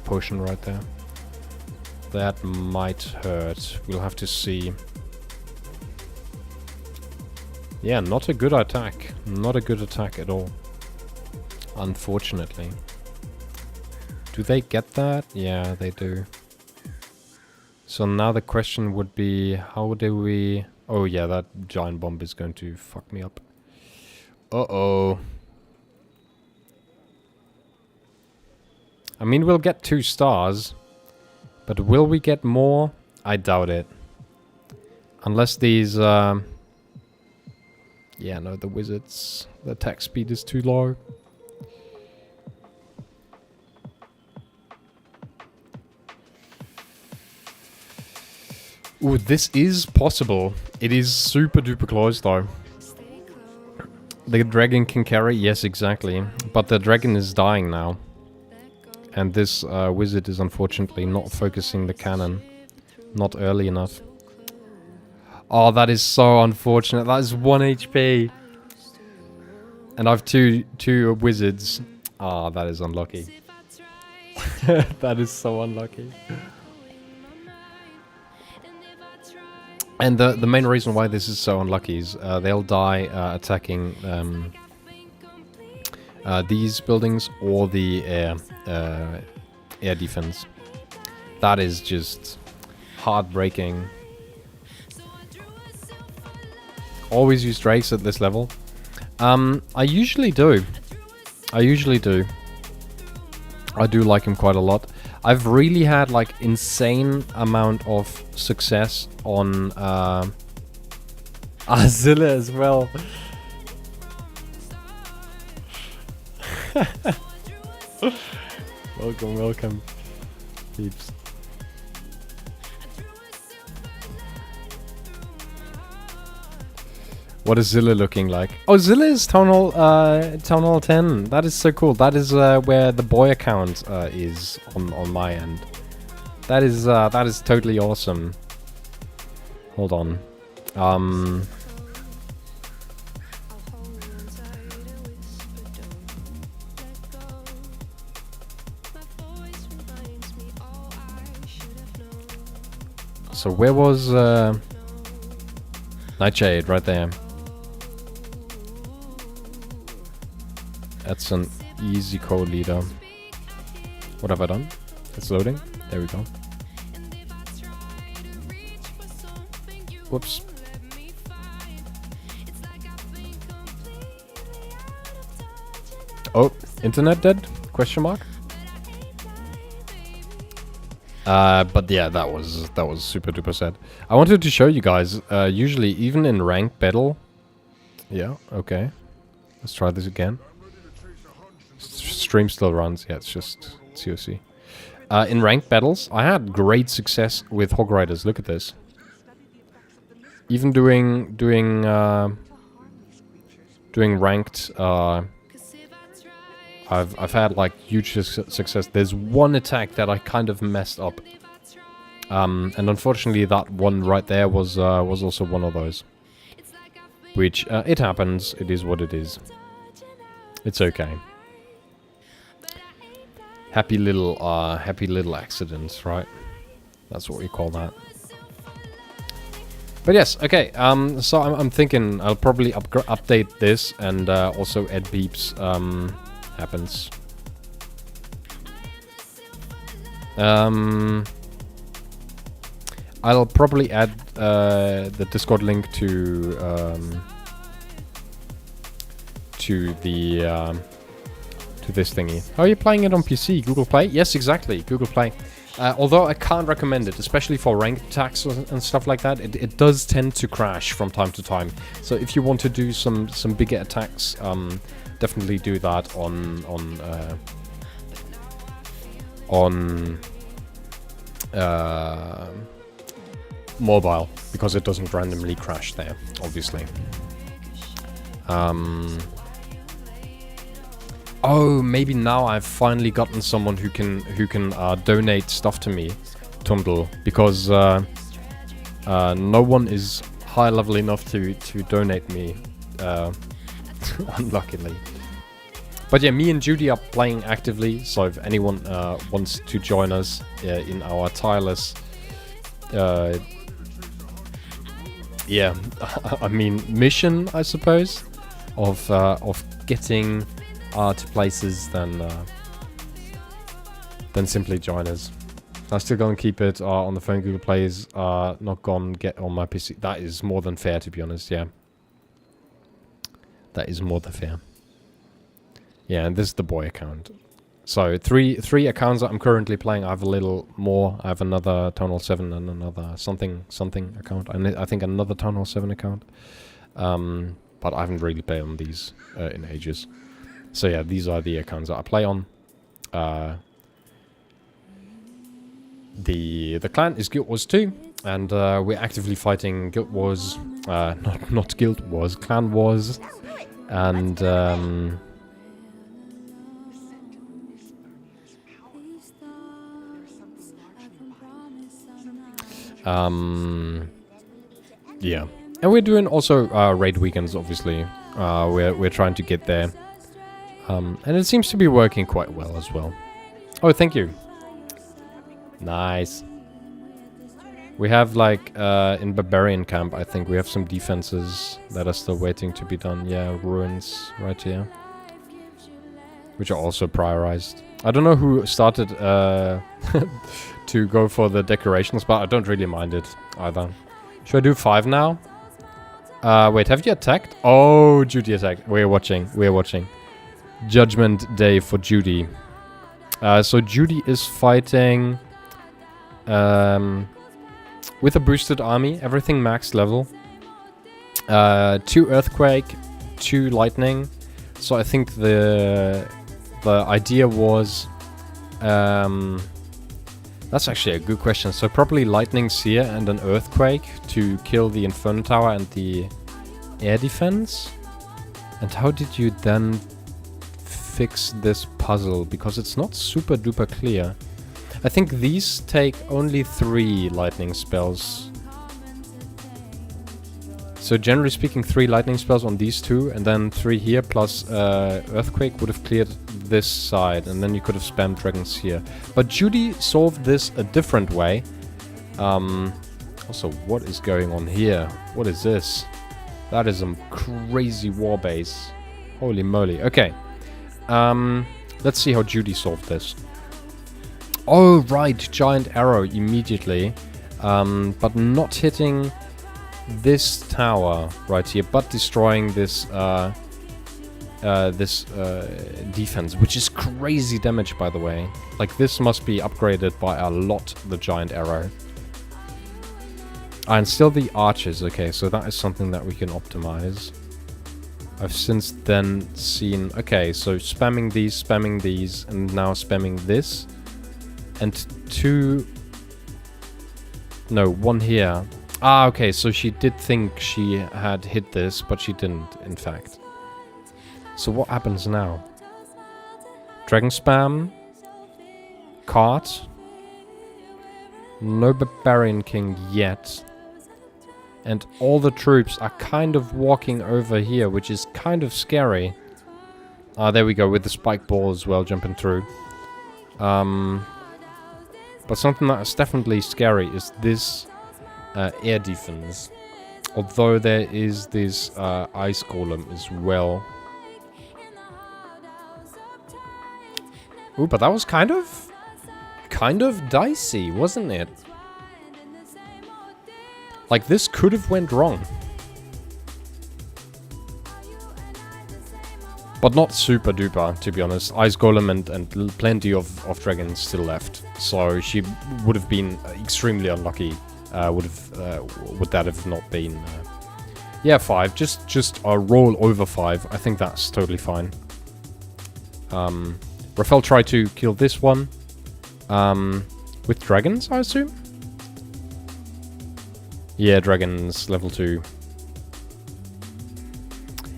potion right there. That might hurt. We'll have to see. Yeah, not a good attack. Not a good attack at all. Unfortunately. Do they get that? Yeah, they do. So now the question would be, how do we... Oh yeah, that giant bomb is going to fuck me up. Uh-oh. I mean, we'll get 2 stars. But will we get more? I doubt it. Unless these... Yeah, no, the wizards. The attack speed is too low. Ooh, this is possible. It is super duper close though. The dragon can carry? Yes, exactly. But the dragon is dying now. And this wizard is unfortunately not focusing the cannon. Not early enough. Oh, that is so unfortunate. That is 1 HP. And I have two wizards. Ah, oh, that is unlucky. That is so unlucky. And the main reason why this is so unlucky is they'll die attacking these buildings or the air defense. That is just heartbreaking. Always use drakes at this level. I usually do. I do like him quite a lot. I've really had like insane amount of success on Azilla as well. Welcome, welcome. Peeps. What is Zilla looking like? Oh, Zilla is Town Hall 10. That is so cool. That is where the boy account is on my end. That is totally awesome. Hold on. So where was Nightshade? Right there. That's an easy co-leader. What have I done? It's loading. There we go. Whoops. Oh, internet dead? Question mark? But yeah, that was super duper sad. I wanted to show you guys, usually even in ranked battle. Yeah, okay. Let's try this again. Stream still runs, yeah, it's just COC. In ranked battles, I had great success with Hog Riders, look at this. Even doing ranked, I've had like huge success. There's one attack that I kind of messed up, and unfortunately that one right there was also one of those. Which it happens. It is what it is. It's okay. Happy little accidents, right? That's what we call that. But yes, okay. So I'm thinking I'll probably update this and also add beeps. Happens. I'll probably add the Discord link to this thingy. How are you playing it on PC? Google Play? Yes, exactly. Google Play. Although I can't recommend it, especially for ranked attacks and stuff like that. It does tend to crash from time to time. So if you want to do some bigger attacks, definitely do that on mobile, because it doesn't randomly crash there, obviously. Oh, maybe now I've finally gotten someone who can donate stuff to me, Tundle, because no one is high level enough to donate me, unluckily. But yeah, me and Judy are playing actively, so if anyone wants to join us in our tireless, yeah, I mean mission, I suppose, of getting to places, then simply join us. I'm still going to keep it on the phone. Google Play is not gone. Get on my PC. That is more than fair, to be honest. Yeah, that is more than fair. Yeah, and this is the boy account. So three accounts that I'm currently playing. I have a little more. I have another Town Hall 7 and another something account. And I think another Town Hall 7 account. But I haven't really played on these in ages. So yeah, these are the accounts that I play on. The clan is Guild Wars 2, and we're actively fighting Guild Wars, not Guild Wars, Clan Wars, and yeah, and we're doing also raid weekends. Obviously, we're trying to get there. And it seems to be working quite well as well. Oh, thank you. Nice. We have, like, in Barbarian Camp, I think we have some defenses that are still waiting to be done. Yeah, ruins right here. Which are also prioritized. I don't know who started to go for the decorations, but I don't really mind it either. Should I do 5 now? Wait, have you attacked? Oh, Judy attacked. We're watching. Judgment Day for Judy. So Judy is fighting with a boosted army, everything max level. 2 Earthquake, 2 Lightning. So I think the the idea was... that's actually a good question. So probably lightning seer and an earthquake to kill the Inferno Tower and the air defense. And how did you then fix this puzzle? Because it's not super duper clear. I think these take only 3 lightning spells. So generally speaking, 3 lightning spells on these 2, and then 3 here plus earthquake would have cleared this side, and then you could have spammed dragons here. But Judy solved this a different way. Also, what is going on here? What is this? That is some crazy war base. Holy moly. Okay. Let's see how Judy solved this. Oh, right. Giant arrow immediately. But not hitting this tower right here, but destroying this defense, which is crazy damage, by the way. Like, this must be upgraded by a lot, the giant arrow. And still the archers. Okay, so that is something that we can optimize. I've since then seen... Okay, so spamming these, and now spamming this. And 2... No, 1 here. Ah, okay, so she did think she had hit this, but she didn't, in fact. So what happens now? Dragon spam. Cart. No Barbarian King yet. And all the troops are kind of walking over here, which is kind of scary. Ah, there we go, with the spike ball as well, jumping through. But something that is definitely scary is this air defense. Although there is this ice golem as well. Ooh, but that was kind of dicey, wasn't it? Like, this could have went wrong. But not super duper, to be honest. Ice Golem and plenty of dragons still left. So she would have been extremely unlucky. Would that have not been... yeah, 5. Just a roll over 5. I think that's totally fine. Raphael tried to kill this one. With dragons, I assume? Yeah, dragons, level 2.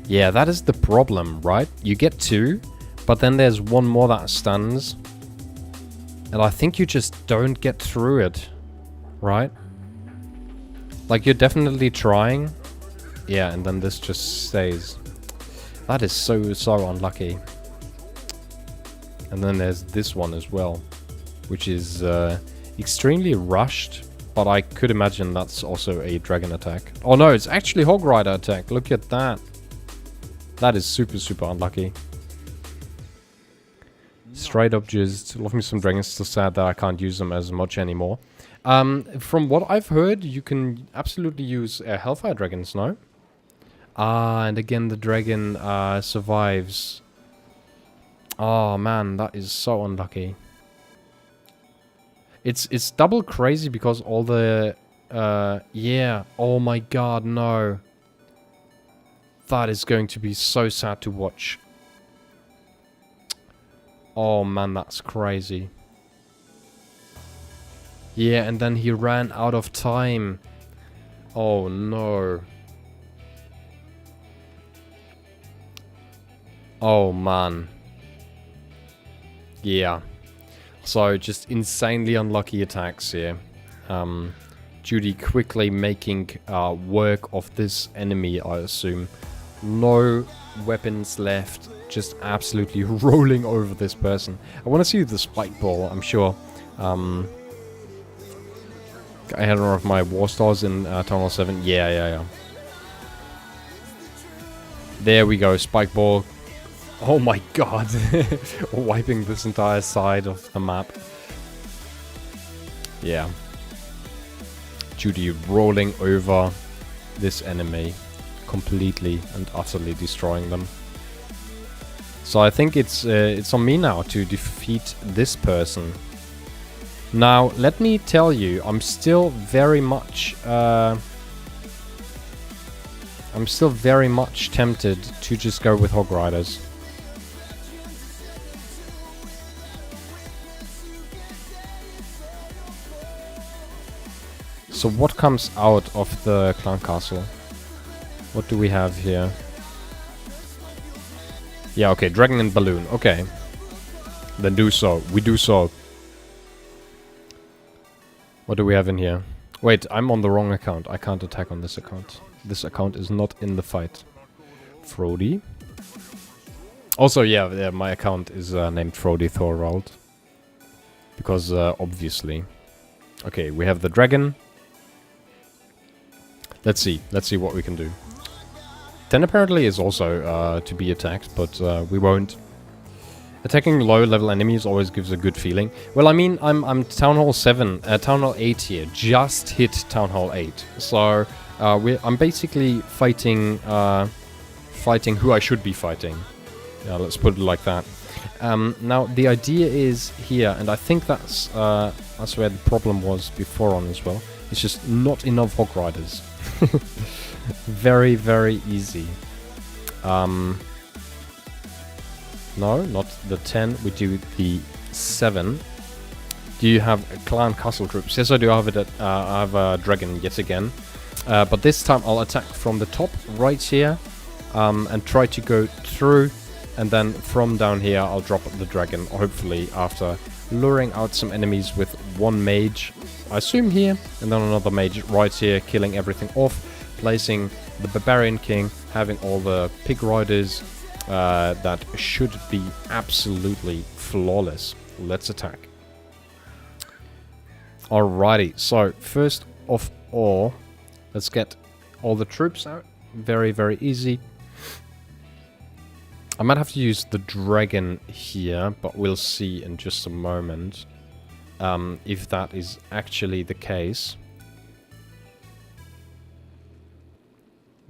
Yeah, that is the problem, right? You get 2, but then there's 1 more that stuns. And I think you just don't get through it, right? Like, you're definitely trying. Yeah, and then this just stays. That is so unlucky. And then there's this one as well, which is extremely rushed. But I could imagine that's also a dragon attack. Oh no, it's actually Hog Rider attack. Look at that. That is super unlucky. Straight up just love me some dragons. Still sad that I can't use them as much anymore. From what I've heard, you can absolutely use Hellfire dragons, no? Ah, and again the dragon survives. Oh man, that is so unlucky. It's double crazy because all the... yeah. Oh my god, no. That is going to be so sad to watch. Oh man, that's crazy. Yeah, and then he ran out of time. Oh no. Oh man. Yeah. So, just insanely unlucky attacks here. Judy quickly making work of this enemy, I assume. No weapons left. Just absolutely rolling over this person. I want to see the spike ball, I'm sure. I had one of my war stars in Town Hall 7. Yeah. There we go, spike ball. Oh my god. Wiping this entire side of the map. Yeah. Judy rolling over this enemy. Completely and utterly destroying them. So I think it's on me now to defeat this person. Now, let me tell you, I'm still very much tempted to just go with Hog Riders. So what comes out of the clan castle? What do we have here? Yeah, okay, dragon and balloon. Okay. Then do so. We do so. What do we have in here? Wait, I'm on the wrong account. I can't attack on this account. This account is not in the fight. Frody. Also, yeah, my account is named Frody Thorwald. Because, obviously. Okay, we have the dragon. Let's see what we can do. 10 apparently is also to be attacked, but we won't. Attacking low-level enemies always gives a good feeling. Well, I mean, I'm Town Hall 8 here. Just hit Town Hall 8. So, I'm basically fighting who I should be fighting. Yeah, let's put it like that. Now, the idea is here, and I think that's where the problem was before on as well. It's just not enough Hog Riders. Very, very easy. No, not the 10. We do the 7. Do you have clan castle troops? Yes, I do. I have a dragon yet again. But this time I'll attack from the top right here and try to go through. And then from down here I'll drop the dragon, hopefully, after luring out some enemies with one mage. I assume here, and then another mage right here, killing everything off. Placing the Barbarian King, having all the pig riders. That should be absolutely flawless. Let's attack. Alrighty, so first of all, let's get all the troops out. Very, very easy. I might have to use the dragon here, but we'll see in just a moment if that is actually the case.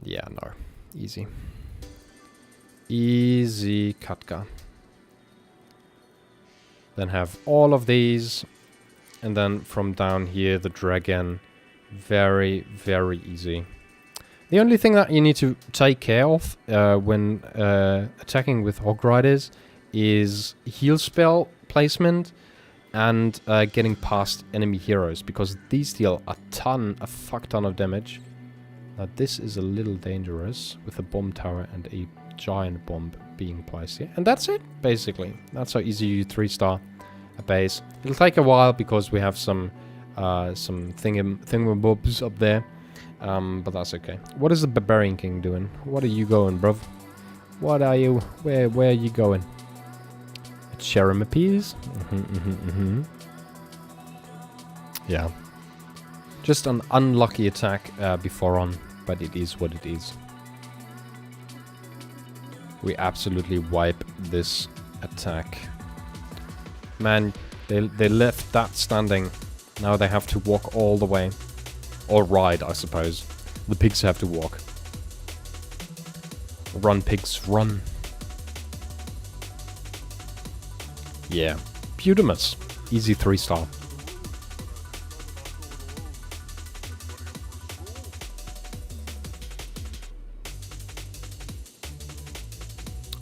Yeah, no. Easy. Easy, Katka. Then have all of these. And then from down here, the dragon. Very, very easy. The only thing that you need to take care of when attacking with Hog Riders is heal spell placement and getting past enemy heroes. Because these deal a fuck ton of damage. Now this is a little dangerous with a bomb tower and a giant bomb being placed here. And that's it, basically. That's how easy you 3-star a base. It'll take a while because we have some thingamabobs up there. But that's okay. What is the Barbarian King doing? What are you going, bruv? What are you? Where are you going? Cherim appears. Yeah. Just an unlucky attack before on, but it is what it is. We absolutely wipe this attack. Man, they left that standing. Now they have to walk all the way. Or ride, I suppose. The pigs have to walk. Run, pigs, run. Yeah. Beautimus. Easy 3-star.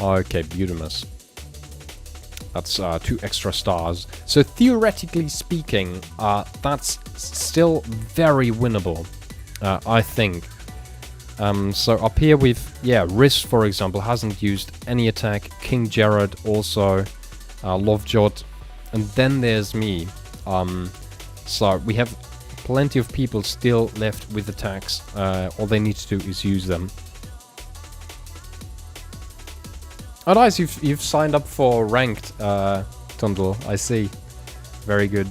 Okay, Beautimus. That's 2 extra stars. So theoretically speaking, that's still very winnable, I think. So up here we've, Riz, for example, hasn't used any attack. King Jared also, Lovejoy, and then there's me. So we have plenty of people still left with attacks. All they need to do is use them. Oh, nice, you've signed up for ranked, Tundle, I see. Very good.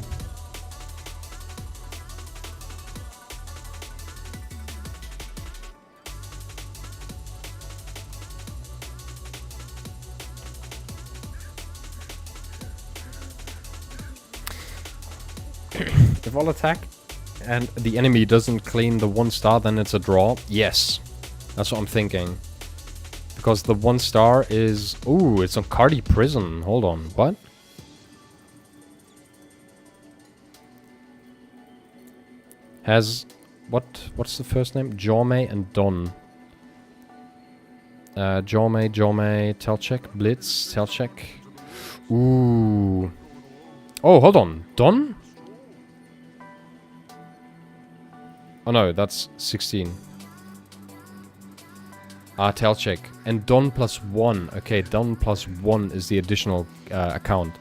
If I'll attack and the enemy doesn't clean the 1-star, then it's a draw. Yes, that's what I'm thinking. Because the 1-star is... Ooh, it's on Cardi Prison. Hold on, what? Has... What's the first name? Jorme and Don. Jorme, Telchek, Blitz, Telchek. Ooh. Oh, hold on. Don? Oh no, that's 16. Tail check. And Don +1. Okay, Don +1 is the additional account.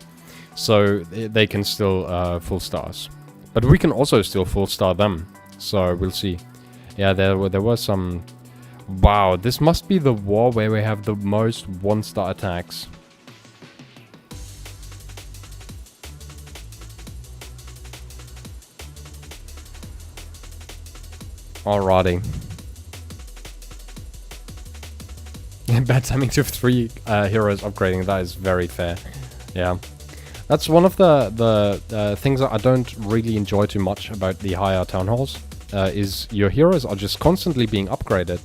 So they can still full stars. But we can also still full star them. So we'll see. Yeah, there were some... Wow, this must be the war where we have the most 1-star attacks. Alrighty. Bad timing to have 3 heroes upgrading, that is very fair. Yeah. That's one of the things that I don't really enjoy too much about the higher town halls. Is your heroes are just constantly being upgraded.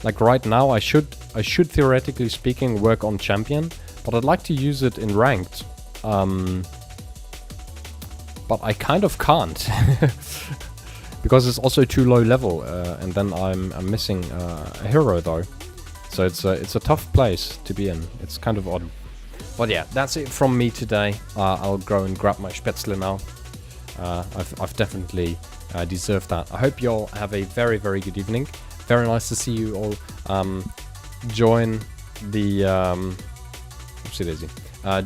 Like right now I should theoretically speaking work on champion, but I'd like to use it in ranked. But I kind of can't. Because it's also too low level, and then I'm missing a hero though. So it's a tough place to be in. It's kind of odd. But yeah, that's it from me today. I'll go and grab my Spätzle now. I've definitely deserved that. I hope you all have a very, very good evening. Very nice to see you all join the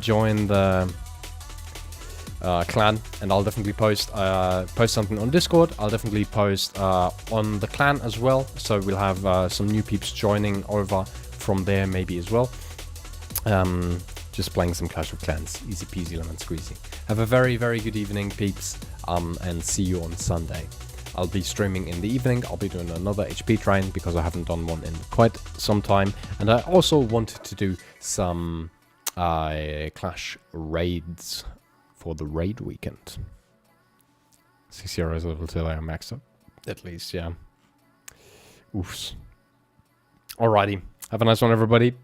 join the clan, and I'll definitely post something on Discord. I'll definitely post on the clan as well, so we'll have some new peeps joining over from there maybe as well. Just playing some Clash of Clans, easy peasy lemon squeezy. Have a very, very good evening, peeps, and see you on Sunday. I'll be streaming in the evening. I'll be doing another HP train because I haven't done one in quite some time, and I also wanted to do some Clash raids for the raid weekend. 6 heroes level till I am maxed up, at least, yeah. Oofs. Alrighty, have a nice one, everybody.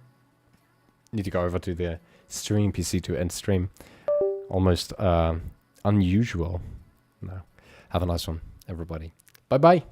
Need to go over to the stream PC to end stream. Almost unusual. No. Have a nice one, everybody. Bye bye.